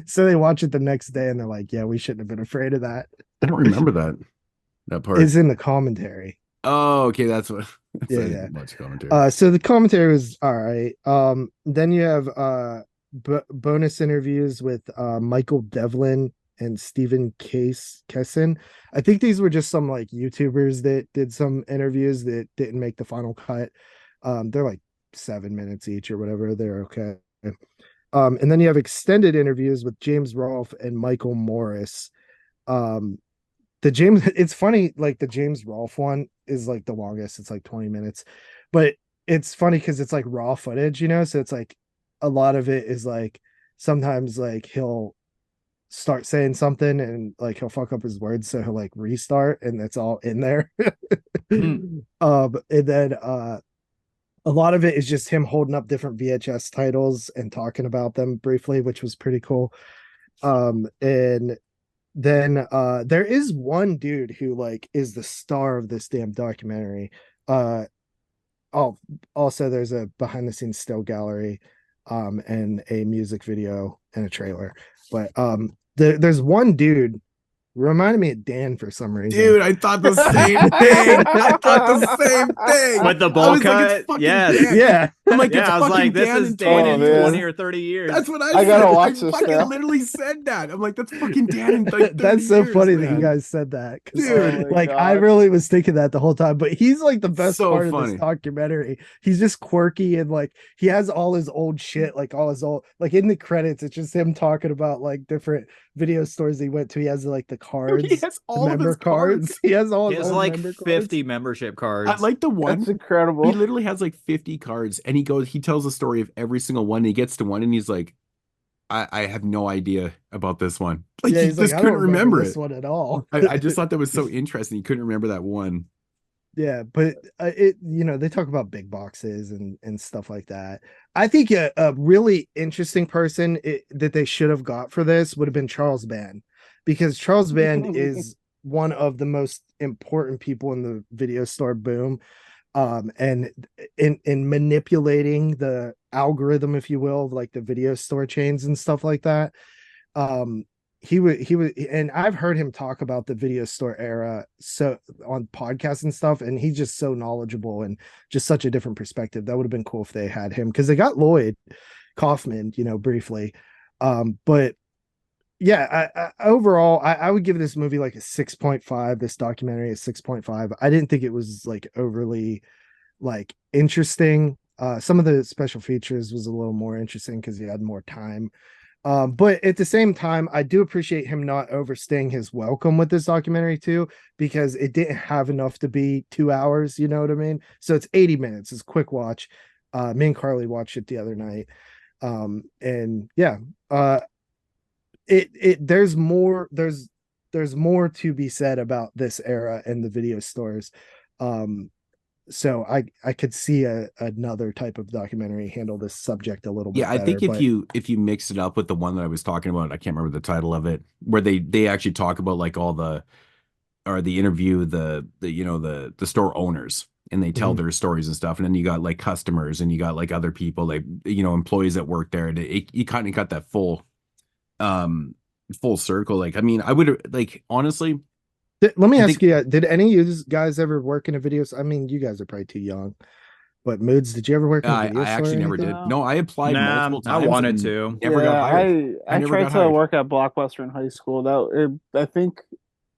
So they watch it the next day and they're like, yeah, we shouldn't have been afraid of that. I don't remember that part. It's in the commentary. Oh, okay, that's what. Yeah. Much commentary. So the commentary was all right. Then you have bonus interviews with Michael Devlin and Stephen Kesson. I think these were just some like YouTubers that did some interviews that didn't make the final cut. They're like 7 minutes each or whatever. They're okay. And then you have extended interviews with James Rolfe and Michael Morris. It's funny, like the James Rolfe one is like the longest. It's like 20 minutes, but it's funny because it's like raw footage, you know? So it's like a lot of it is like sometimes like he'll start saying something and like he'll fuck up his words, so he'll like restart and that's all in there. And then a lot of it is just him holding up different VHS titles and talking about them briefly, which was pretty cool. And then there is one dude who like is the star of this damn documentary. Also there's a behind the scenes still gallery and a music video and a trailer. But there's one dude reminded me of Dan for some reason. Dude, I thought the same thing. I thought the same thing. With the bowl cut, like, yeah. I'm like, yeah, I was like, this is Dan in 20 or 30 years. That's what I gotta said. watch this fucking now. literally said that. I'm like, that's fucking Dan in like 30 That's so years, funny man. that you guys said that. Dude, like I really was thinking that the whole time, but he's like the best So part of funny. this documentary. He's just quirky and like he has all his old shit, like all his old, like in the credits, it's just him talking about like different video stores he went to. He has like the cards. He has all of his cards. He has all He his has old like member 50 cards. membership cards. I like the one. That's incredible. He literally has like 50 cards and he tells the story of every single one. And he gets to one and he's like, I have no idea about this one. Like Yeah, he he's just like, I couldn't don't remember this it. one at all. I just thought that was so interesting. He couldn't remember that one. Yeah, but it, you know, they talk about big boxes and stuff like that. I think a really interesting person that they should have got for this would have been Charles Band, because Charles Band is one of the most important people in the video store boom, and in manipulating the algorithm, if you will, of like the video store chains and stuff like that. He was, and I've heard him talk about the video store era so on podcasts and stuff, and he's just so knowledgeable and just such a different perspective. That would have been cool if they had him, because they got Lloyd Kaufman, you know, briefly. But yeah, I overall I would give this movie like a 6.5. This documentary is 6.5. I didn't think it was like overly like interesting. Some of the special features was a little more interesting because he had more time. But at the same time, I do appreciate him not overstaying his welcome with this documentary too, because it didn't have enough to be 2 hours, you know what I mean? So it's 80 minutes, it's a quick watch. Me and Carly watched it the other night. And yeah, there's more to be said about this era and the video stores. So I could see another type of documentary handle this subject a little bit I think better, if you mix it up with the one that I was talking about, I can't remember the title of it, where they actually talk about like all the interview the you know the store owners, and they tell their stories and stuff, and then you got like customers and you got like other people, like, you know, employees that work there, and you kind of got that full circle. Like, I mean, I would like, honestly, let me ask you, did any of you guys ever work in a video? I mean, you guys are probably too young, But Moods, did you ever work in a I video store or actually never anything? did. No, I applied Nah, multiple I times wanted and to. never got hired. I never tried got to hired. work at Blockbuster in high school. I think,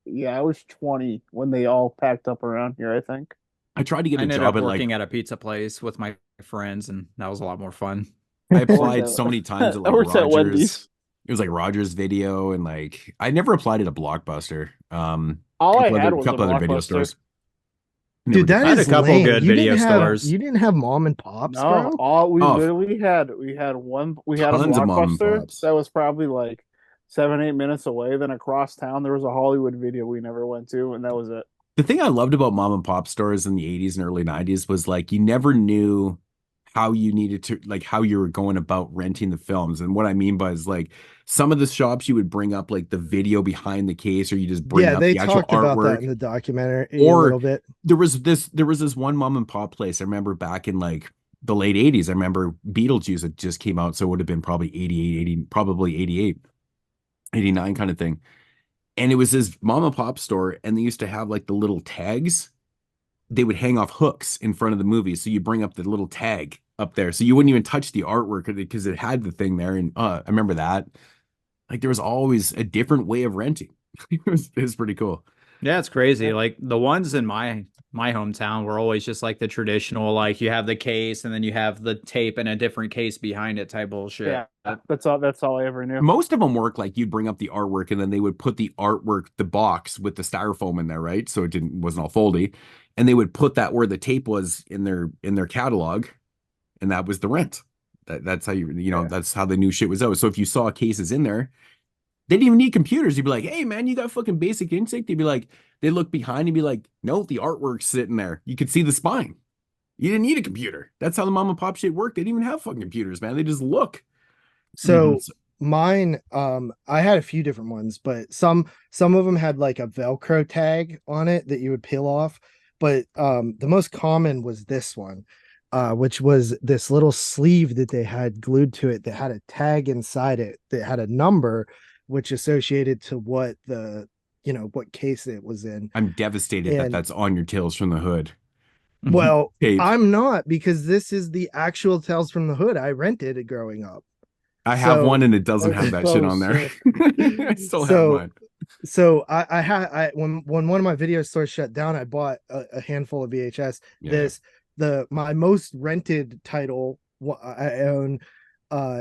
yeah, I was 20 when they all packed up around here, I think. I tried to get I a ended job up at like working at a pizza place with my friends, and that was a lot more fun. I I worked applied so many times at I like worked at Rogers. Wendy's. It was like Rogers Video, and like I never applied at a Blockbuster. All I had A was a couple other video Blockbuster. stores. Never Dude, did. that I had a is couple lame. good video stores. You didn't have mom and pops, No, bro. all we Oh, literally had we had a tons of mom and Blockbuster pops. that was probably like 7, 8 minutes away. Then across town there was a Hollywood Video we never went to, and that was it. The thing I loved about mom and pop stores in the 80s and early 90s was like you never knew how you needed to like how you were going about renting the films. And what I mean by is like some of the shops you would bring up like the video behind the case, or you just bring Yeah, up they the actual talked about that artwork. in the documentary a Or little bit. there was this one mom and pop place. I remember back in like the late 80s. I remember Beetlejuice had just came out, so it would have been probably 88, 80, probably 88, 89 kind of thing. And it was this mom and pop store, and they used to have like the little tags. They would hang off hooks in front of the movie. So you bring up the little tag up there. So you wouldn't even touch the artwork because it had the thing there. And I remember that. Like there was always a different way of renting. It was pretty cool. Yeah, it's crazy. Like the ones in my hometown were always just like the traditional, like you have the case and then you have the tape and a different case behind it type bullshit. Yeah, that's all I ever knew. Most of them work like you'd bring up the artwork and then they would put the artwork, the box with the styrofoam in there, right? So wasn't all foldy. And they would put that where the tape was in their catalog, and that was the rent. That's how that's how the new shit was out. So if you saw cases in there, they didn't even need computers. You'd be like, "Hey man, you got fucking basic instinct." They'd be like, they'd look behind and be like, "No, the artwork's sitting there. You could see the spine. You didn't need a computer." That's how the mom and pop shit worked. They didn't even have fucking computers, man. They just look. So mine, I had a few different ones, but some of them had like a Velcro tag on it that you would peel off. But the most common was this one, which was this little sleeve that they had glued to it that had a tag inside it that had a number, which associated to what what case it was in. I'm devastated that that's on your Tales from the Hood. Well, tape. I'm not, because this is the actual Tales from the Hood I rented it growing up. I have one and it doesn't have that shit on there. I still have mine. So I when one of my video stores shut down, I bought a handful of VHS. Yeah. My most rented title I own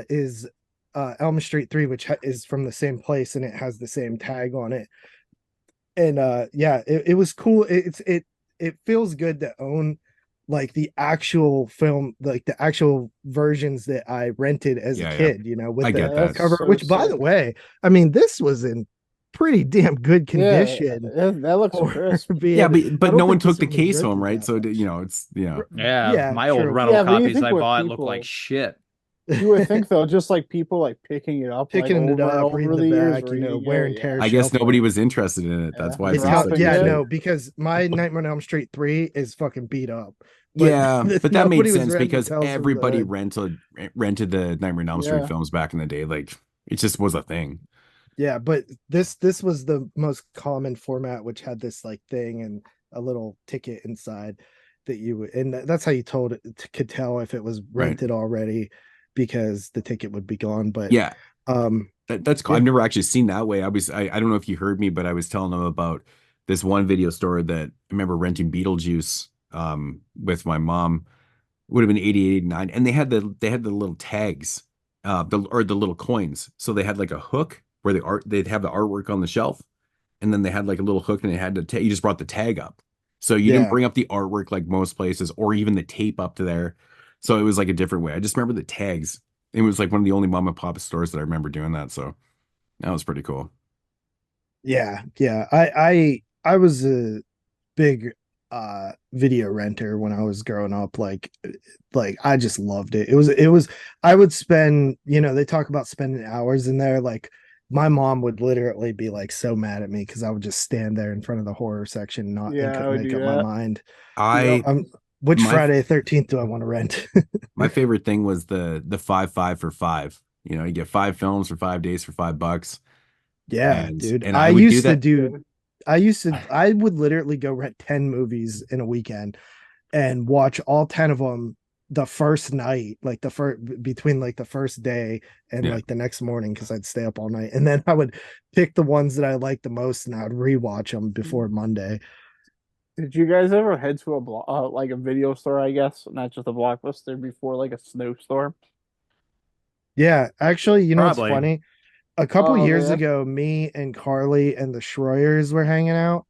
is Elm Street 3, which is from the same place, and it has the same tag on it. And it was cool. It feels good to own like the actual film, like the actual versions that I rented as a kid, with the cover, which by the way, I mean, this was in pretty damn good condition. Yeah, that looks crisp. But no one took the case home, right? So it's my old rental copies I bought look like shit. You would think though, just like people like picking it up, reading the back, wear and tear. I guess nobody was interested in it. That's why. Because my Nightmare on Elm Street 3 is fucking beat up. But that made sense because everybody rented the Nightmare on Elm Street films back in the day. Like it just was a thing. Yeah, but this was the most common format, which had this like thing and a little ticket inside that you would, and that's how you could tell if it was rented already, because the ticket would be gone. But that's cool. I've never actually seen that way. I don't know if you heard me, but I was telling them about this one video store that I remember renting Beetlejuice with my mom. It would have been 88, 89, and they had the little tags, the little coins. So they had like a hook where they'd have the artwork on the shelf, and then they had like a little hook, and it had you just brought the tag up. So you didn't bring up the artwork like most places, or even the tape up to there. So it was like a different way. I just remember the tags. It was like one of the only mom and pop stores that I remember doing that. So that was pretty cool. Yeah. I was a big video renter when I was growing up. Like I just loved it. It was I would spend, they talk about spending hours in there. Like my mom would literally be like so mad at me because I would just stand there in front of the horror section and couldn't make up my mind. Which Friday the 13th do I want to rent? My favorite thing was the 5 for $5. You get 5 films for 5 days for $5. Yeah, dude. And I would literally go rent 10 movies in a weekend. and watch all 10 of them the first night, like the first between like the first day and Yeah. like the next morning, because I'd stay up all night, and then I would pick the ones that I liked the most and I would rewatch them before Monday. Did you guys ever head to a like a video store, I guess, not just a Blockbuster, before like a snowstorm? Yeah, actually, you know what's Probably. funny? A couple Oh years man. ago, me and Carly and the Schroyers were hanging out,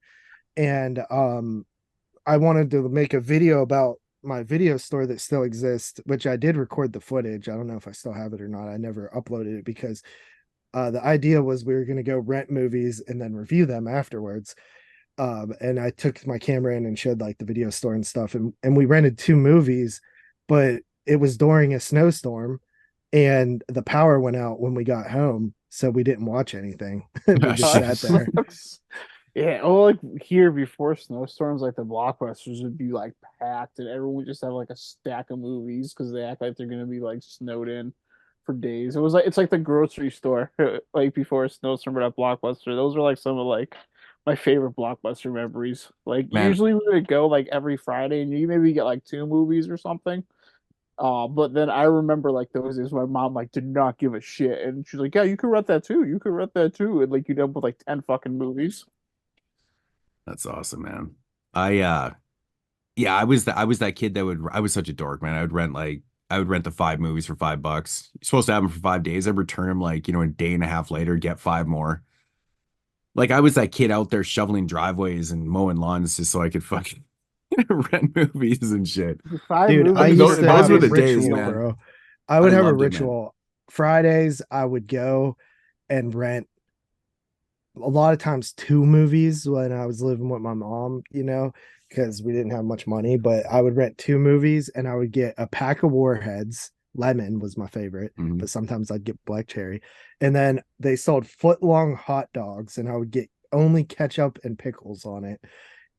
and I wanted to make a video about my video store that still exists, which I did record the footage. I don't know if I still have it or not. I never uploaded it because the idea was we were going to go rent movies and then review them afterwards. And I took my camera in and showed like the video store and stuff, and we rented 2 movies, but it was during a snowstorm, and the power went out when we got home, so we didn't watch anything. We Oh, just shit. sat there. Yeah, well, like here before snowstorms, like the Blockbusters would be like packed, and everyone would just have like a stack of movies because they act like they're gonna be like snowed in for days. It was like it's like the grocery store, like before a snowstorm at Blockbuster. Those were like some of like my favorite Blockbuster memories. Like Man, usually we would go like every Friday, and you maybe get like 2 movies or something. But then I remember like those days my mom like did not give a shit, and she's like, "Yeah, you could rent that too. You could rent that too," and like you'd end up with like 10 fucking movies. that's awesome, man. I yeah, I was that kid that I was such a dork, man. I would rent the 5 movies for $5. You're supposed to have them for 5 days. I'd return them like, a day and a half later, get 5 more. Like I was that kid out there shoveling driveways and mowing lawns just so I could fucking rent movies and shit. Five Dude, movies. I mean, used to those have were a the days, ritual, man. bro. I would I have a loved it, man. ritual. Fridays, I would go and rent a lot of times 2 movies when I was living with my mom, because we didn't have much money, but I would rent 2 movies and I would get a pack of Warheads. Lemon was my favorite, Mhm. but sometimes I'd get black cherry. And then they sold foot long hot dogs, and I would get only ketchup and pickles on it.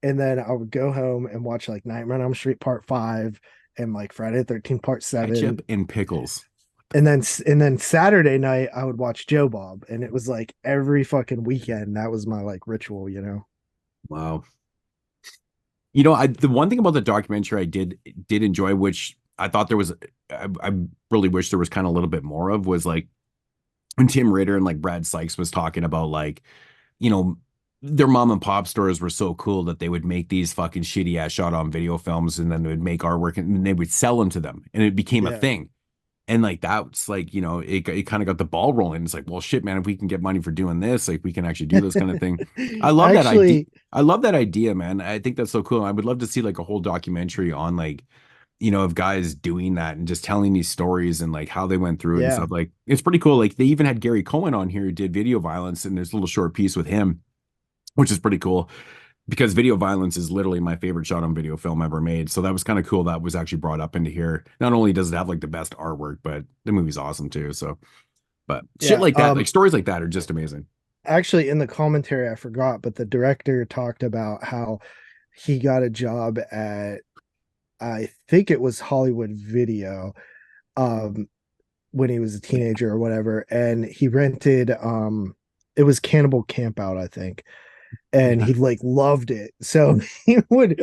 And then I would go home and watch like Nightmare on Elm Street Part 5 and like Friday the 13th Part 7. Ketchup and pickles. And then Saturday night I would watch Joe Bob, and it was like every fucking weekend. That was my like ritual. Wow. The one thing about the documentary I did enjoy, which I thought there was, I really wish there was kind of a little bit more of, was like when Tim Ritter and like Brad Sykes was talking about like, you know, their mom and pop stores were so cool that they would make these fucking shitty ass shot on video films, and then they would make artwork and they would sell them to them, and it became a Yeah. thing. And like that's like, it kind of got the ball rolling. It's like, well, shit, man, if we can get money for doing this, like we can actually do this kind of thing. I love that idea. Actually, I love that idea, man. I think that's so cool. I would love to see like a whole documentary on like, of guys doing that and just telling these stories and like how they went through it and yeah. stuff. Like it's pretty cool. Like they even had Gary Cohen on here who did video violence, and there's a little short piece with him, which is pretty cool because video violence is literally my favorite shot on video film ever made. So that was kind of cool. That was actually brought up into here. Not only does it have like the best artwork, but the movie's awesome too. So, but shit Yeah, like that, like stories like that are just amazing. Actually, in the commentary I forgot, but the director talked about how he got a job at, I think it was Hollywood Video, um when he was a teenager or whatever, and he rented it was Cannibal Campout, I think, and he like loved it. So he would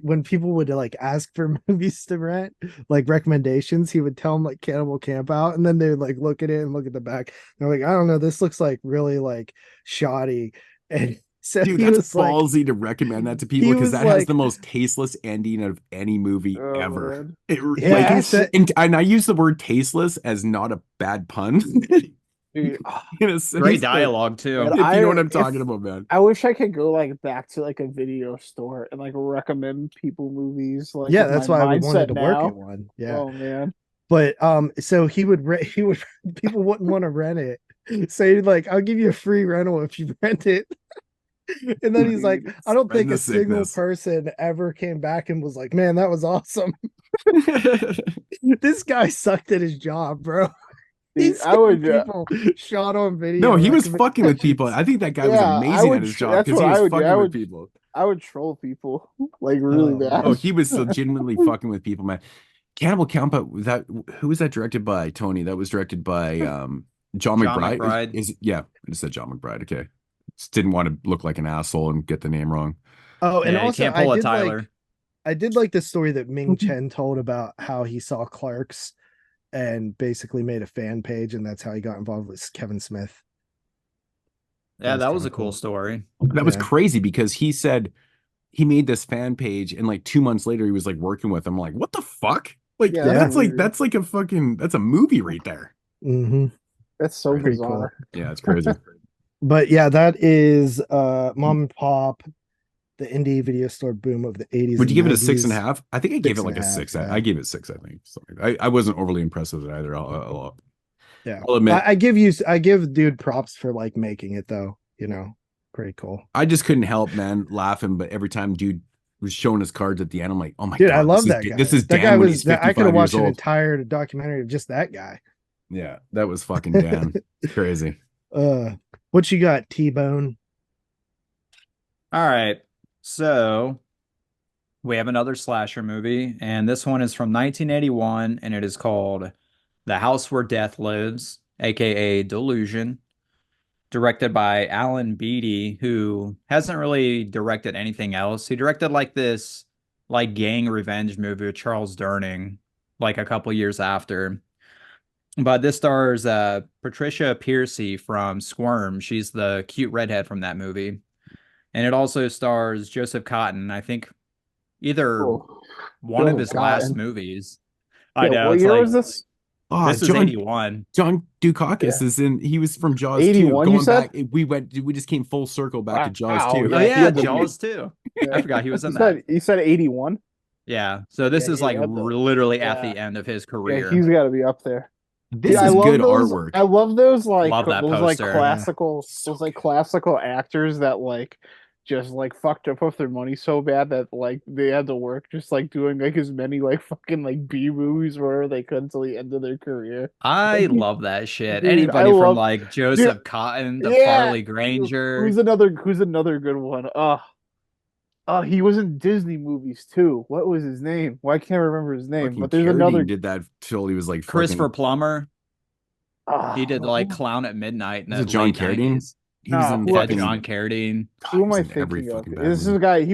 when people would like ask for movies to rent, like recommendations, he would tell them like Cannibal Campout, and then they would like look at it and look at the back. They're like, I don't know, this looks like really like shoddy. And so Dude, he that's was like, ballsy to recommend that to people he because was that has like, the most tasteless ending of any movie Oh, ever. man. yeah, Like, he said, and I use the word tasteless as not a bad pun. Dude, In a sense, Great but dialogue too. Man, if you know what I'm if- talking about, man. I wish I could go like back to like a video store and like recommend people movies. Like yeah, with that's my why we wanted to mindset work now. at one. Yeah. Oh man. But so he would people wouldn't want to rent it. So he'd like, I'll give you a free rental if you rent it. And then he's like, I don't Spread think the a single sickness. person ever came back and was like, man, that was awesome. This guy sucked at his job, bro. Dude, He's I would people shot on video. No, he was recommend- fucking with people. I think that guy was Yeah, I amazing would at his tr- job that's because he what was I would do. fucking I with would- people. I would troll people like really Oh, bad. Oh, he was legitimately fucking with people, man. Cannibal Campout, who was that directed by, Tony? That was directed by John John McBride. McBride. Yeah, I just said John McBride. Okay. Just didn't want to look like an asshole and get the name wrong. Oh, and Yeah, you also can't I pull a did Tyler. like I did like the story that Ming Chen told about how he saw Clark's and basically made a fan page, and that's how he got involved with Kevin Smith. Yeah, that was kinda a cool story. That was Yeah. crazy because he said he made this fan page and like 2 months later he was like working with him. I'm like, what the fuck? Like Yeah, that's that's like a fucking that's a movie right there. Mm-hmm. That's so Pretty bizarre. Yeah, it's crazy. But yeah, that is mom and pop, the indie video store boom of the 80s. Would you and give it a 6.5? 90s. I think I gave it 6 like and a a half, 6. yeah. I gave it 6, I think. Something. I wasn't overly impressed with it either. Yeah. I'll admit I give dude props for like making it though, pretty cool. I just couldn't help, man, laughing. But every time dude was showing his cards at the end, I'm like, oh my Dude, god, I love that guy. This is that Dan guy when was he's that I could 55 have years watched an old. entire documentary of just that guy. Yeah, that was fucking Dan. Crazy. What you got, T-Bone? All right. So we have another slasher movie, and this one is from 1981, and it is called The House Where Death Lives, aka Delusion, directed by Alan Beatty, who hasn't really directed anything else. He directed like this like gang revenge movie with Charles Durning, like a couple years after. But this stars Patricia Piercy from Squirm. She's the cute redhead from that movie. And it also stars Joseph Cotton, I think either Oh, one of Joseph his last Cotton. movies. Yeah, I know, what it's year like was this? Oh, this is 81. John Dukakis Yeah. is in. He was from Jaws 81, 2. you Going said? back, we just came full circle back to Jaws Wow, 2. Oh yeah, he yeah, had the- Jaws too. Yeah. I forgot he was in You that. said, you said 81? Yeah. So this Yeah, is like he had the- literally at yeah. the end of his Yeah, career. he's got to be up there. This I is love good those, artwork. I love those like Love that those like poster. classical So those like classical actors that like just like fucked up with their money so bad that like they had to work just like doing like as many like fucking like B movies wherever they could until the end of their career. I Like, love that shit. dude, I Anybody from love like Joseph Cotton to yeah. Farley Granger. Who's another good one? He was in Disney movies too. What was his name? Well, I can't remember his name, fucking but there's Carradine another. did that till he was like Christopher fucking. Plummer. He did like Who Clown at Midnight in Was the it John late Carradine? 90s. He was No, in who- Yeah, fucking. John Carradine. God, who he am was I in every thinking of? fucking bad This is movie. a guy.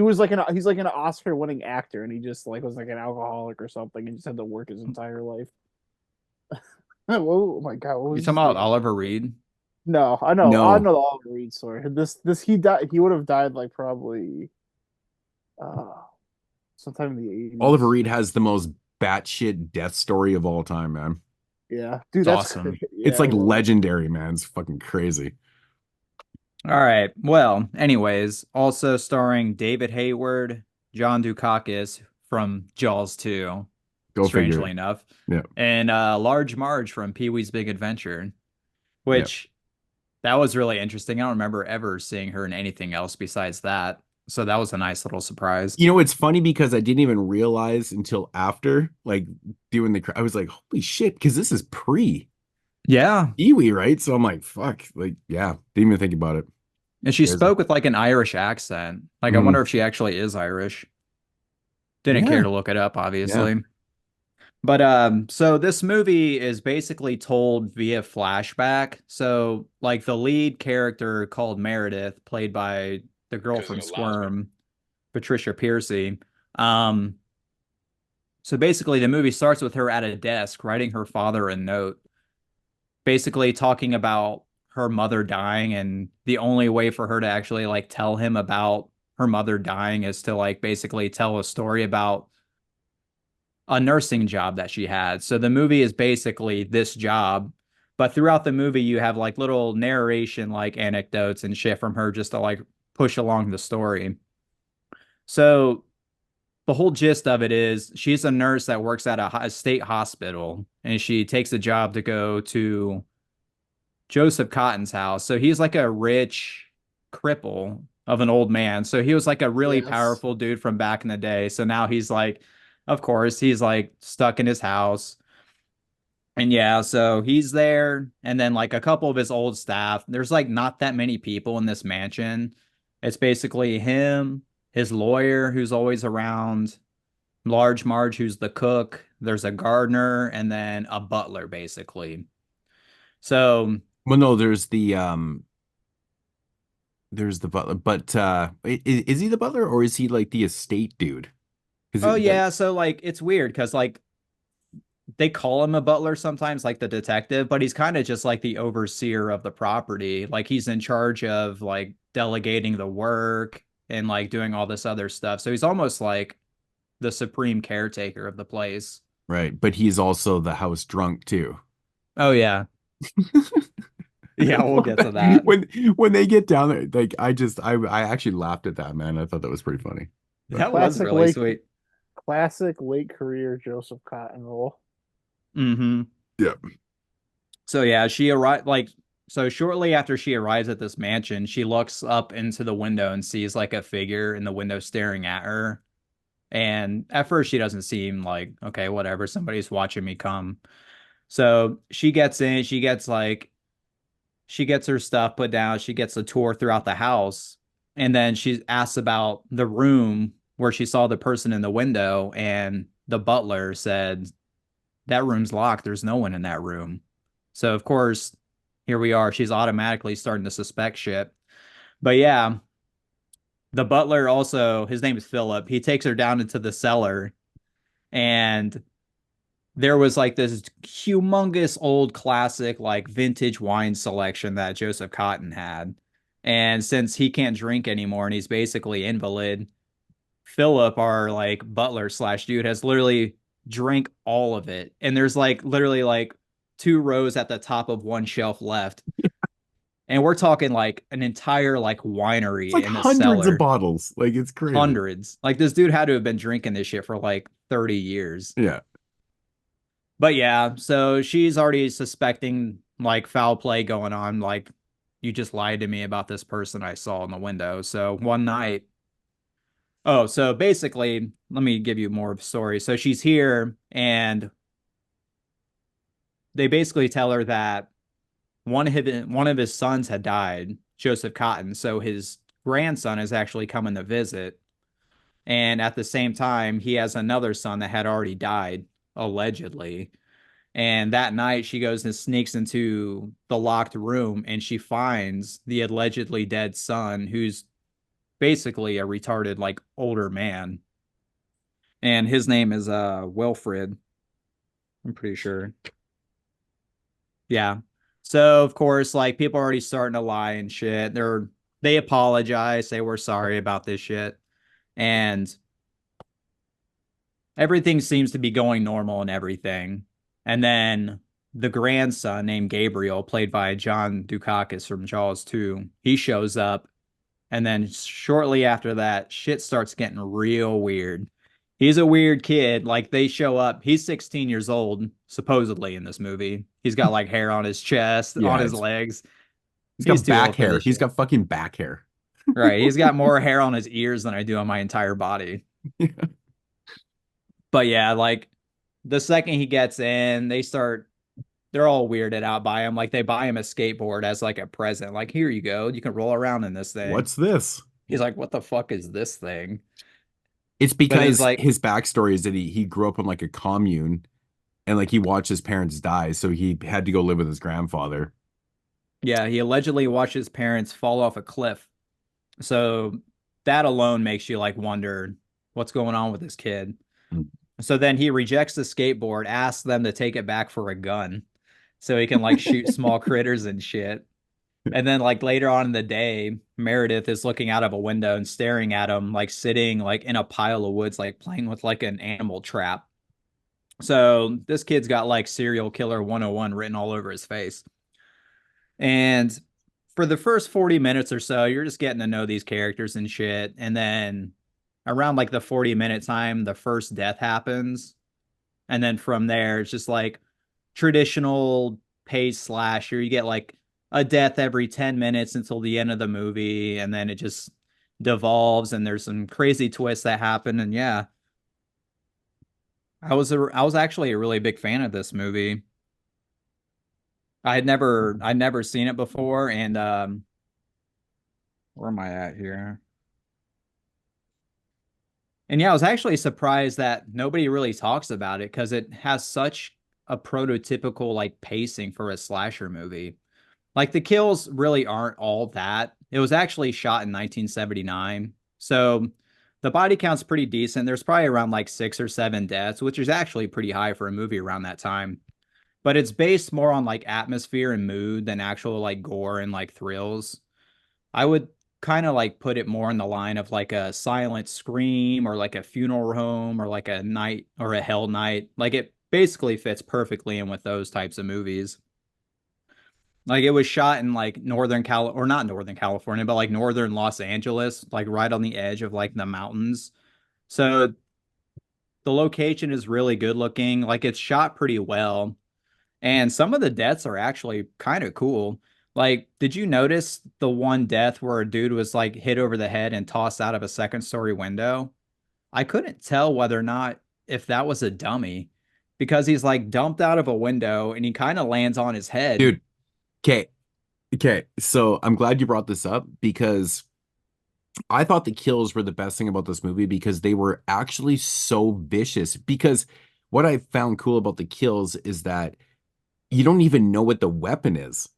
He's like an Oscar-winning actor, and he just like was like an alcoholic or something, and just had to work his entire life. Oh my god, what You was talking his about name? Oliver Reed? No, I know No. the Oliver Reed story. This he died. He would have died like probably uh sometime in the 80s. Oliver Reed has the most batshit death story of all time, man. Yeah, dude, It's that's awesome. yeah, It's like I love it. legendary, man. It's fucking crazy. All right. Well, anyways, also starring David Hayward, John Dukakis from Jaws 2, Go strangely figure. enough, Yeah. and Large Marge from Pee-wee's Big Adventure, which that was really interesting. I don't remember ever seeing her in anything else besides that. So that was a nice little surprise. You know, it's funny because I didn't even realize until after, like, doing I was like, holy shit, because this is pre Yeah. Iwi, right? So I'm like, fuck, like, yeah, didn't even think about it. And she Crazy. spoke with like an Irish accent. Like, I Mm. wonder if she actually is Irish. Didn't Yeah. care to look it up, obviously. But so this movie is basically told via flashback. So like the lead character called Meredith, played by the girl from Squirm, Patricia Piercy. So basically the movie starts with her at a desk writing her father a note, basically talking about her mother dying, and the only way for her to actually like tell him about her mother dying is to like basically tell a story about a nursing job that she had. So the movie is basically this job, but throughout the movie you have like little narration, like anecdotes and shit from her just to like push along the story. So the whole gist of it is she's a nurse that works at a state hospital, and she takes a job to go to Joseph Cotton's house. So he's like a rich cripple of an old man. So he was like a really Yes. powerful dude from back in the day. So now he's like, of course, he's like stuck in his house. And yeah, so he's there. And then like a couple of his old staff. There's like not that many people in this mansion. It's basically him, his lawyer who's always around, Large Marge who's the cook. There's a gardener and then a butler, basically. So Well, no, there's the butler, but is he the butler or is he like the estate dude? Oh yeah, so like it's weird because like they call him a butler sometimes, like the detective, but he's kind of just like the overseer of the property. Like he's in charge of like delegating the work and like doing all this other stuff. So he's almost like the supreme caretaker of the place. Right, but he's also the house drunk too. Oh yeah. Yeah, we'll get to that. When they get down there, like I actually laughed at that, man. I thought that was pretty funny. But That was really sweet. Classic late career Joseph Cotton role. Mm-hmm. yeah, So yeah, she arrived like so shortly after she arrives at this mansion, she looks up into the window and sees like a figure in the window staring at her. And at first she doesn't seem like, okay, whatever, somebody's watching me come. So she gets in, she gets her stuff put down, she gets a tour throughout the house, and then she asks about the room where she saw the person in the window, and the butler said, that room's locked. There's no one in that room. So of course, here we are. She's automatically starting to suspect shit. But yeah, the butler also, his name is Philip. He takes her down into the cellar, and there was like this humongous old classic, like vintage wine selection that Joseph Cotton had. And since he can't drink anymore and he's basically invalid, Philip, our like butler slash dude, has literally drank all of it. And there's like literally like 2 rows at the top of one shelf left. And we're talking like an entire like winery it's like in a hundreds of cellar. bottles. Like it's crazy. Hundreds. Like this dude had to have been drinking this shit for like 30 years. Yeah. But yeah, so she's already suspecting like foul play going on. Like, you just lied to me about this person I saw in the window. So one night, oh, so basically, let me give you more of a story. So she's here, and they basically tell her that one of his sons had died, Joseph Cotton. So his grandson is actually coming to visit. And at the same time, he has another son that had already died, allegedly. And that night, she goes and sneaks into the locked room, and she finds the allegedly dead son, who's basically a retarded, like, older man. And his name is Wilfred. I'm pretty sure. Yeah. So of course, like, people are already starting to lie and shit. They apologize, say we're sorry about this shit. And everything seems to be going normal and everything. And then the grandson named Gabriel, played by John Dukakis from Jaws 2, he shows up. And then shortly after that, shit starts getting real weird. He's a weird kid. Like, they show up. He's 16 years old, supposedly, in this movie. He's got like hair on his chest, on Yeah, his legs. he's He's got too back old for hair. this He's shit. got fucking back hair. Right. He's got more hair on his ears than I do on my entire body. But yeah, like the second he gets in, they're all weirded out by him. Like, they buy him a skateboard as like a present. Like, here you go. You can roll around in this thing. What's this? He's like, what the fuck is this thing? It's But he's because like, his backstory is that he grew up in like a commune and like he watched his parents die, so he had to go live with his grandfather. yeah, he allegedly watched his parents fall off a cliff. So that alone makes you like wonder what's going on with this kid. Mm. So then he rejects the skateboard, asks them to take it back for a gun so he can like shoot small critters and shit. And then like later on in the day, Meredith is looking out of a window and staring at him, like sitting like in a pile of woods, like playing with like an animal trap. So this kid's got like serial killer 101 written all over his face. And for the first 40 minutes or so, you're just getting to know these characters and shit. And then around like the 40-minute time, the first death happens. And then from there, it's just like traditional pace slasher. You get like a death every 10 minutes until the end of the movie. And then it just devolves, and there's some crazy twists that happen. And yeah, I was actually a really big fan of this movie. I'd never seen it before, and where am I at here? And yeah, I was actually surprised that nobody really talks about it because it has such a prototypical like pacing for a slasher movie. Like, the kills really aren't all that. It was actually shot in 1979. So The body count's pretty decent. There's probably around like 6 or 7 deaths, which is actually pretty high for a movie around that time. But it's based more on like atmosphere and mood than actual like gore and like thrills. I would kind of like put it more in the line of like a Silent Scream or like a Funeral Home or like a Night or a Hell Night. Like it basically fits perfectly in with those types of movies. Like it was shot in like Northern Cal or not Northern California, but like Northern Los Angeles, like right on the edge of like the mountains. So the location is really good looking. Like it's shot pretty well. And some of the deaths are actually kind of cool. Like, did you notice the one death where a dude was like hit over the head and tossed out of a second-story window? I couldn't tell whether or not if that was a dummy because he's like dumped out of a window and he kind of lands on his head. Dude, okay. Okay. So I'm glad you brought this up because I thought the kills were the best thing about this movie because they were actually so vicious. Because what I found cool about the kills is that you don't even know what the weapon is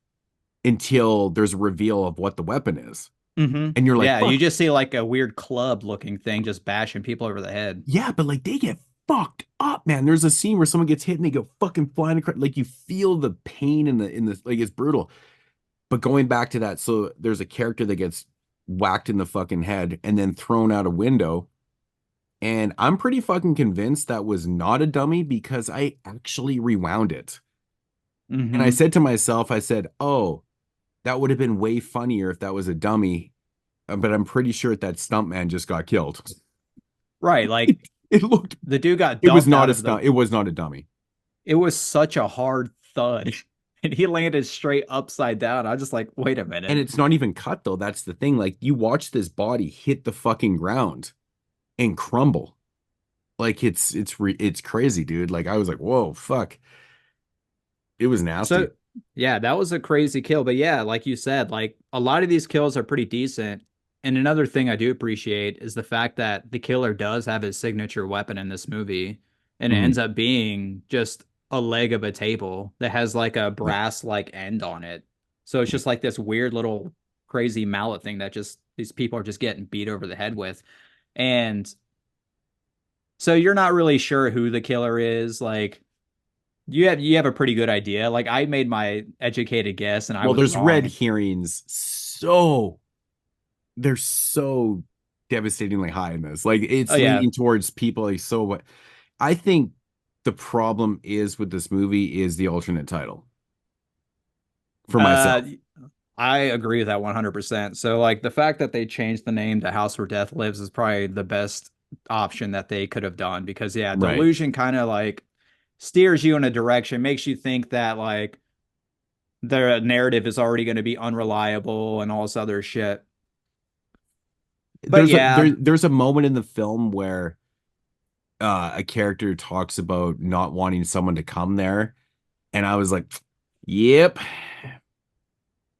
until there's a reveal of what the weapon is. Mm-hmm. And you're like, Yeah, you fuck. just see like a weird club looking thing just bashing people over the head. Yeah, but like they get fucked up, man. There's a scene where someone gets hit and they go fucking flying across. Like you feel the pain in the like it's brutal. But going back to that, so there's a character that gets whacked in the fucking head and then thrown out a window. And I'm pretty fucking convinced that was not a dummy because I actually rewound it. And I Mm-hmm. said to myself, I said, oh, that would have been way funnier if that was a dummy. But I'm pretty sure that stuntman just got killed. Right, like It looked, the dude got it was dumped not out a of the stunt. It was not a dummy. it was such a hard thud. And he landed straight upside down. I was just like, wait a And minute. it's not even cut though. That's the thing. Like you watch this body hit the fucking ground and crumble. Like it's crazy, dude. Like I was like, whoa, fuck. It was So nasty. yeah, that was a crazy kill. But yeah, like you said, like a lot of these kills are pretty decent. And another thing I do appreciate is the fact that the killer does have his signature weapon in this movie. And it Mhm. ends up being just a leg of a table that has like a Yeah. brass like end on it. So it's Yeah. just like this weird little crazy mallet thing that just these people are just getting beat over the head with. And so you're not really sure who the killer is. Like you have a pretty good idea. Like I made my educated guess and I Well, was there's red wrong. herrings. So they're so devastatingly high in this. Like Oh it's yeah. leaning towards people. Like so what I think the problem is with this movie is the alternate title for Uh myself. I agree with that 100%. So like the fact that they changed the name to House Where Death Lives is probably the best option that they could have done because yeah, Right. Delusion kind of like steers you in a direction, makes you think that like the narrative is already going to be unreliable and all this other shit. But yeah, There's a moment in the film where a character talks about not wanting someone to come there, and I was like, "Yep,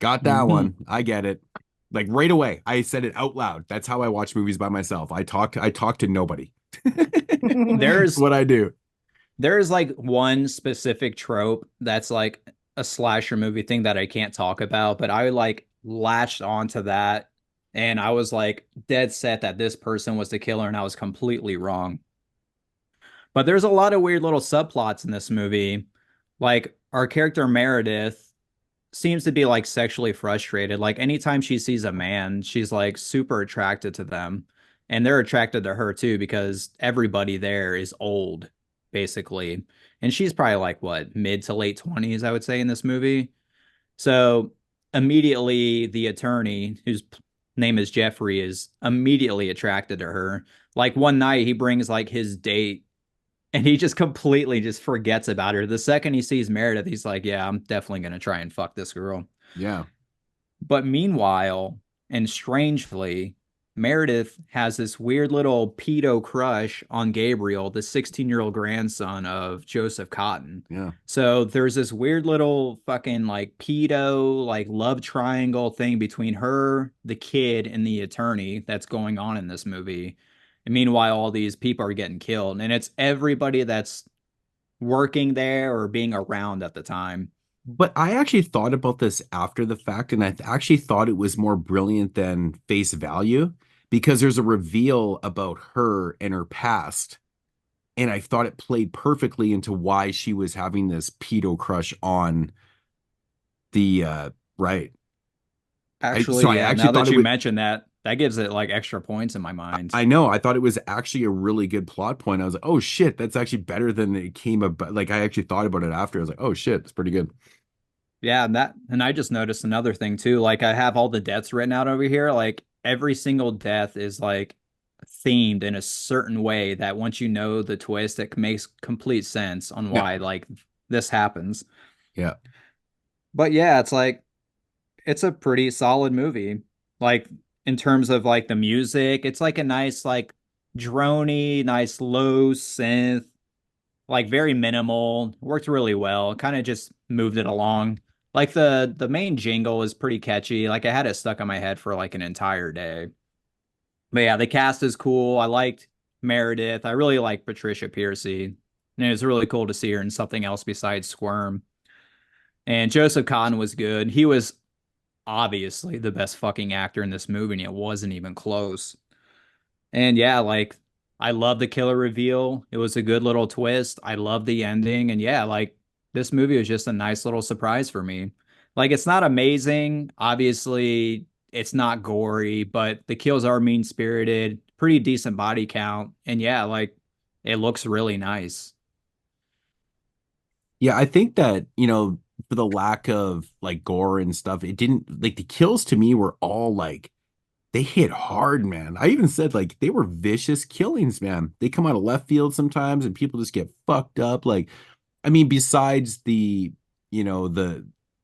got that mhm. one. I get it." Like right away, I said it out loud. That's how I watch movies by myself. I talk to nobody. It's There's what I do. there's like one specific trope that's like a slasher movie thing that I can't talk about, but I like latched onto that and I was like dead set that this person was the killer and I was completely wrong. But there's a lot of weird little subplots in this movie. Like our character Meredith seems to be like sexually frustrated. Like anytime she sees a man, she's like super attracted to them. And they're attracted to her too because everybody there is old, basically. And she's probably like what, mid to late 20s, I would say, in this movie. So immediately the attorney, whose name is Jeffrey, is immediately attracted to her. Like one night he brings like his date and he just completely just forgets about her. The second he sees Meredith, he's like, yeah, I'm definitely going to try and fuck this girl. Yeah. But meanwhile, and strangely, Meredith has this weird little pedo crush on Gabriel, the 16-year-old grandson of Joseph Cotton. Yeah. So there's this weird little fucking like pedo, like love triangle thing between her, the kid, and the attorney that's going on in this movie. And meanwhile, all these people are getting killed. And it's everybody that's working there or being around at the time. But I actually thought about this after the fact, and I actually thought it was more brilliant than face value because there's a reveal about her and her past. And I thought it played perfectly into why she was having this pedo crush on the right. Actually, I yeah, actually now thought that it you would. mention that, that gives it like extra points in my mind. I know. I thought it was actually a really good plot point. I was like, oh shit, that's actually better than it came about. Like I actually thought about it after. I was like, oh shit, it's pretty good. Yeah, and I just noticed another thing too. Like I have all the deaths written out over here. Like every single death is like themed in a certain way that once you know the twist, it makes complete sense on Yeah. why like this happens. Yeah. But yeah, it's like it's a pretty solid movie. Like in terms of like the music, it's like a nice like drony, nice low synth, like very minimal, worked really well, kind of just moved it along. Like the main jingle is pretty catchy. Like I had it stuck in my head for like an entire day. But yeah, the cast is cool. I liked Meredith. I really like Patricia Piercy. And it was really cool to see her in something else besides Squirm. And Joseph Cotton was good. He was obviously the best fucking actor in this movie, and it wasn't even close. And yeah, like I love the killer reveal. It was a good little twist. I love the ending. And yeah, like this movie was just a nice little surprise for me. Like it's not amazing. Obviously, it's not gory, but the kills are mean-spirited, pretty decent body count. And yeah, like it looks really nice. Yeah, I think that, for the lack of like gore and stuff, it didn't like the kills to me were all like they hit hard, man. I even said like they were vicious killings, man. They come out of left field sometimes and people just get fucked up. Like, I mean, besides the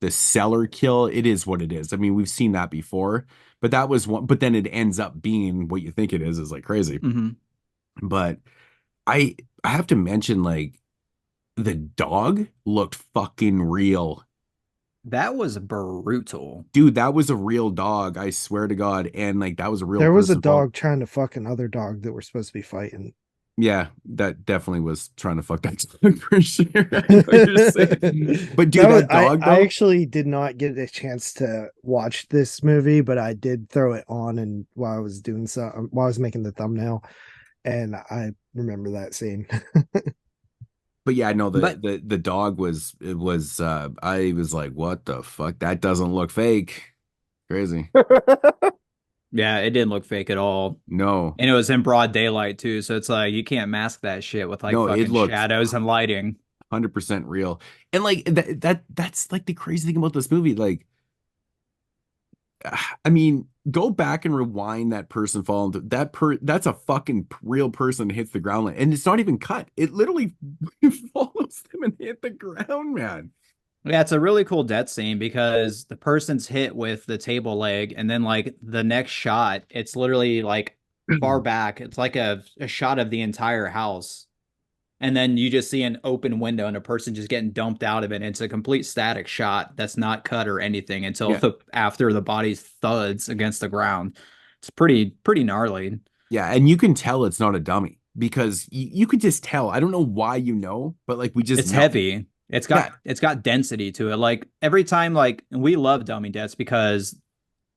cellar kill, it is what it is. I mean, we've seen that before, but that was one, but then it ends up being what you think it is like crazy. Hmm. But I I have to mention like the dog looked fucking real. That was brutal. Dude, that was a real dog, I swear to God. And like that was a real There was a person fall. dog trying to fuck another dog that we're supposed to be fighting. Yeah, that definitely was trying to fuck that dog for sure. I know what you're saying. But dude, That was, that dog I though, actually did not get a chance to watch this movie, but I did throw it on and while I was doing so while I was making the thumbnail, and I remember that scene. but yeah, no, the But the the dog was it was I was like, what the fuck? That doesn't look fake. Crazy. yeah, it didn't look fake at all. No, And it was in broad daylight too, so it's like you can't mask that shit with like no, it fucking looked shadows and lighting. 100% real. And like that's like the crazy thing about this movie. Like, I mean, go back and rewind that person falling to that's a fucking real person hits the ground and it's not even cut. It literally follows them and hit the ground, man. Yeah, it's a really cool death scene because the person's hit with the table leg, and then like the next shot, it's literally like far back. It's like a shot of the entire house. And then you just see an open window and a person just getting dumped out of it. And it's a complete static shot that's not cut or anything until Yeah. the after the body thuds against the ground. It's pretty gnarly. Yeah, and you can tell it's not a dummy because you could just tell. I don't know why but like we just It's know. heavy. Yeah, It's got density to it. Like every time, like we love dummy deaths because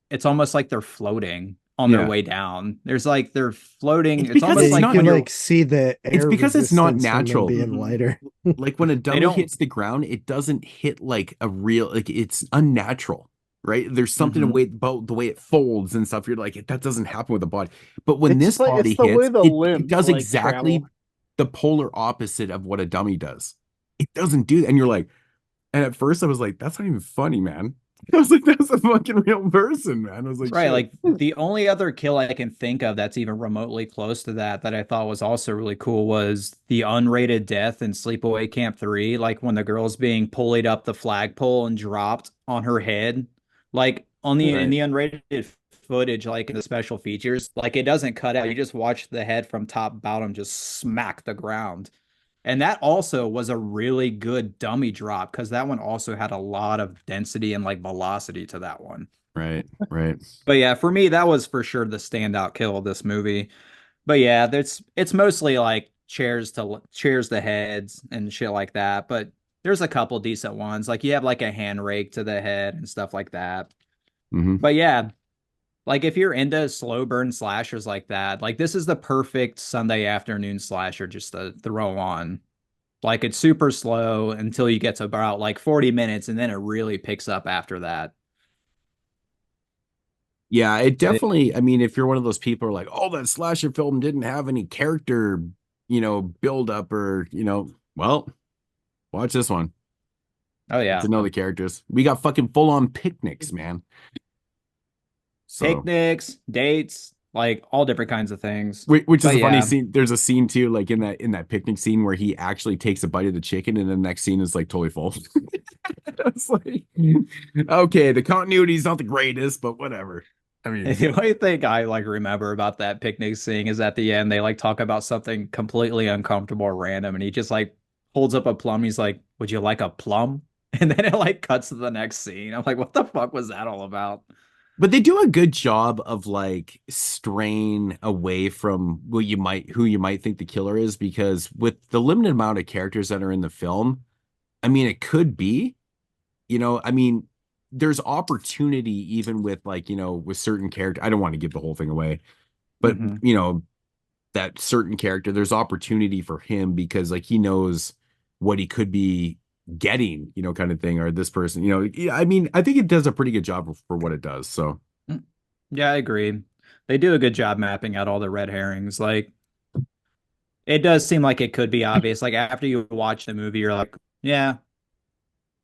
it's almost like they're floating on their yeah. way down. There's like they're floating. It's It's because Yeah, almost it's you like not can when you're like see the it's air because it's not resistance from them natural. being Mhm. lighter. Like when a They dummy don't. hits the ground, it doesn't hit like a real like it's unnatural, right? There's something Mhm. about the way it folds and stuff. You're like, that doesn't happen with a body. But when It's this just like it's body the way hits, the it limbs does like travel. exactly the polar opposite of what a dummy does. It doesn't do that. And you're like, and at first I was like, that's not even funny, man. I was like, that's a fucking real person, man. I was like, Right, shit. like the only other kill I can think of that's even remotely close to that that I thought was also really cool was the unrated death in Sleepaway Camp 3, like when the girl's being pulleyed up the flagpole and dropped on her head. Like on the in Right. the unrated footage, like in the special features, like it doesn't cut out. You just watch the head from top bottom just smack the ground. And that also was a really good dummy drop because that one also had a lot of density and like velocity to that one. Right. Right. But yeah, for me, that was for sure the standout kill of this movie. But yeah, that's it's mostly like chairs to heads and shit like that. But there's a couple decent ones. Like you have like a hand rake to the head and stuff like that. Hmm. But yeah, Like if you're into slow burn slashers like that, like this is the perfect Sunday afternoon slasher just to throw on. Like it's super slow until you get to about like 40 minutes and then it really picks up after that. Yeah, it It, definitely, I mean, if you're one of those people who are like, oh, that slasher film didn't have any character, build up or, well, watch this one. oh Get to yeah. know the characters. We got fucking full on picnics, man. So, Picnics, dates, like all different kinds of things. which is But a funny yeah, scene. There's a scene too, like in that picnic scene where he actually takes a bite of the chicken, and the next scene is like totally full. It's like, okay, the continuity is not the greatest, but whatever. I mean, the only thing I like remember about that picnic scene is at the end they like talk about something completely uncomfortable or random, and he just like holds up a plum. He's like, "Would you like a plum?" And then it like cuts to the next scene. I'm like, "What the fuck was that all about?" but they do a good job of like straying away from who you might think the killer is, because with the limited amount of characters that are in the film, I mean, it could be, I mean, there's opportunity even with like, with certain character. I don't want to give the whole thing away, but Hmm. that certain character, there's opportunity for him because like he knows what he could be getting, kind of thing, or this person, yeah, I mean, I think it does a pretty good job for what it does. So Yeah, I agree. They do a good job mapping out all the red herrings. Like it does seem like it could be obvious. Like after you watch the movie, you're like, yeah,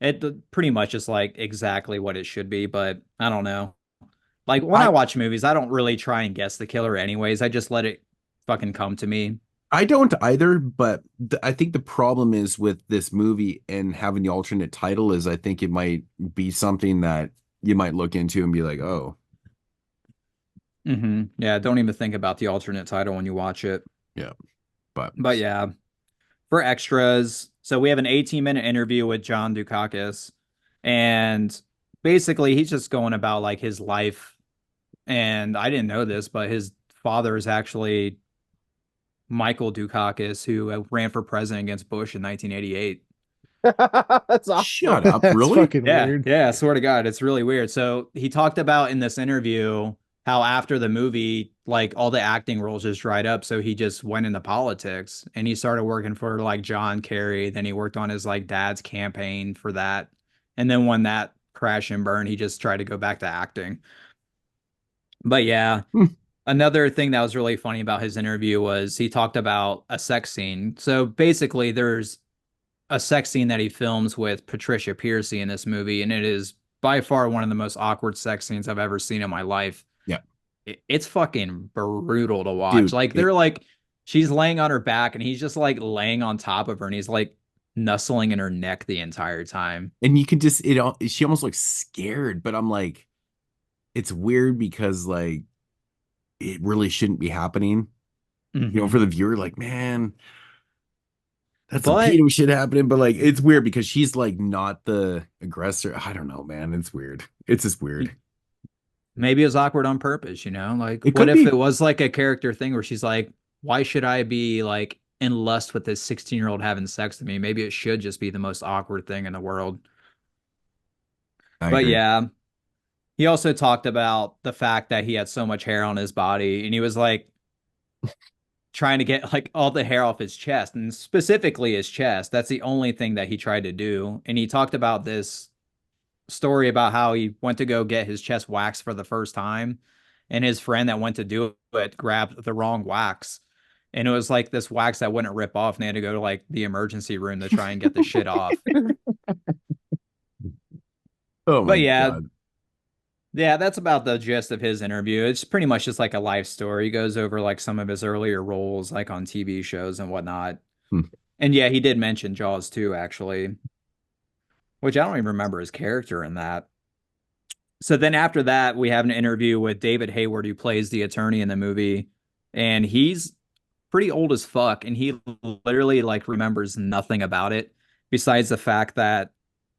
it pretty much is like exactly what it should be. But I don't know. Like when I I watch movies, I don't really try and guess the killer anyways. I just let it fucking come to me. I don't either, but I think the problem is with this movie and having the alternate title is I think it might be something that you might look into and be like, oh, Yeah, don't even think about the alternate title when you watch it. yeah, but But yeah, for extras, so we have an 18-minute interview with John Dukakis, and basically he's just going about like his life. And I didn't know this, but his father is actually Michael Dukakis, who ran for president against Bush in 1988. That's awesome. shut up, That's really? fucking Yeah, weird. yeah, I swear to God, it's really weird. So he talked about in this interview how after the movie, like all the acting roles just dried up. So he just went into politics and he started working for like John Kerry. Then he worked on his like dad's campaign for that. And then when that crashed and burned, he just tried to go back to acting. But yeah, Hmm. another thing that was really funny about his interview was he talked about a sex scene. So basically, there's a sex scene that he films with Patricia Piercy in this movie, and it is by far one of the most awkward sex scenes I've ever seen in my life. Yeah, It's fucking brutal to watch. dude, Like they're like she's laying on her back and he's just like laying on top of her and he's like nuzzling in her neck the entire time. and you can just she almost looks scared, but I'm like, it's weird because like it really shouldn't be happening, Hmm. for the viewer, like, man, that's some But pedo shit happening, but like it's weird because she's like not the aggressor. I don't know, man. It's weird. It's just weird. maybe it was awkward on purpose, Like It what could if it be. was like a character thing where she's like, why should I be like in lust with this 16-year-old having sex with me? Maybe it should just be the most awkward thing in the world. I But agree. yeah, he also talked about the fact that he had so much hair on his body and he was like trying to get like all the hair off his chest and specifically his chest. That's the only thing that he tried to do. And he talked about this story about how he went to go get his chest waxed for the first time and his friend that went to do it grabbed the wrong wax. And it was like this wax that wouldn't rip off and they had to go to like the emergency room to try and get the shit off. Oh But my yeah, God. yeah, that's about the gist of his interview. It's pretty much just like a life story. He goes over like some of his earlier roles, like on TV shows and whatnot. Hmm. And yeah, he did mention Jaws too, actually, which I don't even remember his character in that. So then after that, we have an interview with David Hayward, who plays the attorney in the movie, and he's pretty old as fuck, and he literally like remembers nothing about it besides the fact that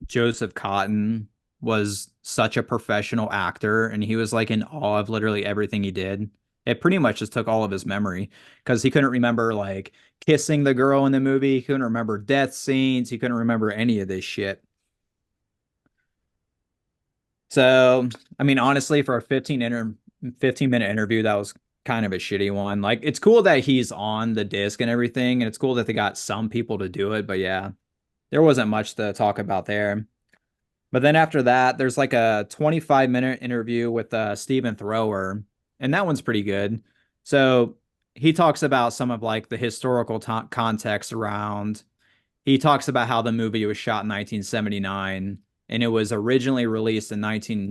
Joseph Cotton was such a professional actor and he was like in awe of literally everything he did. It pretty much just took all of his memory because he couldn't remember like kissing the girl in the movie. He couldn't remember death scenes. He couldn't remember any of this shit. So, I mean, honestly, for a 15-minute 15-minute interview that was kind of a shitty one. Like, it's cool that he's on the disc and everything, and it's cool that they got some people to do it, but yeah, there wasn't much to talk about there. But then after that, there's like a 25-minute interview with Stephen Thrower, and that one's pretty good. So he talks about some of like the historical context around. He talks about how the movie was shot in 1979, and it was originally released in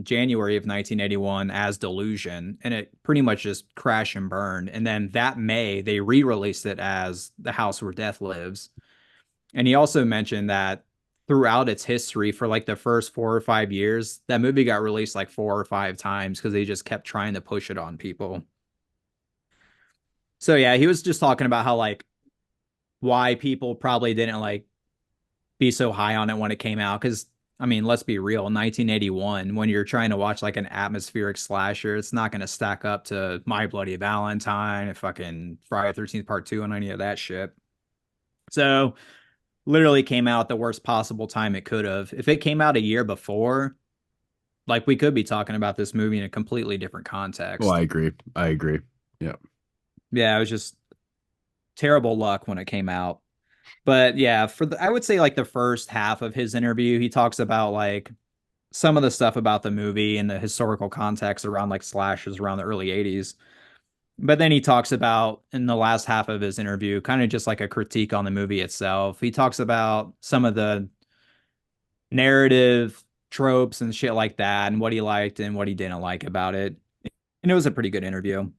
January of 1981 as Delusion, and it pretty much just crashed and burned. And then that May, they re-released it as The House Where Death Lives. And he also mentioned that throughout its history, for like the first 4 or 5 years, that movie got released like 4 or 5 times because they just kept trying to push it on people. So yeah, he was just talking about how like why people probably didn't like be so high on it when it came out. Because I mean, let's be real, 1981, when you're trying to watch like an atmospheric slasher, it's not going to stack up to My Bloody Valentine and fucking Friday the 13th Part 2 and any of that shit. So literally came out at the worst possible time it could have. If it came out a year before, like, we could be talking about this movie in a completely different context. Well, I agree. Yeah. Yeah, it was just terrible luck when it came out. But yeah, I would say like the first half of his interview, he talks about like some of the stuff about the movie and the historical context around like slashers around the early 80s. But then he talks about in the last half of his interview, kind of just like a critique on the movie itself. He talks about some of the narrative tropes and shit like that, and what he liked and what he didn't like about it. And it was a pretty good interview.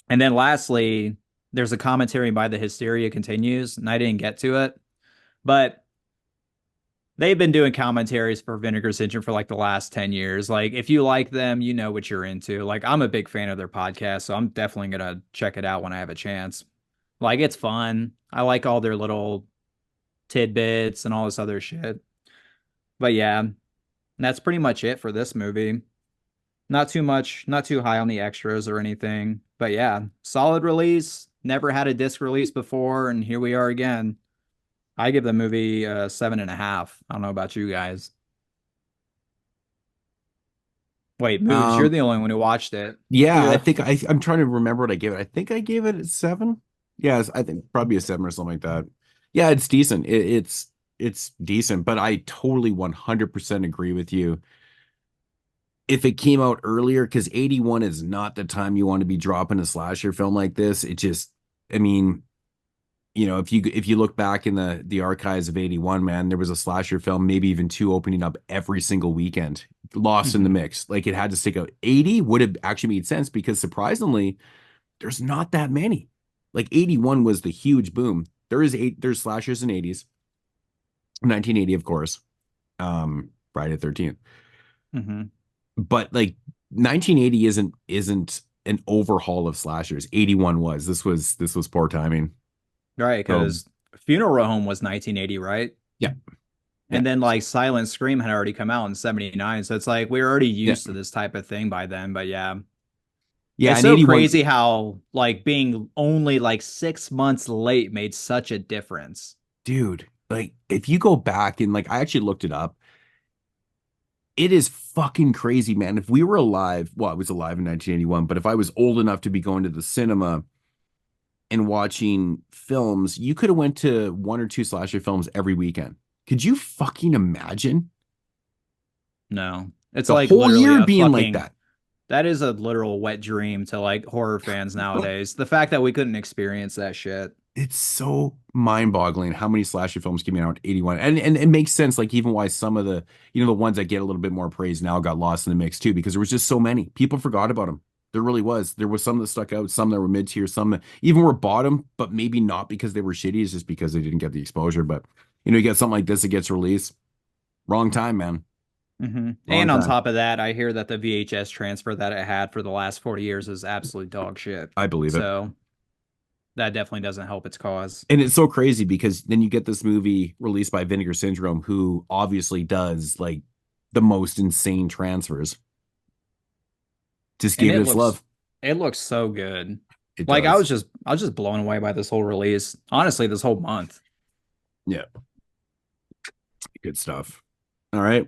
And then lastly, there's a commentary by The Hysteria Continues, and I didn't get to it, but they've been doing commentaries for Vinegar Syndrome for like the last 10 years. Like, if you like them, you know what you're into. Like, I'm a big fan of their podcast, so I'm definitely going to check it out when I have a chance. Like, it's fun. I like all their little tidbits and all this other shit. But yeah, that's pretty much it for this movie. Not too much, not too high on the extras or anything. But yeah, solid release. Never had a disc release before, and here we are again. I give the movie 7.5. I don't know about you guys. Wait, Moodz, you're the only one who watched it. Yeah, I think I'm trying to remember what I gave it. I think I gave it a 7. Yes, I think probably a 7 or something like that. Yeah, it's decent. It's decent, but I totally 100% agree with you. If it came out earlier, because 81 is not the time you want to be dropping a slasher film like this. It just, I mean, you know, if you look back in the archives of 81, man, there was a slasher film, maybe even 2 opening up every single weekend, lost in the mix. Like, it had to stick out. 80 would have actually made sense because surprisingly, there's not that many. Like, 81 was the huge boom. There's slashers in 80s. 1980, of course. Friday the 13th. But like 1980 isn't an overhaul of slashers. 81 was. This was poor timing. Right, because Funeral Home was 1980, right? Yeah. And then like Silent Scream had already come out in 79. So it's like we were already used to this type of thing by then. But yeah. Yeah. It's so crazy how like being only like 6 months late made such a difference. Dude, like if you go back and like I actually looked it up, it is fucking crazy, man. If we were alive, well, I was alive in 1981, but if I was old enough to be going to the cinema and watching films, you could have went to 1 or 2 slasher films every weekend. Could you fucking imagine? No. It's the like whole year being like that. That is a literal wet dream to like horror fans nowadays. The fact that we couldn't experience that shit. It's so mind-boggling how many slasher films came out in 81. And it makes sense, like even why some of the, you know, the ones that get a little bit more praise now got lost in the mix too, because there was just so many. People forgot about them. There really was. There was some that stuck out, some that were mid-tier, some that even were bottom, but maybe not because they were shitty, it's just because they didn't get the exposure. But you know, you get something like this that gets released. Wrong time, man. And on top of that, I hear that the VHS transfer that it had for the last 40 years is absolute dog shit. I believe it. So that definitely doesn't help its cause. And it's so crazy because then you get this movie released by Vinegar Syndrome, who obviously does like the most insane transfers. Just give it its love. It looks so good. Like I was just blown away by this whole release. Honestly, this whole month. Yeah. Good stuff. All right.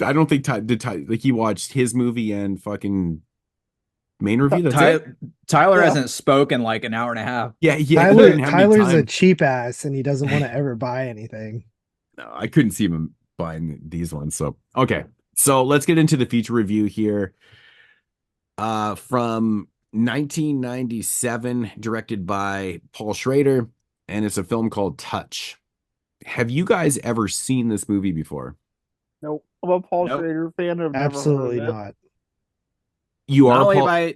I don't think like he watched his movie and fucking main review. That's it. Tyler Yeah. hasn't spoken like an hour and a half. Yeah, he didn't have any Tyler's a time. cheap ass and he doesn't want to ever buy anything. No, I couldn't see him buying these ones. So okay, so let's get into the feature review here. From 1997, directed by Paul Schrader, and it's a film called Touch. Have you guys ever seen this movie before? Nope. I'm a Paul Nope. Schrader fan. I've Absolutely never heard of it. not. You Not are only Paul, have I,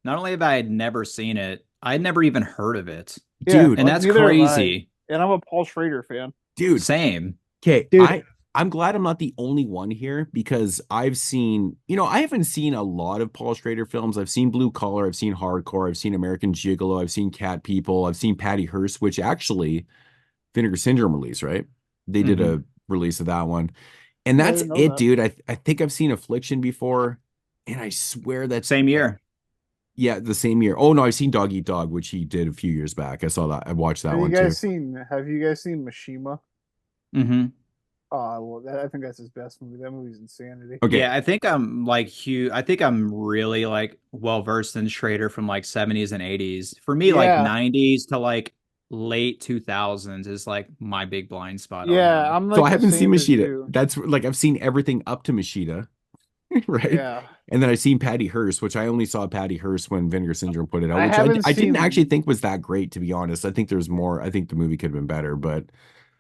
not only have I never seen it, I'd never even heard of it, dude, and that's neither have I. crazy. And I'm a Paul Schrader fan. dude. Same. Okay, Dude. I'm glad I'm not the only one here because I've seen, I haven't seen a lot of Paul Schrader films. I've seen Blue Collar, I've seen Hardcore, I've seen American Gigolo, I've seen Cat People, I've seen Patty Hearst, which actually Vinegar Syndrome release, right? They did a release of that one. And Yeah, I that's didn't know it, that. dude. I think I've seen Affliction before, and I swear that's Same year. Yeah, the same year. Oh no, I've seen Dog Eat Dog, which he did a few years back. I saw that. I watched that Have you one guys too. seen? Have you guys seen Mishima? Mm-hmm. Well, I think that's his best movie. That movie's insanity. Okay. Yeah, I think I'm like huge. I think I'm really like well versed in Schrader from like 70s and 80s. For me, like Yeah. 90s to like late 2000s is like my big blind spot. Yeah, on him. I'm like So I the haven't seen same as Machida. you. That's like I've seen everything up to Machida, right? Yeah, And then I've seen Patty Hearst, which I only saw Patty Hearst when Vinegar Syndrome put it out, I which haven't I didn't seen- actually think was that great, to be honest. I think there's more. I think the movie could have been better, but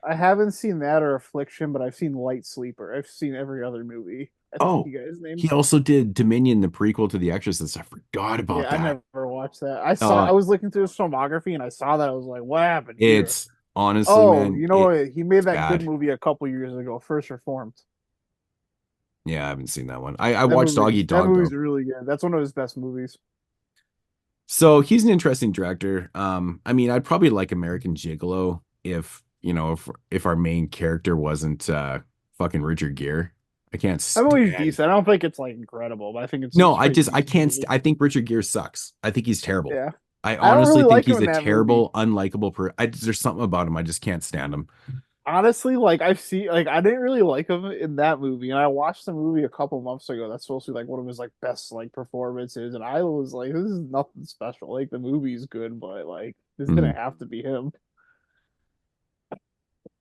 I haven't seen that or Affliction, but I've seen Light Sleeper. I've seen every other movie. I think you guys named. he also did Dominion, the prequel to The Exorcist. I forgot about Yeah, I that. never watched that. I was looking through his filmography and I saw that. I was like, what happened here? It's honestly, Oh, man. you know what? He made that bad. good movie a couple years ago, First Reformed. Yeah, I haven't seen that one. I That watched Dog movie- Eat Dog That movie's though. really good. That's one of his best movies. So he's an interesting director. I mean, I'd probably like American Gigolo if if our main character wasn't fucking Richard Gere. I can't That movie's stand. decent. I don't think it's like incredible, but I think it's No, it's I pretty just I decent can't. movie. I think Richard Gere sucks. I think he's terrible. Yeah. I don't honestly really think like him he's in a that terrible, unlikable there's something about him I just can't stand him. Honestly, like I didn't really like him in that movie, and I watched the movie a couple months ago. That's supposed to be like one of his like best like performances, and I was like, this is nothing special. Like the movie's good, but like this didn't have to be him.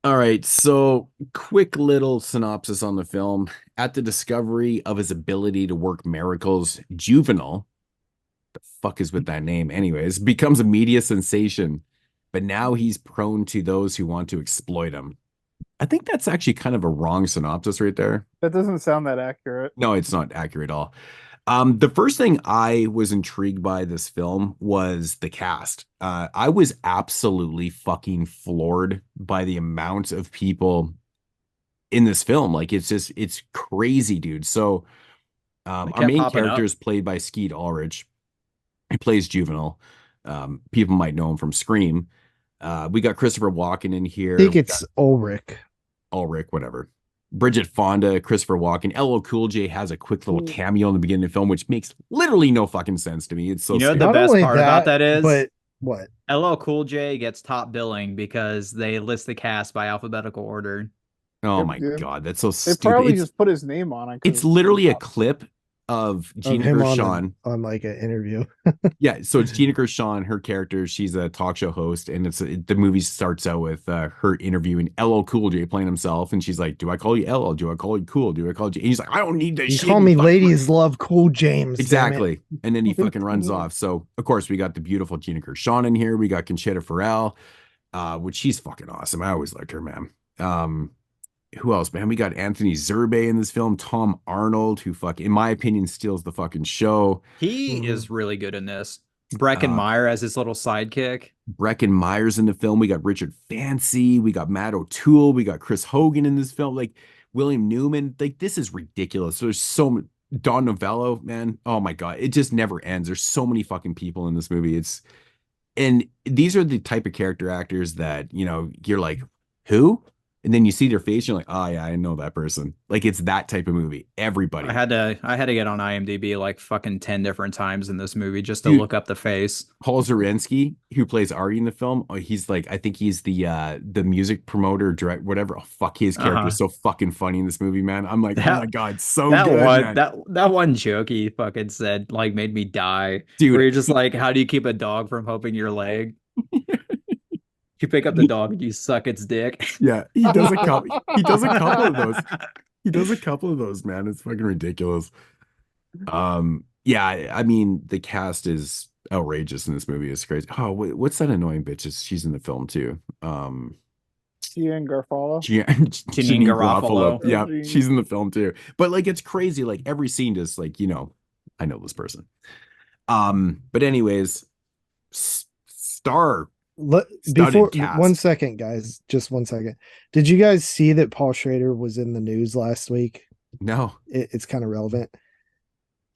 All right, so quick little synopsis on the film. At the discovery of his ability to work miracles, Juvenile, the fuck is with that name anyways, becomes a media sensation, but now he's prone to those who want to exploit him. I think that's actually kind of a wrong synopsis right there. That doesn't sound that accurate. No, it's not accurate at all. The first thing I was intrigued by this film was the cast. I was absolutely fucking floored by the amount of people in this film. Like it's crazy, dude. So our kept main popping character up. is played by Skeet Ulrich. He plays Juvenile. People might know him from Scream. We got Christopher Walken in here. I think it's Ulrich. Ulrich, whatever. Bridget Fonda, Christopher Walken, LL Cool J has a quick little cameo in the beginning of the film, which makes literally no fucking sense to me. It's so You know stupid. the Not best only part about that is, but what? LL Cool J gets top billing because they list the cast by alphabetical order. Oh Yep, my dude. god, that's so They stupid. probably It's, just put his name on it. 'cause it's literally a top. clip of Gina him Gershon. on like an interview. Yeah, so it's Gina Gershon, her character. She's a talk show host, and the movie starts out with her interviewing LL Cool J playing himself, and she's like, "Do I call you LL? Do I call you Cool? Do I call you?" And he's like, "I don't need this You shit." call you me fucking-" ladies love cool James. damn it. Exactly. And then he fucking runs off. So of course we got the beautiful Gina Gershon in here. We got Conchetta Farrell, which she's fucking awesome. I always liked her, man. Who else, man? We got Anthony Zerbe in this film, Tom Arnold, who in my opinion, steals the fucking show. He is really good in this. Brecken Meyer as his little sidekick. Breckin Myers in the film. We got Richard Fancy. We got Matt O'Toole. We got Chris Hogan in this film. Like William Newman. Like this is ridiculous. There's so many. Don Novello, man. Oh my God. It just never ends. There's so many fucking people in this movie. And these are the type of character actors that, you're like, who? And then you see their face, you're like, oh yeah, I know that person. Like it's that type of movie. Everybody. I had to get on IMDb like fucking 10 different times in this movie just to Dude, look up the face. Paul Zarensky, who plays Ari in the film, he's like, I think he's the music promoter, direct, whatever. Oh fuck, his character is so fucking funny in this movie, man. I'm like, oh my god, so that good, one man. that one joke he fucking said like made me die. Dude. Where you're just like, how do you keep a dog from humping your leg? You pick up the dog and you suck its dick. Yeah, he does a couple. He does a couple of those. He does a couple of those, man. It's fucking ridiculous. Yeah, I mean, the cast is outrageous in this movie. It's crazy. Oh, what's that annoying bitch? She's in the film too. Ian Garofalo. Janine Garofalo. Yeah, she's in the film too. But like, it's crazy. Like every scene just like, I know this person. But anyways, Before cast. 1 second, guys, just 1 second. Did you guys see that Paul Schrader was in the news last week? No, it's kind of relevant.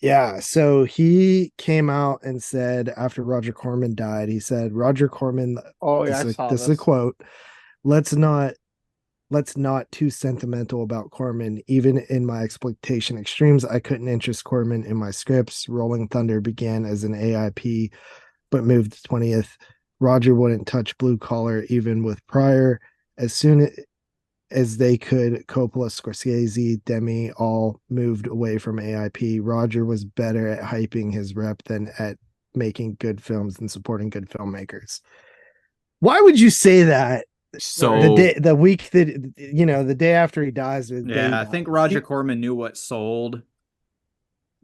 Yeah, so he came out and said after Roger Corman died, he said, Roger Corman, oh yeah, this is a quote, let's not too sentimental about Corman. Even in my exploitation extremes, I couldn't interest Corman in my scripts. Rolling Thunder began as an AIP, but moved to 20th. Roger wouldn't touch blue collar even with Pryor. As soon as they could, Coppola, Scorsese, Demi all moved away from AIP. Roger was better at hyping his rep than at making good films and supporting good filmmakers. Why would you say that? So the week that the day after he dies. I think Roger Corman knew what sold,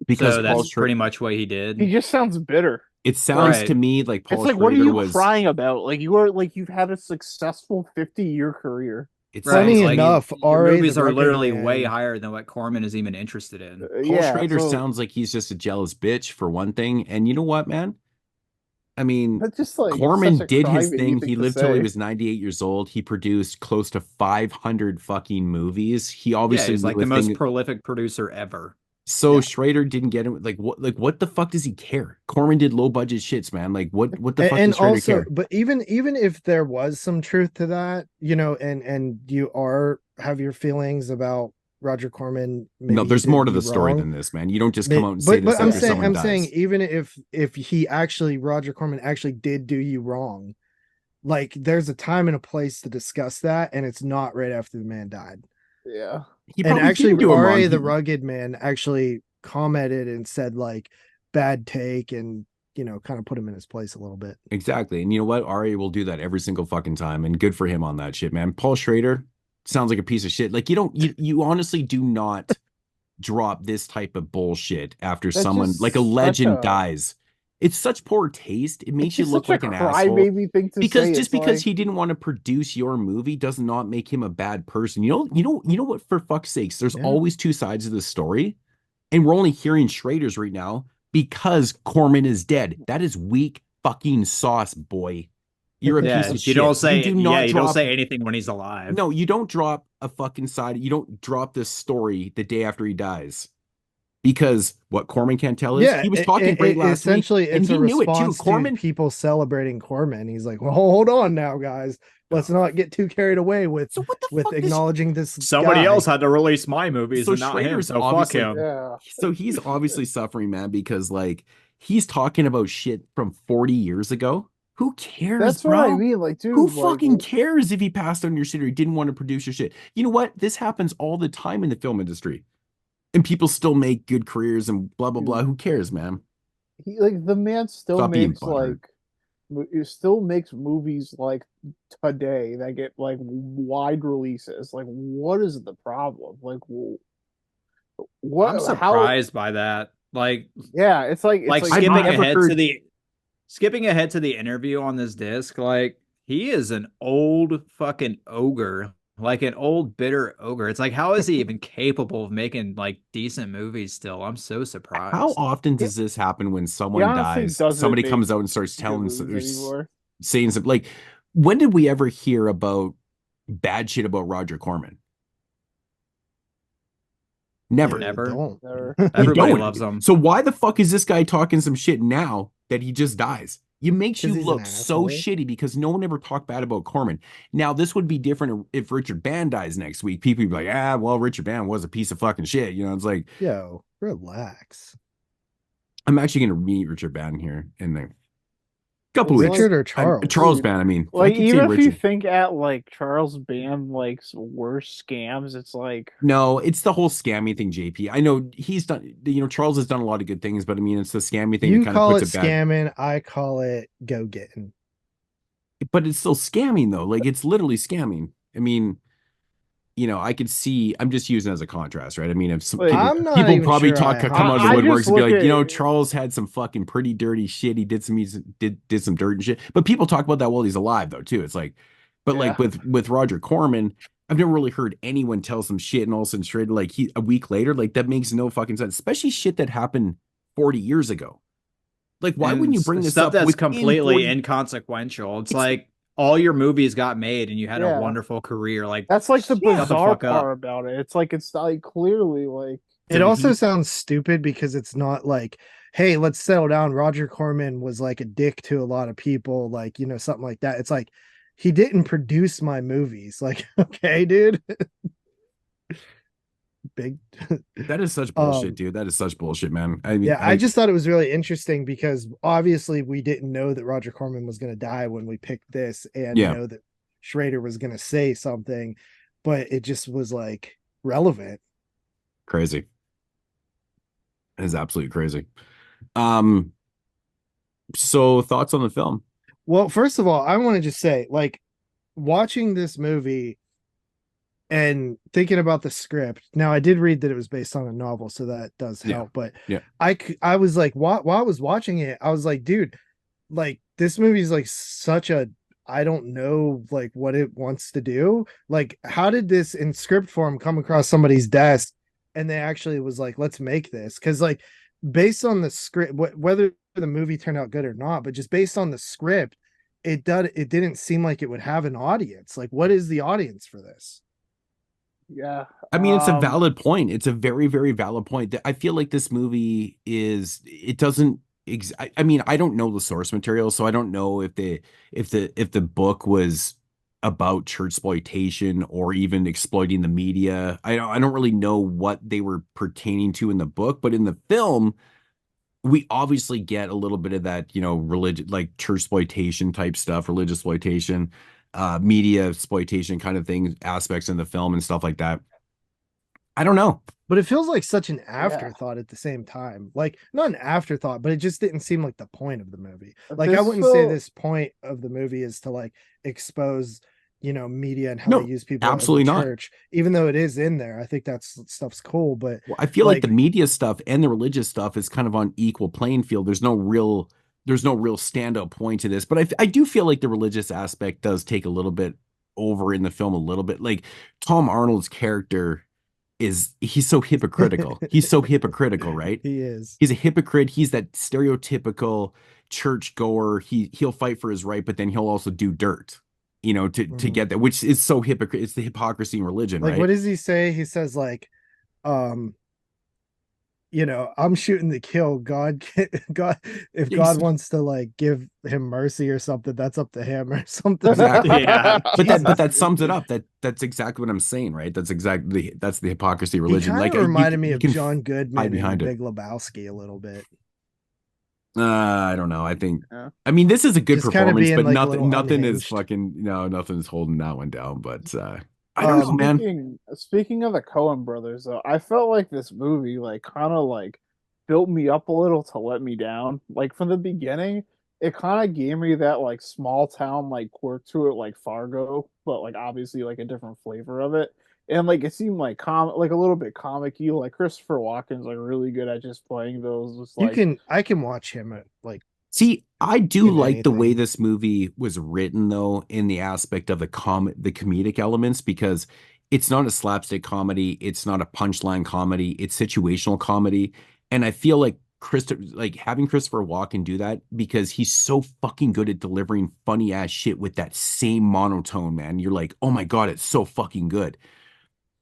because so that's pretty much what he did. He just sounds bitter. It sounds to me like Paul It's like, Schrader what are you was crying about? Like you've had a successful 50-year career. It's funny enough. Your movies are literally way higher than what Corman is even interested in. Paul Schrader sounds like he's just a jealous bitch for one thing, and you know what, man? I mean, just like Corman did his thing. He lived till he was 98 years old. He produced close to 500 fucking movies. He obviously he's like the most prolific producer ever. So Schrader didn't get him. Like what the fuck does he care? Corman did low budget shits, man. Like what the fuck does Schrader care? But even if there was some truth to that, and you have your feelings about Roger Corman. No, there's more to the story than this, man. You don't just come out and say this after someone dies. I'm saying even if he actually, Roger Corman actually did do you wrong, like there's a time and a place to discuss that, and it's not right after the man died. Yeah. And actually, R.A. the Rugged Man actually commented and said like bad take, and kind of put him in his place a little bit. Exactly. And you know what? R.A. will do that every single fucking time, and good for him on that shit, man. Paul Schrader sounds like a piece of shit. Like you honestly do not drop this type of bullshit after someone like a legend dies. It's such poor taste. It makes you look like an asshole. Thing to because say. Just because he didn't want to produce your movie does not make him a bad person. You know what? For fuck's sakes, there's always two sides of the story, and we're only hearing Schrader's right now because Corman is dead. That is weak fucking sauce, boy. You're a piece of shit. You don't say anything when he's alive. No, you don't drop a fucking side. You don't drop this story the day after he dies. Because what Corman can't tell is he was talking great last essentially week, and it's he a knew it too. response to people celebrating Corman. He's like, well, hold on now, guys. Let's not get too carried away with acknowledging this. Somebody else had to release my movies, so and not him. So fuck him. Yeah. So he's obviously suffering, man, because like he's talking about shit from 40 years ago. Who cares? That's bro? what I mean. Like, dude, who fucking cares if he passed on your shit or he didn't want to produce your shit? You know what? This happens all the time in the film industry. And people still make good careers and blah blah blah. Who cares, man? The man still makes movies like today that get like wide releases. Like, what is the problem? Like, what? I'm surprised by that. Like, yeah, it's like skipping ahead to the interview on this disc. Like, he is an old fucking ogre. Like an old bitter ogre. It's like, how is he even capable of making like decent movies still? I'm so surprised. How often does this happen when someone dies? Somebody comes out and starts saying something like, when did we ever hear about bad shit about Roger Corman? Never. Everybody don't. loves him. So why the fuck is this guy talking some shit now that he just dies? You makes 'Cause you he's an look so asshole? shitty because no one ever talked bad about Corman. Now, this would be different if Richard Band dies next week. People would be like, well, Richard Band was a piece of fucking shit. You know, it's like, Yo, relax. I'm actually going to meet Richard Band here in a couple of It's weeks. Richard or I'm Charles? Charles Band. I mean, I like keep even saying if you Richard. think at like Charles Band like worst scams, it's like No, it's the whole scammy thing, JP. I know he's done, Charles has done a lot of good things, but I mean, it's the scammy thing that You kind of call puts it it bad. scamming, I call it go getting. But it's still scamming though. Like it's literally scamming. I mean, I could see. I'm just using it as a contrast, right? I mean, if some Like, people I'm not people even probably sure I come out of the I woodworks just and be look like, at Charles had some fucking pretty dirty shit. He did some did some dirt and shit. But people talk about that while he's alive though too. It's like, but like yeah. with Roger Corman, I've never really heard anyone tell some shit and all of a sudden straight like he a week later, like that makes no fucking sense. Especially shit that happened 40 years ago. Like, why And wouldn't you bring this stuff up that's within completely 40? inconsequential? It's It's like all your movies got made and you had a Yeah. wonderful career. Like That's like the shut the bizarre fuck up. part about it. It's like it's like clearly like It also sounds stupid because it's not like, hey, let's settle down. Roger Corman was like a dick to a lot of people, like, something like that. It's like he didn't produce my movies. Like, okay, dude. Big that is such bullshit, dude. That is such bullshit, man. I mean, yeah, I just thought it was really interesting because obviously we didn't know that Roger Corman was going to die when we picked this, and Yeah. know that Schrader was going to say something, but it just was like relevant. Crazy. It is absolutely crazy. So thoughts on the film? Well, first of all, I want to just say, like, watching this movie and thinking about the script. Now, I did read that it was based on a novel, so that does help. But yeah. I was like, while I was watching it, I was like, dude, like this movie is like such a, I don't know like what it wants to do. Like, how did this in script form come across somebody's desk and they actually was like, let's make this? Because like based on the script, whether the movie turned out good or not, but just based on the script, it didn't seem like it would have an audience. Like, what is the audience for this? yeah. I mean, it's a valid point. It's a very, very valid point. I feel like this movie it doesn't I mean, I don't know the source material, so I don't know if the book was about church exploitation or even exploiting the media. I don't really know what they were pertaining to in the book, but in the film, we obviously get a little bit of that, religion, like church exploitation type stuff, religious exploitation, media exploitation kind of thing, aspects in the film and stuff like that. I don't know. But it feels like such an afterthought at the same time. Like, not an afterthought, but it just didn't seem like the point of the movie. Like, I wouldn't say this point of the movie is to like expose, media and how they use people absolutely in the not. church, even though it is in there. I think that's stuff's cool. But I feel like the media stuff and the religious stuff is kind of on equal playing field. There's no real standout point to this, but I do feel like the religious aspect does take a little bit over in the film a little bit. Like Tom Arnold's character he's so hypocritical. He's so hypocritical, right? He is. He's a hypocrite. He's that stereotypical church goer. He'll fight for his right, but then he'll also do dirt, to get that, which is so hypocrite. It's the hypocrisy in religion, like, right? What does he say? He says like, I'm shooting to kill. God, if God wants to like give him mercy or something, that's up to him or something. Exactly. Yeah. But that sums it up. That's exactly what I'm saying, right? That's the hypocrisy of religion. He like reminded me you of can John Goodman in behind Big Lebowski a little bit. I don't know. I mean, this is a good Just kinda performance, being, but like, a nothing little is unhinged. fucking nothing's holding that one down. But I don't know, man. Speaking of the Coen brothers, though, I felt like this movie like kind of like built me up a little to let me down. Like from the beginning, it kind of gave me that like small town like quirk to it, like Fargo, but like obviously like a different flavor of it. And like it seemed like like a little bit comic-y. Like Christopher Walken's like really good at just playing those. Just, like, I can watch him at like. See, I do in like the way anything. this movie was written, though, in the aspect of the comedic elements, because it's not a slapstick comedy, it's not a punchline comedy, it's situational comedy, and I feel like having Christopher Walken do that because he's so fucking good at delivering funny ass shit with that same monotone, man. You're like, oh my god, it's so fucking good.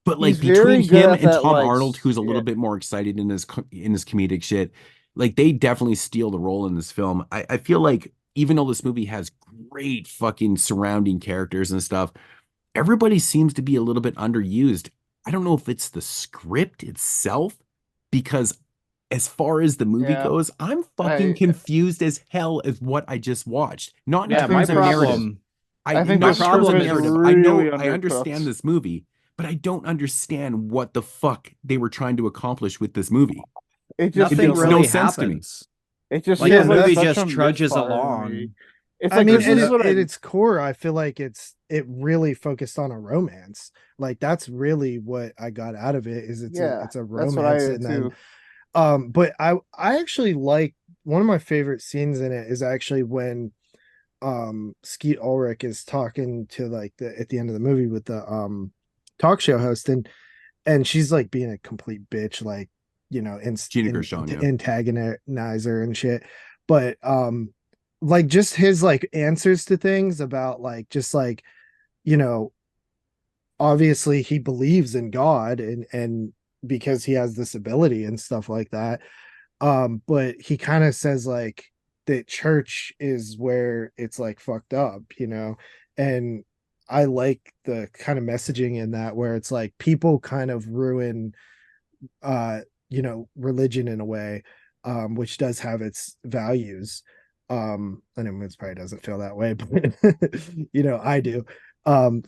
But like He's very between good him at and that, Tom like, Arnold, who's a little bit more excited in his comedic shit, like they definitely steal the role in this film. I feel like even though this movie has great fucking surrounding characters and stuff, everybody seems to be a little bit underused. I don't know if it's the script itself, because as far as the movie Yeah, goes, I'm fucking I confused as hell as what I just watched. Not in Yeah, my terms of narrative. problem. I think Not the in terms of problem script is is narrative. I know really I understand undercooked. this movie, but I don't understand what the fuck they were trying to accomplish with this movie. It just It Nothing makes feels no really like sense to me. happens. it just Like Yeah, the feels like movie such just a trudges misfire to me. along. It's I like mean, this is what at I its core, I feel like it really focused on a romance. Like that's really what I got out of it. Is yeah, it's a that's what I romance, did and then too. but I actually like one of my favorite scenes in it is actually when Skeet Ulrich is talking to like the at the end of the movie with the talk show host, and she's like being a complete bitch, like Gina Gershon, yeah. antagonize her and shit. But like just his like answers to things about like just like you know obviously he believes in God and because he has this ability and stuff like that. But he kind of says like that church is where it's like fucked up, and I like the kind of messaging in that where it's like people kind of ruin religion in a way, which does have its values. And it probably doesn't feel that way, but I do.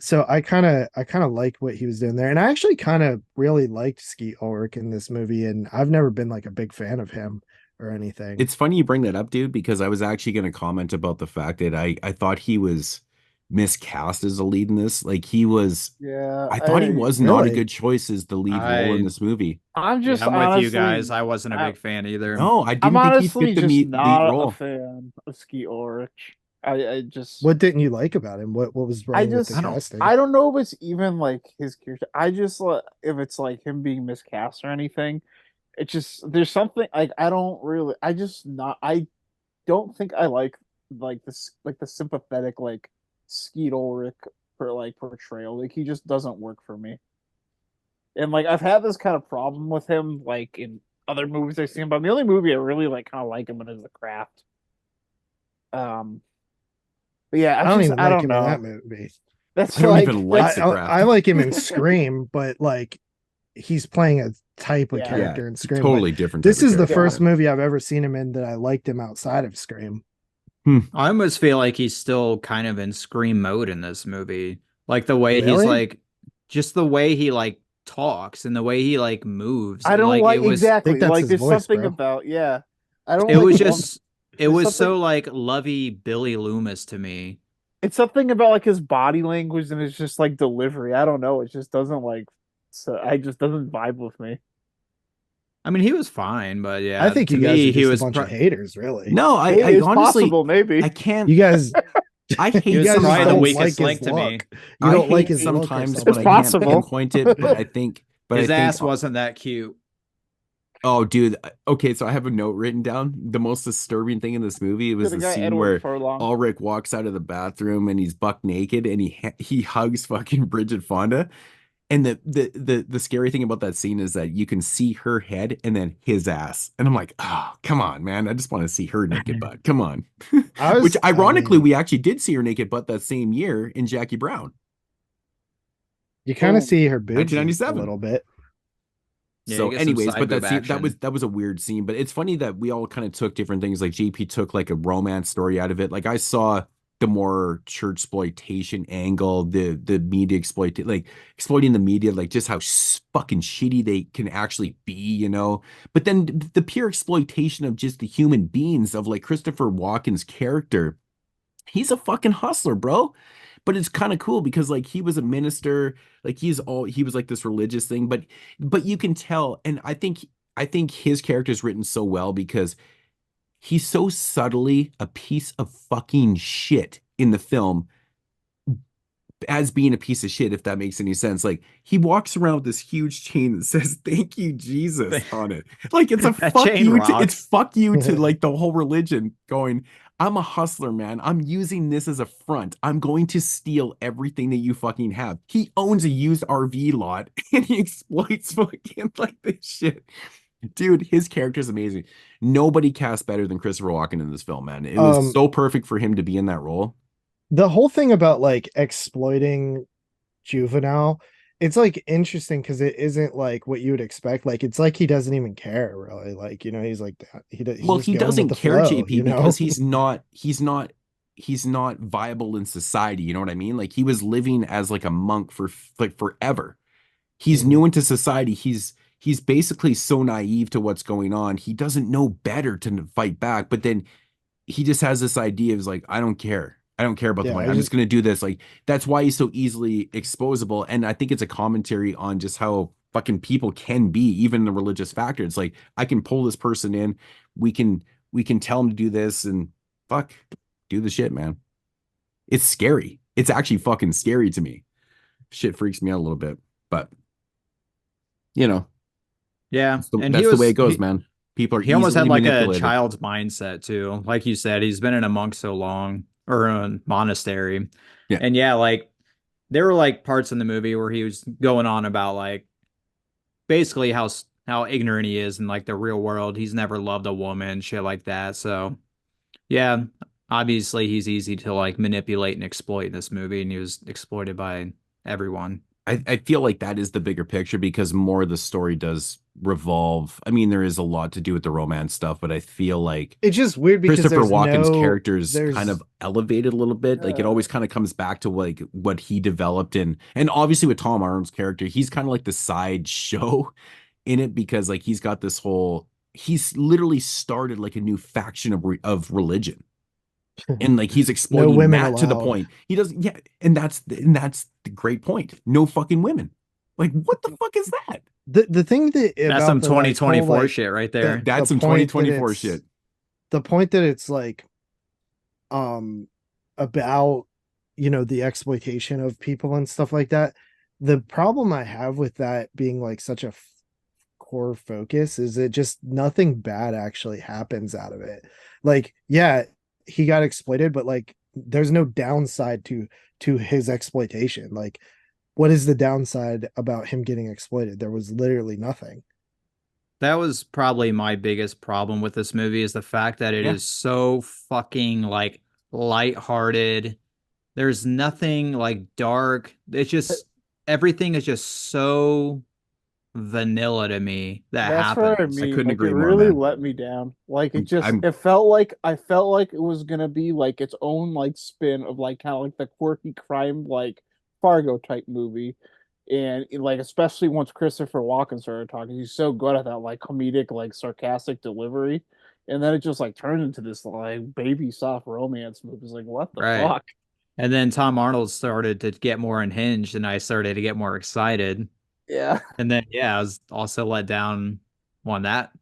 So I kind of like what he was doing there, and I actually kind of really liked Skeet Ulrich in this movie, and I've never been like a big fan of him or anything. It's funny you bring that up, dude, because I was actually going to comment about the fact that I thought he was miscast as a lead in this. Like Yeah, I thought he was not a Really? good choice as the lead role in I this movie. I'm Yeah, just I'm with you guys. honestly, I wasn't a I, big fan either. No, I I'm didn't think he'd honestly fit the just lead not a role. fan of Skeet Ulrich. I just What didn't you like about him? What was I wrong with the I just don't casting? I don't know if it's even like his character. I just if it's like him being miscast or anything. It just there's something like I don't really I just not I don't think I like this like the sympathetic like Skeet Ulrich for like portrayal. Like he just doesn't work for me. And like I've had this kind of problem with him like in other movies I've seen, but the only movie I really like kind of like him in is The Craft. Um, but yeah, I don't even I like don't him in that know. movie. I That's don't like even like I the I, craft. I like him in Scream, but like he's playing a type of yeah, Yeah, character in Scream. But totally different type this of is the character. yeah. first movie I've ever seen him in that I liked him outside of Scream. I almost feel like he's still kind of in scream mode in this movie. Like the way he's Really? like just the way he like talks and the way he like moves. I don't Like like I think exactly that's like his there's voice, something bro. about yeah. I don't it like was one. just it There's was something. so like lovey Billy Loomis to me. It's something about like his body language and it's just like delivery. I don't know. It just doesn't like. So I just doesn't vibe with me. I mean, he was fine, but I yeah, think to you guys are me he just a was bunch of haters, really. No, Hey, I it's honestly possible, I maybe. can't. You guys I he you hate was guys just probably the don't sometimes. like weakest his link to look. me. You I don't like hate his look or sometimes when It's I something. can't possible. pinpoint it, but I think, His ass wasn't that cute. oh, dude. Okay, so I have a note written down. The most disturbing thing in this movie was To the the guy scene Edward where Furlong. Ulrich walks out of the bathroom and he's buck naked and he hugs fucking Bridget Fonda. And the scary thing about that scene is that you can see her head and then his ass. And I'm like, oh, come on, man. I just want to see her naked butt. Come on. Which I ironically, mean, we actually did see her naked butt that same year in Jackie Brown, you kind of Boom. see her boobs a 1997. little bit. Yeah, you So, get some anyways, side but boob that scene action. that was a weird scene. But it's funny that we all kind of took different things. Like JP took like a romance story out of it. Like I saw the more church exploitation angle, the media like exploiting the media, like just how fucking shitty they can actually be, But then the pure exploitation of just the human beings of like Christopher Walken's character. He's a fucking hustler, bro. But it's kind of cool because like he was a minister, like he was like this religious thing, but you can tell, and I think his character is written so well because he's so subtly a piece of fucking shit in the film as being a piece of shit, if that makes any sense. Like he walks around with this huge chain that says "Thank you, Jesus" on it. Like it's a That fuck chain you to it's rocks. fuck you to like the whole religion going, I'm a hustler, man. I'm using this as a front. I'm going to steal everything that you fucking have. He owns a used RV lot and he exploits fucking like this shit. Dude, his character is amazing. Nobody cast better than Christopher Walken in this film, man. It was Um, so perfect for him to be in that role. the whole thing about like exploiting juvenile, it's like interesting because it isn't like what you would expect. Like it's like he doesn't even care really. Like, you know, he's like he's Well, just he going with doesn't the care, flow, JP, you because know? he's not viable in society. You know what I mean? Like he was living as like a monk for like forever. He's Mhm. new into society. He's basically so naive to what's going on. He doesn't know better to fight back. But then he just has this idea of like, I don't care. I don't care about the Yeah, money. I I'm just just gonna do this. Like that's why he's so easily exposable. And I think it's a commentary on just how fucking people can be, even the religious factor. It's like I can pull this person in. We can we can tell him to do this and fuck, do the shit, man. It's scary. It's actually fucking scary to me. Shit freaks me out a little bit. But you know, Yeah, and that's the way it goes, man. People are he almost had easily like a manipulated. child's mindset too. Like you said, he's been in a monk so long or a monastery. Yeah. And yeah, like there were like parts in the movie where he was going on about like basically how ignorant he is in like the real world. He's never loved a woman, shit like that. So yeah, obviously he's easy to like manipulate and exploit in this movie, and he was exploited by everyone. I feel like that is the bigger picture because more of the story does revolve. I mean, there is a lot to do with the romance stuff, but I feel like it's just weird because Christopher there's Walken's no character's kind there's of elevated a little bit. Like it always kind of comes back to like what he developed and obviously with Tom Arnold's character, he's kind of like the side show in it because like he's literally started like a new faction of religion. And like he's no exploiting women that to the allowed. point. He doesn't, yeah, and that's the great point. No fucking women. Like, what the fuck is that? The thing that That's about some the like whole 2024 like shit right the there. the That's some point that 2024 it's shit. the point that it's like um about, you know, the exploitation of people and stuff like that. The problem I have with that being like such a core focus is it just nothing bad actually happens out of it. Like, yeah, he got exploited, but like there's no downside to his exploitation. Like, what is the downside about him getting exploited? There was literally nothing. That was probably my biggest problem with this movie is the fact that it Yeah. is so fucking like lighthearted. There's nothing like dark. It's just everything is just so vanilla to me that That's what I happens. I mean. couldn't Like it agree more, really man. let me down. Like it just I'm it felt like I felt like it was gonna be like its own like spin of like kind of like the quirky crime like Fargo type movie. And like especially once Christopher Walken started talking, he's so good at that like comedic, like sarcastic delivery. And then it just like turned into this like baby soft romance movie. It's like, what the Right. fuck? And then Tom Arnold started to get more unhinged, and I started to get more excited. Yeah. And then yeah, I was also let down when that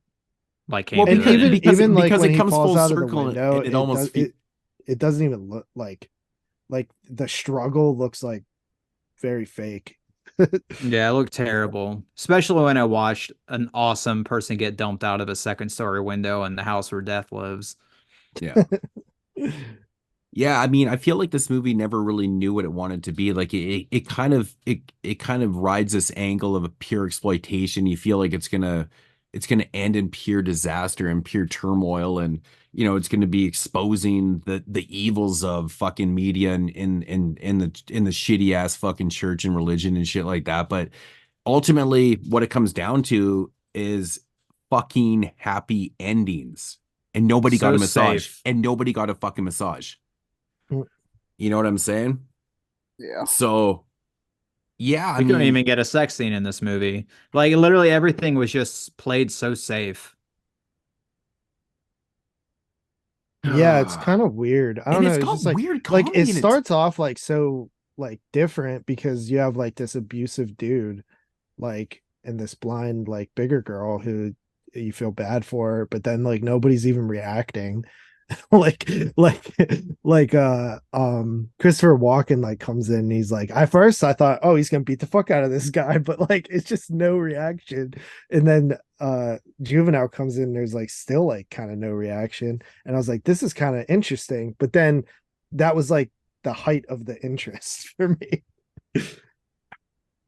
like well came And to an because end. because even like because when it he comes falls full out of the circle window, and it it does almost it doesn't even look like the struggle looks like very fake. Yeah, it looked terrible, especially when I watched an awesome person get dumped out of a second story window in the house where death lives. yeah. Yeah, I mean, I feel like this movie never really knew what it wanted to be. Like it kind of rides this angle of a pure exploitation. You feel like it's gonna end in pure disaster and pure turmoil, and it's gonna be exposing the evils of fucking media and in the shitty ass fucking church and religion and shit like that. But ultimately, what it comes down to is fucking happy endings, and nobody got So a massage, safe. and nobody got a fucking massage. You know what I'm saying? Yeah. So, yeah, I We couldn't mean, even get a sex scene in this movie. Like literally everything was just played so safe. Yeah, it's and kind of weird. I don't know. it's It's got just weird like it comedy in it. starts off like so like different because you have like this abusive dude like and this blind like bigger girl who you feel bad for, but then like nobody's even reacting. like like Christopher Walken like comes in and he's like, at first I thought, oh, he's gonna beat the fuck out of this guy, but like it's just no reaction. And then Juvenile comes in, there's like still like kind of no reaction. And I was like, this is kind of interesting. But then that was like the height of the interest for me.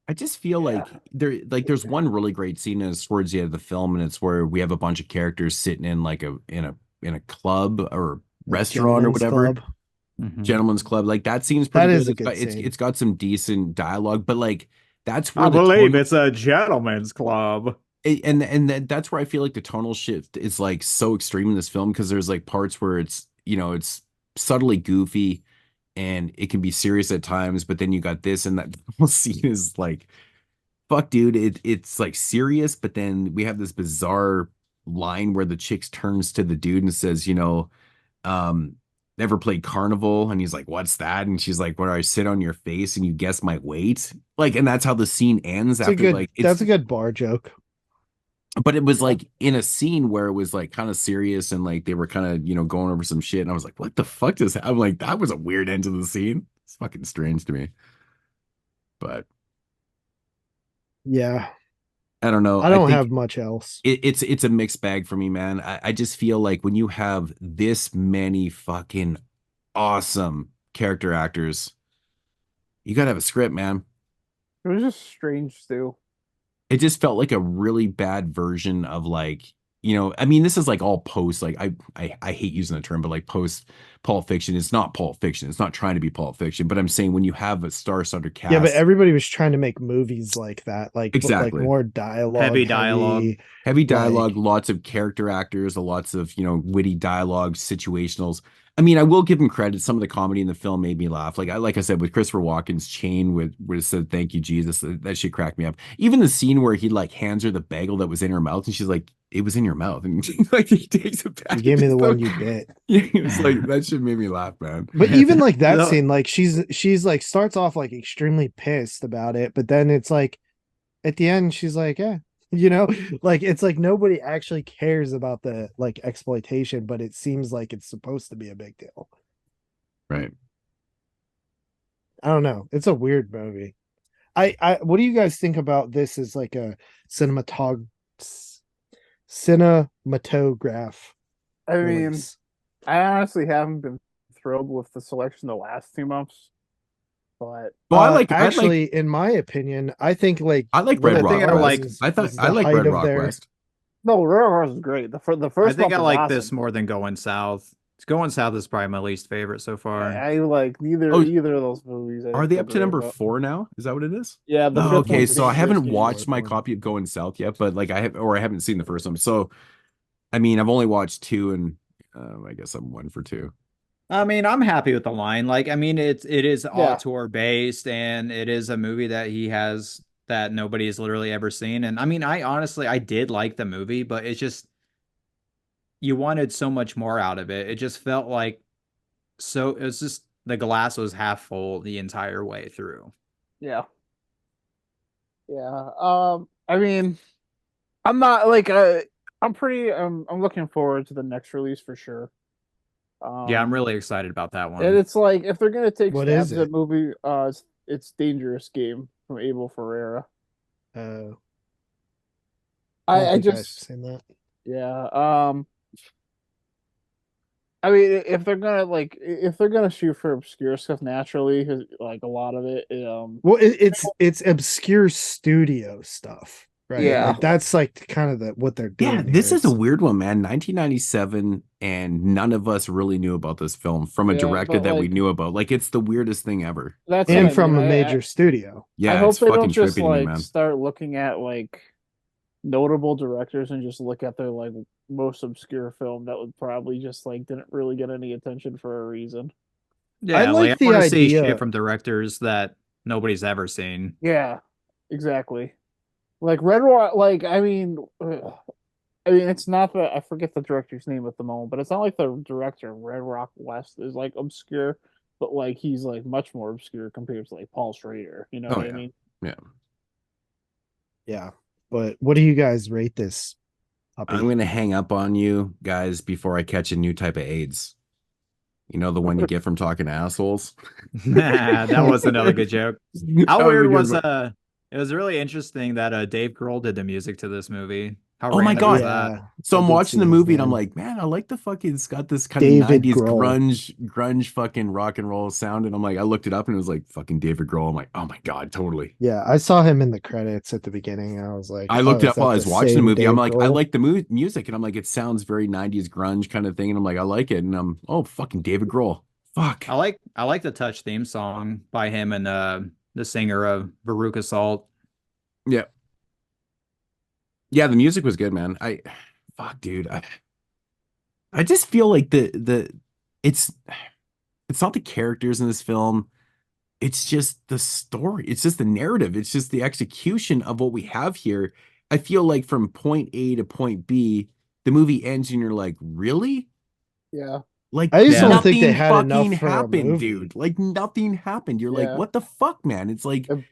I just feel like there's one really great scene and it's towards the end of the film, and it's where we have a bunch of characters sitting in like a club or Like restaurant or Gentlemen's whatever. Club. Gentleman's Club. Like that scene's That pretty is good. a good scene. It's got some decent dialogue, but like that's where I the believe tonal, it's a gentleman's club. that's where I feel like the tonal shift is like so extreme in this film because there's like parts where it's subtly goofy and it can be serious at times, but then you got this and that whole scene is like fuck dude, it's like serious, but then we have this bizarre line where the chick turns to the dude and says, um, never played carnival, and he's like, what's that? And she's like, where I sit on your face and you guess my weight, like, and that's how the scene ends after like that's a good bar joke. But it was like in a scene where it was like kind of serious and like they were kind of going over some shit, and I was like, what the fuck does that? I'm like, that was a weird end to the scene. It's fucking strange to me, but Yeah, I don't know. I don't think have much else. it's a mixed bag for me, man. I just feel like when you have this many fucking awesome character actors, you gotta have a script, man. It was just strange too. It just felt like a really bad version of like, I mean, this is like all post, like I hate using the term, but like post Pulp Fiction. It's not Pulp Fiction. It's not trying to be Pulp Fiction, but I'm saying when you have a star-studded cast. Yeah, but everybody was trying to make movies like that, like exactly, like more dialogue, heavy dialogue, like, lots of character actors, lots of witty dialogue, situationals. I mean, I will give him credit. Some of the comedy in the film made me laugh. Like I said, with Christopher Walken's chain with where it said "Thank you, Jesus," that shit cracked me up. Even the scene where he like hands her the bagel that was in her mouth, and she's like, "It was in your mouth," and like he takes it back. You gave me the one you bit. Yeah, it's like that shit made me laugh, man. But even like that No. scene, like she's like starts off like extremely pissed about it, but then it's like at the end she's like, yeah, like it's like nobody actually cares about the like exploitation, but it seems like it's supposed to be a big deal. Right. I don't know. It's a weird movie. What do you guys think about this as like a cinematograph? I mean, release? I honestly haven't been thrilled with the selection the last 2 months, but Well, actually, in my opinion, I think like I like what Red I Rock think West. was- I thought was I the like height Red of Rock their- West. no, Red Horse is great. The first I think I one was like awesome. this more than Going South. Going South is probably my least favorite so far. I like either Oh, either of those movies. I Are think they are up to great, number but- 4 now? Is that what it is? Yeah. The Oh, fifth okay, one's so I the haven't shittiest watched game. my copy of Going South yet, but like I haven't seen the first one. So I mean, I've only watched 2, and I guess I'm 1 for 2. I mean, I'm happy with the line. Like, I mean, it is Yeah. auteur based, and it is a movie that he has that nobody has literally ever seen. And I mean, I did like the movie, but it's just you wanted so much more out of it. It just felt like it was just the glass was half full the entire way through. Yeah. Yeah. I mean, I'm not like I'm looking forward to the next release for sure. Yeah, I'm really excited about that one. And it's like if they're gonna take What is stabs at it? movie, it's Dangerous Game from Abel Ferreira. I I think I've just seen that. yeah. I mean, if they're gonna shoot for obscure stuff naturally, 'cause, like a lot of it, Well, it's obscure studio stuff, right? Yeah. Like, that's like kind of what they're doing. Yeah, this here. is a weird one, man. 1997, and none of us really knew about this film from a Yeah, director but, that we like- knew about. Like, it's the weirdest thing ever. that's and what I from mean. a major studio. Yeah, I hope it's they fucking don't just trippy to me, like man. start looking at like notable directors and just look at their like most obscure film that would probably just like didn't really get any attention for a reason. Yeah, I like I the want to see idea- shit from directors that nobody's ever seen. Yeah, exactly. Like Red Rock, like I mean, it's not that I forget the director's name at the moment, but it's not like the director of Red Rock West is like obscure, but like he's like much more obscure compared to like Paul Schrader. You know what I yeah. mean? Yeah. But what do you guys rate this puppy? I'm gonna hang up on you guys before I catch a new type of AIDS. You know, the one you get from talking to assholes. That was another good joke. How That was a weird good was one. it was really interesting that Dave Grohl did the music to this movie. How Oh my random is God. that? Yeah, So I I'm did watching see the his movie and I'm name. like, man, I like the fucking, it's got this kind of David 90s Grohl. grunge fucking rock and roll sound. And I'm like, I looked it up and it was like fucking David Grohl. I'm like, oh my God, totally. Yeah, I saw him in the credits at the beginning. I was like, I oh, looked it is up while that I the was watching the same movie. I'm Dave like, I Grohl? like the music, and I'm like, it sounds very 90s grunge kind of thing. And I'm like, I like it. And oh, fucking David Grohl. Fuck. I like the Touch theme song by him and the singer of Veruca Salt. Yeah. Yeah, the music was good, man. Fuck, dude. I just feel like it's it's not the characters in this film. It's just the story. It's just the narrative. It's just the execution of what we have here. I feel like from point A to point B, the movie ends and you're like, really? Yeah, Like I just Yeah. don't think they nothing had enough fucking for a happened, movie. dude. Like nothing happened. You're like, yeah. what the fuck, man? It's like It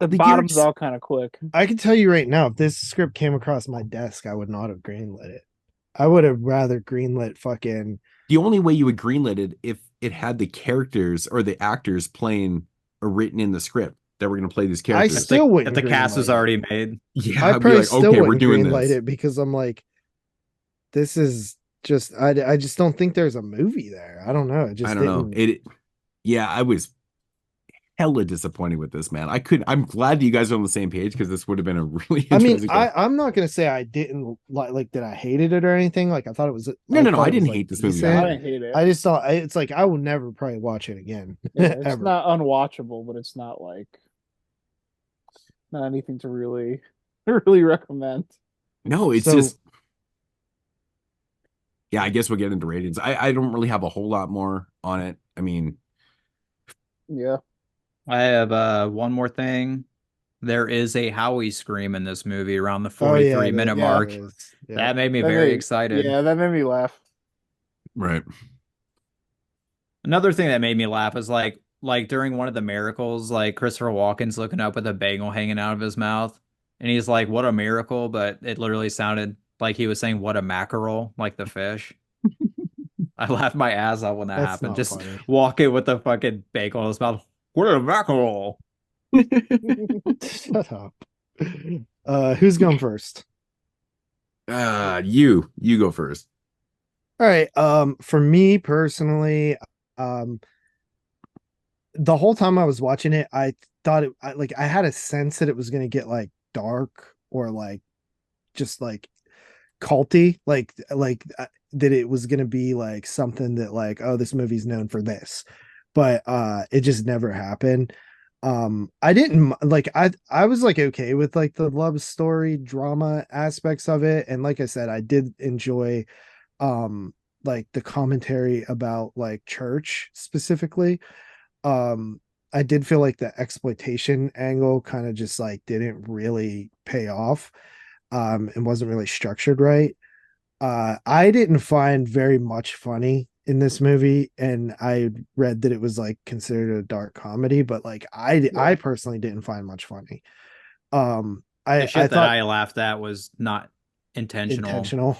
like you're bottoms out kind of quick. I can tell you right now, if this script came across my desk, I would not have greenlit it. I would have rather greenlit fucking. the only way you would greenlit it if it had the characters or the actors playing or written in the script that were going to play these I characters. still If wouldn't the cast greenlight was it. already made. Yeah, I I'd be probably like, still okay, we're wouldn't doing greenlight this. it because I'm like, this is just I just don't think there's a movie there. I don't know. It I just don't know. didn't. Yeah, I was hella disappointed with this, man. I'm glad that you guys are on the same page because this would have been a really I mean, interesting film. I'm not gonna say I didn't like that I hated it or anything. Like I thought it was No, thought I it was didn't like hate this movie decent. I either. didn't hate it. I just thought it's like I will never probably watch it again. Yeah, it's ever. not unwatchable, but it's not like not anything to really really recommend. No, it's So just yeah, I guess we'll get into ratings. I don't really have a whole lot more on it. I mean, Yeah. I have one more thing. There is a Howie scream in this movie around the oh yeah, 43-minute Yeah. mark. Yeah. That made me That very made- excited. Yeah, that made me laugh. right. Another thing that made me laugh is like during one of the miracles, like Christopher Walken's looking up with a bagel hanging out of his mouth, and he's like, "What a miracle!" But it literally sounded like he was saying, "What a mackerel!" Like the fish. I laughed my ass off when that That's happened. not Just funny. walking with the fucking bagel in his mouth. What a mackerel! Shut up. Who's going first? You go first. All right. For me personally, um, the whole time I was watching it, I thought I had a sense that it was gonna get like dark or like just like culty, that it was gonna be like something that like, oh, this movie's known for this, but it just never happened. I didn't like I was like okay with like the love story drama aspects of it, and like I said, I did enjoy like the commentary about like church specifically. I did feel like the exploitation angle kind of just like didn't really pay off, and wasn't really structured right. I didn't find very much funny in this movie, and I read that it was like considered a dark comedy, but like I personally didn't find much funny. The I shit that thought I laughed at was not intentional.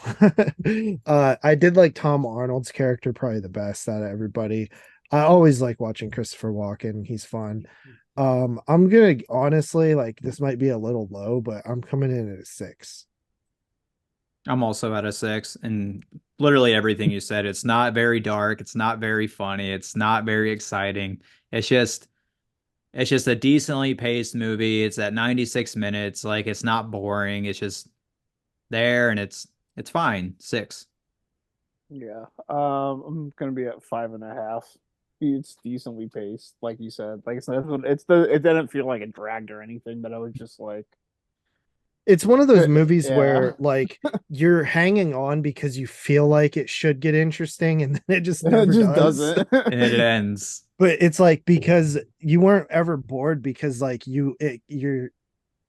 I did like Tom Arnold's character probably the best out of everybody. I always like watching Christopher Walken. He's fun. I'm gonna honestly, like, this might be a little low, but I'm coming in at a 6. I'm also at a 6, and literally everything you said. It's not very dark. It's not very funny. It's not very exciting. It's just a decently paced movie. It's at 96 minutes. Like it's not boring. It's just there, and it's fine. 6. Yeah. I'm gonna be at 5.5. It's decently paced, like you said. Like it didn't feel like it dragged or anything, but I was just like, It's one of those movies yeah. where like you're hanging on because you feel like it should get interesting, and then it just never it just does. doesn't. And it ends. But it's like because you weren't ever bored because like you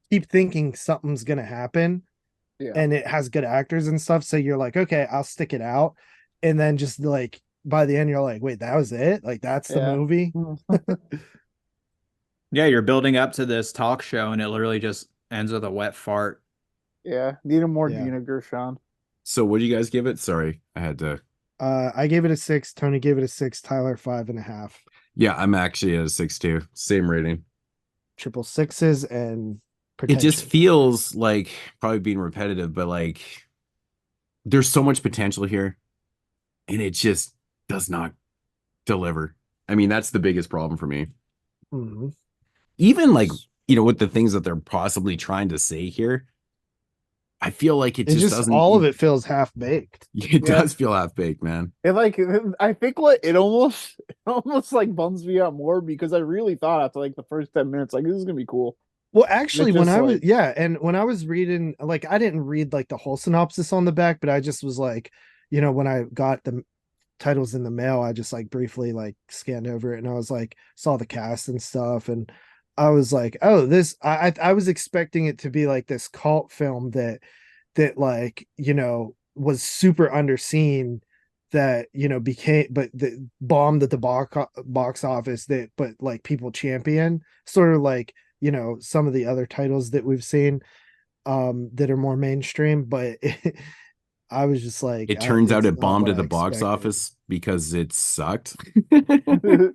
keep thinking something's gonna happen, Yeah. and it has good actors and stuff, so you're like, okay, I'll stick it out, and then just like by the end you're like, wait, that was it? Like that's the Yeah. movie? Yeah, you're building up to this talk show, and it literally just ends with a wet fart. Yeah. Needed more Yeah. Gina Gershon. So what do you guys give it? Sorry, I had to. I gave it a 6. Tony gave it a 6. Tyler 5.5. Yeah, I'm actually at a 6 too. Same rating. Triple sixes, and it just potential. feels like probably being repetitive, but like there's so much potential here, and it just does not deliver. I mean, that's the biggest problem for me. Mhm. Even like, with the things that they're possibly trying to say here, I feel like it It just just doesn't. all of it feels half baked. It Yeah. does feel half baked, man. And like I think like it almost it almost like bums me out more because I really thought after like the first 10 minutes, like this is gonna be cool. Well, And actually, it's when just I was like and when I was reading, like I didn't read like the whole synopsis on the back, but I just was like, when I got the titles in the mail, I just like briefly like scanned over it and I was like, saw the cast and stuff, and I was like, oh, this I was expecting it to be like this cult film that like, was super underseen, that became but that bombed at the box office, that but like people champion, sort of like some of the other titles that we've seen that are more mainstream, but I was just like, It turns out it's it not bombed what at I the box expected. office because it sucked. I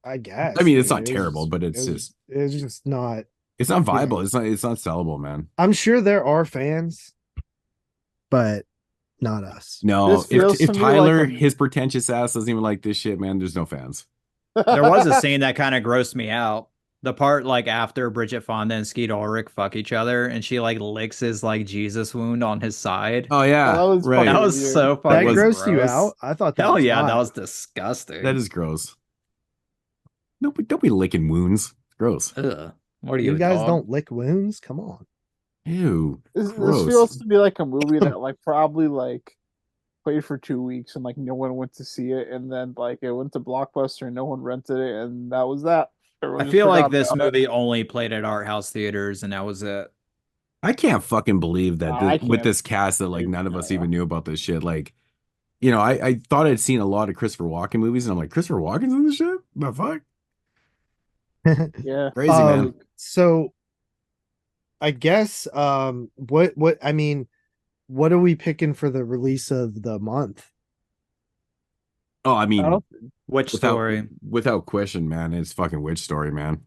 I guess, mean, it's dude, not terrible, but it was just not, it's not you viable. know. It's not sellable, man. I'm sure there are fans, but not us. No, this feels if to me like Tyler, a his pretentious ass, doesn't even like this shit, man, there's no fans. There was a scene that kind of grossed me out. The part like after Bridget Fonda and Skeet Ulrich fuck each other and she like licks his like Jesus wound on his side. Oh Oh, yeah, that was right. That fucking was weird. so That That fucking was grossed you gross. out? I thought that Hell was yeah, that hot. was that disgusting. is gross. Don't be licking wounds. Gross. Ugh. What are you, You a guys dog? don't lick wounds? Come on. Ew, This gross. feels to me like a movie that like probably like played for 2 weeks and like no one went to see it, and then like it went to Blockbuster and no one rented it, and that was that. I Everyone just feel like forgot this about it. movie only played at art house theaters and that was it. I can't fucking believe that I with can't. this cast that like none of us Yeah. even knew about this shit. Like, I thought I'd seen a lot of Christopher Walken movies, and I'm like, Christopher Walken's in this shit? The fuck? Yeah. Crazy, man. So I guess what I mean, what are we picking for the release of the month? Oh, I I mean, don't. Which without story? without question, man, it's fucking Witch Story, man.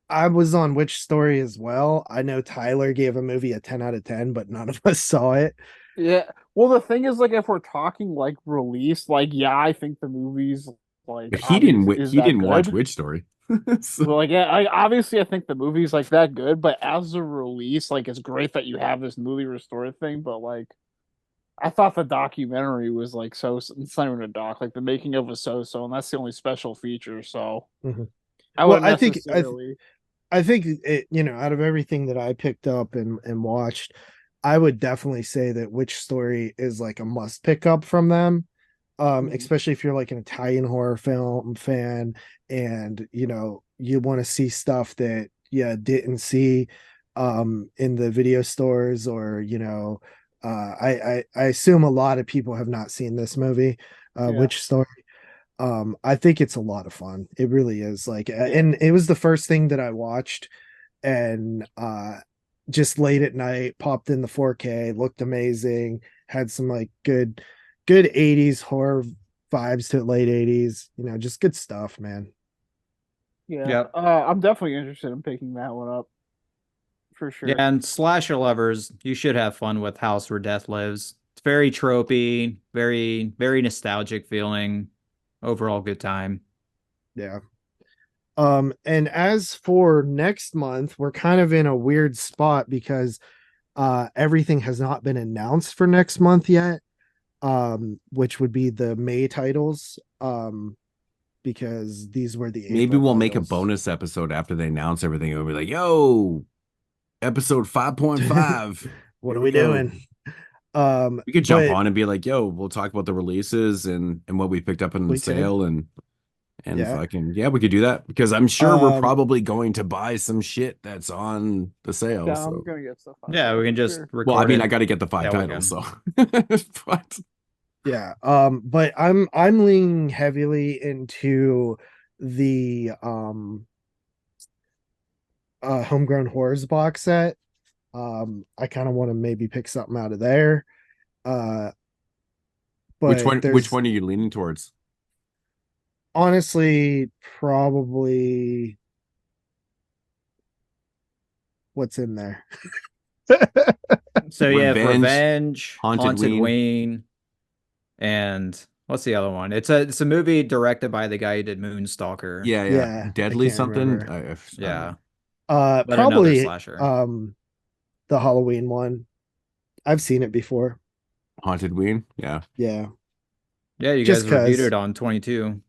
I was on Which Story as well. I know Tyler gave a movie a 10 out of 10, but none of us saw it. Yeah. Well, the thing is, like, if we're talking like release, like, yeah, I think the movie's like But obviously is he that didn't watch good. Witch Story. So, Well, like, yeah, obviously I think the movie's like that good, but as a release, like, it's great that you have this movie restore thing, but like, I thought the documentary was like so. It's not even a doc, like the making of was so, and that's the only special feature. So Mhm. I Well, wouldn't necessarily. I think it, out of everything that I picked up and watched, I would definitely say that Which Story is like a must pick up from them. Mhm. Especially if you're like an Italian horror film fan, and you want to see stuff that you didn't see in the video stores, or I assume a lot of people have not seen this movie, Yeah, Which Story. I think it's a lot of fun. It really is, like, yeah, and it was the first thing that I watched, and just late at night popped in the 4K, looked amazing, had some like good 80s horror vibes to it, late 80s, just good stuff, man. yeah. Yep. I'm definitely interested in picking that one up for Yeah, sure. and slasher lovers, you should have fun with House Where Death Lives. It's very tropey, very, very nostalgic feeling. Overall good time. Yeah. And as for next month, we're kind of in a weird spot because everything has not been announced for next month yet, which would be the May titles, because these were the maybe April we'll make a titles. bonus episode after they announce everything. It'll be like, yo, episode 5.5. What Here are we we go. doing? We could jump But on and be like, yo, we'll talk about the releases and what we picked up in the we could, sale and yeah. fucking yeah, we could do that because I'm sure we're Um, probably going to buy some shit that's on the sale. Yeah, I'm So, gonna get stuff on Yeah, we sale can for just sure. well, I record mean, I it. got to get the five Yeah, we titles. can. So, but yeah. But I'm leaning heavily into the Homegrown Horrors box set. I kind of want to maybe pick something out of there. Uh, which but one? Which there's one are you leaning towards? honestly probably what's in there. So yeah, Revenge, Revenge, Haunted Haunted Ween. Ween, and what's the other one? It's a movie directed by the guy who did Moonstalker. Yeah, yeah. Yeah, I Deadly can't something. remember. I don't Yeah, know. but another Probably slasher. the Halloween one. I've seen it before. Haunted Ween. Yeah. Yeah. Yeah, you Just guys reviewed 'cause. it on 22.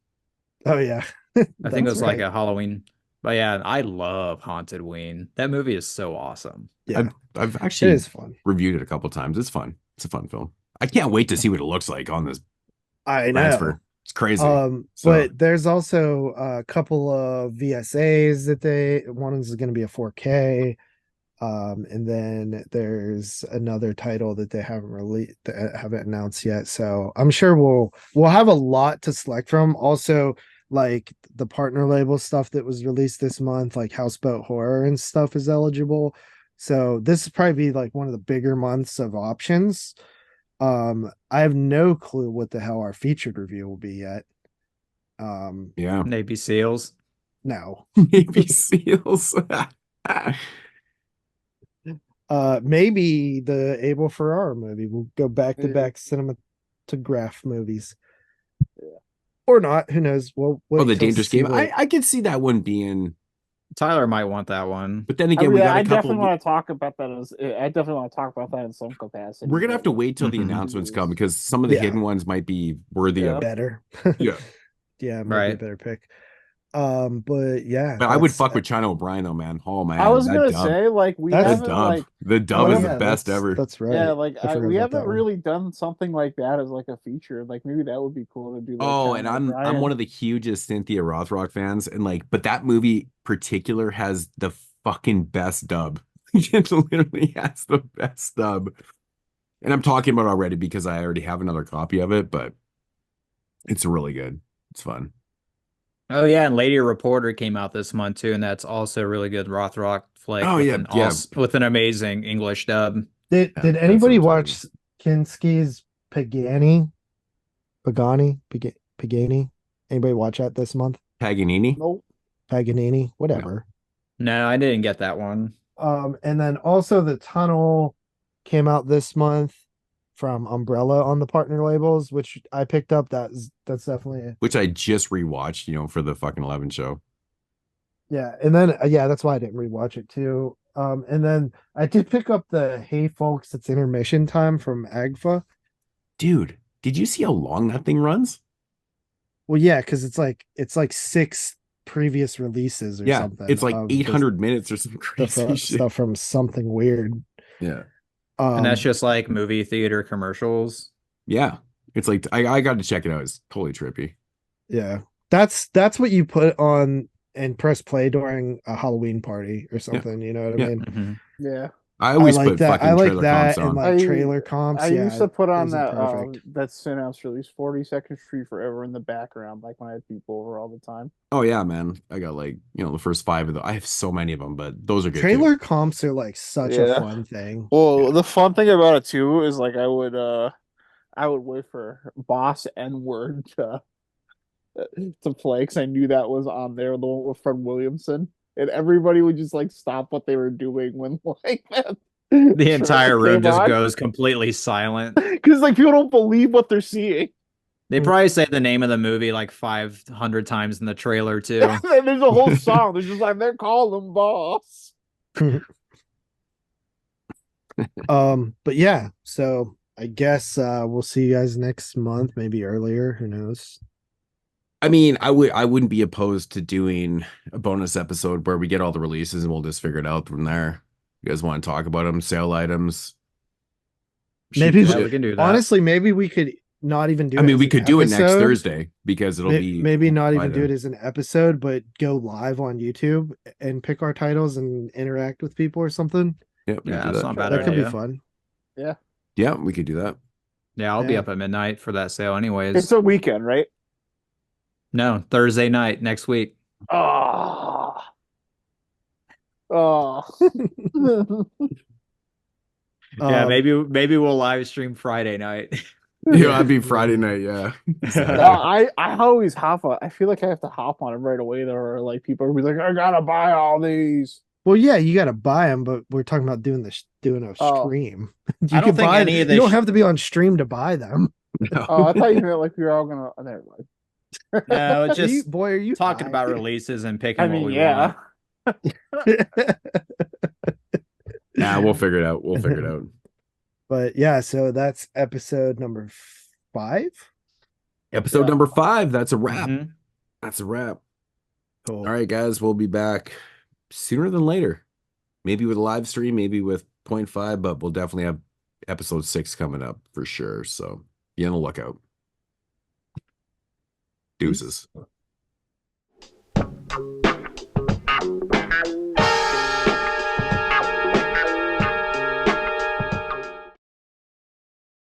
Oh yeah. I think it That's was like right. a Halloween. But yeah, I love Haunted Ween. That movie is so awesome. Yeah. I've It actually is fun. reviewed it a couple times. It's fun. It's a fun film. I can't wait to see what it looks like on this I transfer. know. It's crazy. So But there's also a couple of VSAs that one is going to be a 4K. And then there's another title that they haven't released, that haven't announced yet. So I'm sure we'll have a lot to select from. Also, like the partner label stuff that was released this month, like Houseboat Horror and stuff is eligible. So this is probably be like one of the bigger months of options. I have no clue what the hell our featured review will be yet. yeah. Navy SEALs. No. Navy SEALs. Maybe the Abel Ferrara movie. We'll go back to back cinematograph movies. Or not, who knows? Well, Oh, the Dangerous Game. I could see that one being, Tyler might want that one. but then again, we got I a couple. definitely want to talk about that. I definitely want to talk about that in some capacity. We're gonna have to wait till the Mhm. announcements come because some of the hidden ones might be worthy of. better. Yeah. Yeah, might be a Right. better pick. But yeah, But I would fuck with China O'Brien though, man. Oh man, I was that gonna dub. say like we That's- The haven't dub. like The dub is yeah, the best ever. That's right. yeah like I forgot we about that haven't one. really done something like that as like a feature. Like maybe that would be cool to do. Like, Oh, Conan and I'm O'Brien. one of the hugest Cynthia Rothrock fans, and like, but that movie particular has the fucking best dub. It literally has the best dub. And I'm talking about it already because I already have another copy of it, but it's really good. It's fun. Oh yeah, and Lady Reporter came out this month too, and that's also a really good Rothrock flick Oh, with yeah, yeah. with an amazing English dub. Did Yeah, anybody that's what I'm watch Kinski's Pagani? Pagani? Anybody watch that this month? Paganini. Nope. Paganini, whatever. No, I didn't get that one. And then also The Tunnel came out this month from Umbrella on the partner labels, which I picked up. That's definitely Which I just rewatched, for the fucking 11 show. yeah. And then that's why I didn't rewatch it too. And then I did pick up the Hey Folks, It's Intermission Time from Agfa. Dude, did you see how long that thing runs? Well, yeah, because it's like 6 previous releases or Yeah, something. it's like of 800 minutes or some crazy shit. stuff from something weird. Yeah. And that's just like movie theater commercials. Yeah. It's like I got to check it out. It's totally trippy. Yeah. That's what you put on and press play during a Halloween party or something, you know what I Yeah. mean? Mhm. Yeah. I always like put that. fucking I like trailer that comps and on. like trailer comps. I used to put on those are that perfect. that Synapse release 42nd Street Forever in the background, like when I had people over all the time. Oh yeah, man. I got like, the first 5 of them. I have so many of them, but those are good Trailer too. comps are like such a fun thing. Well, the fun thing about it too is like I would wait for Boss N word to play because I knew that was on there, the one with Fred Williamson, and everybody would just like stop what they were doing when like that. The entire room just goes completely silent. Because like people don't believe what they're seeing. They probably say the name of the movie like 500 times in the trailer too. And there's a whole song. They're just like they're calling him boss. But yeah, so I guess we'll see you guys next month, maybe earlier, who knows. I mean, I wouldn't be opposed to doing a bonus episode where we get all the releases and we'll just figure it out from there. You guys want to talk about them, sale items? Maybe we can do that. Honestly, maybe we could not even do it. I mean, we as could an do it next episode. Thursday because it'll be maybe not by even do then. it as an episode, but go live on YouTube and pick our titles and interact with people or something. Yeah, we Yeah, could do that's that. not a bad That could be idea. fun. Yeah, we could do that. Yeah, I'll be Yeah. up at midnight for that sale anyways. It's a weekend, right? No, Thursday night next week. Oh. Oh. Yeah, maybe we'll live stream Friday night. Yeah, that'd be Friday night. Yeah. I always hop on. I feel like I have to hop on it right away though, or like people will be like, I gotta buy all these. Well, yeah, you got to buy them, but we're talking about doing a Oh. stream. I You don't can think buy. any of You don't this. have to be on stream to buy them. Oh, I thought you meant like we were all gonna. Oh, never mind. No, it's just Boy, are you talking high. about releases and picking I what mean, we yeah. want. Yeah, we'll figure it out. We'll figure it out. But yeah, so that's episode number 5. Episode Yeah. number 5. That's a wrap. Mhm. That's a wrap. Cool. All right, guys, we'll be back sooner than later. Maybe with a live stream, maybe with 0.5, but we'll definitely have episode 6 coming up for sure. So be on the lookout. Deuces.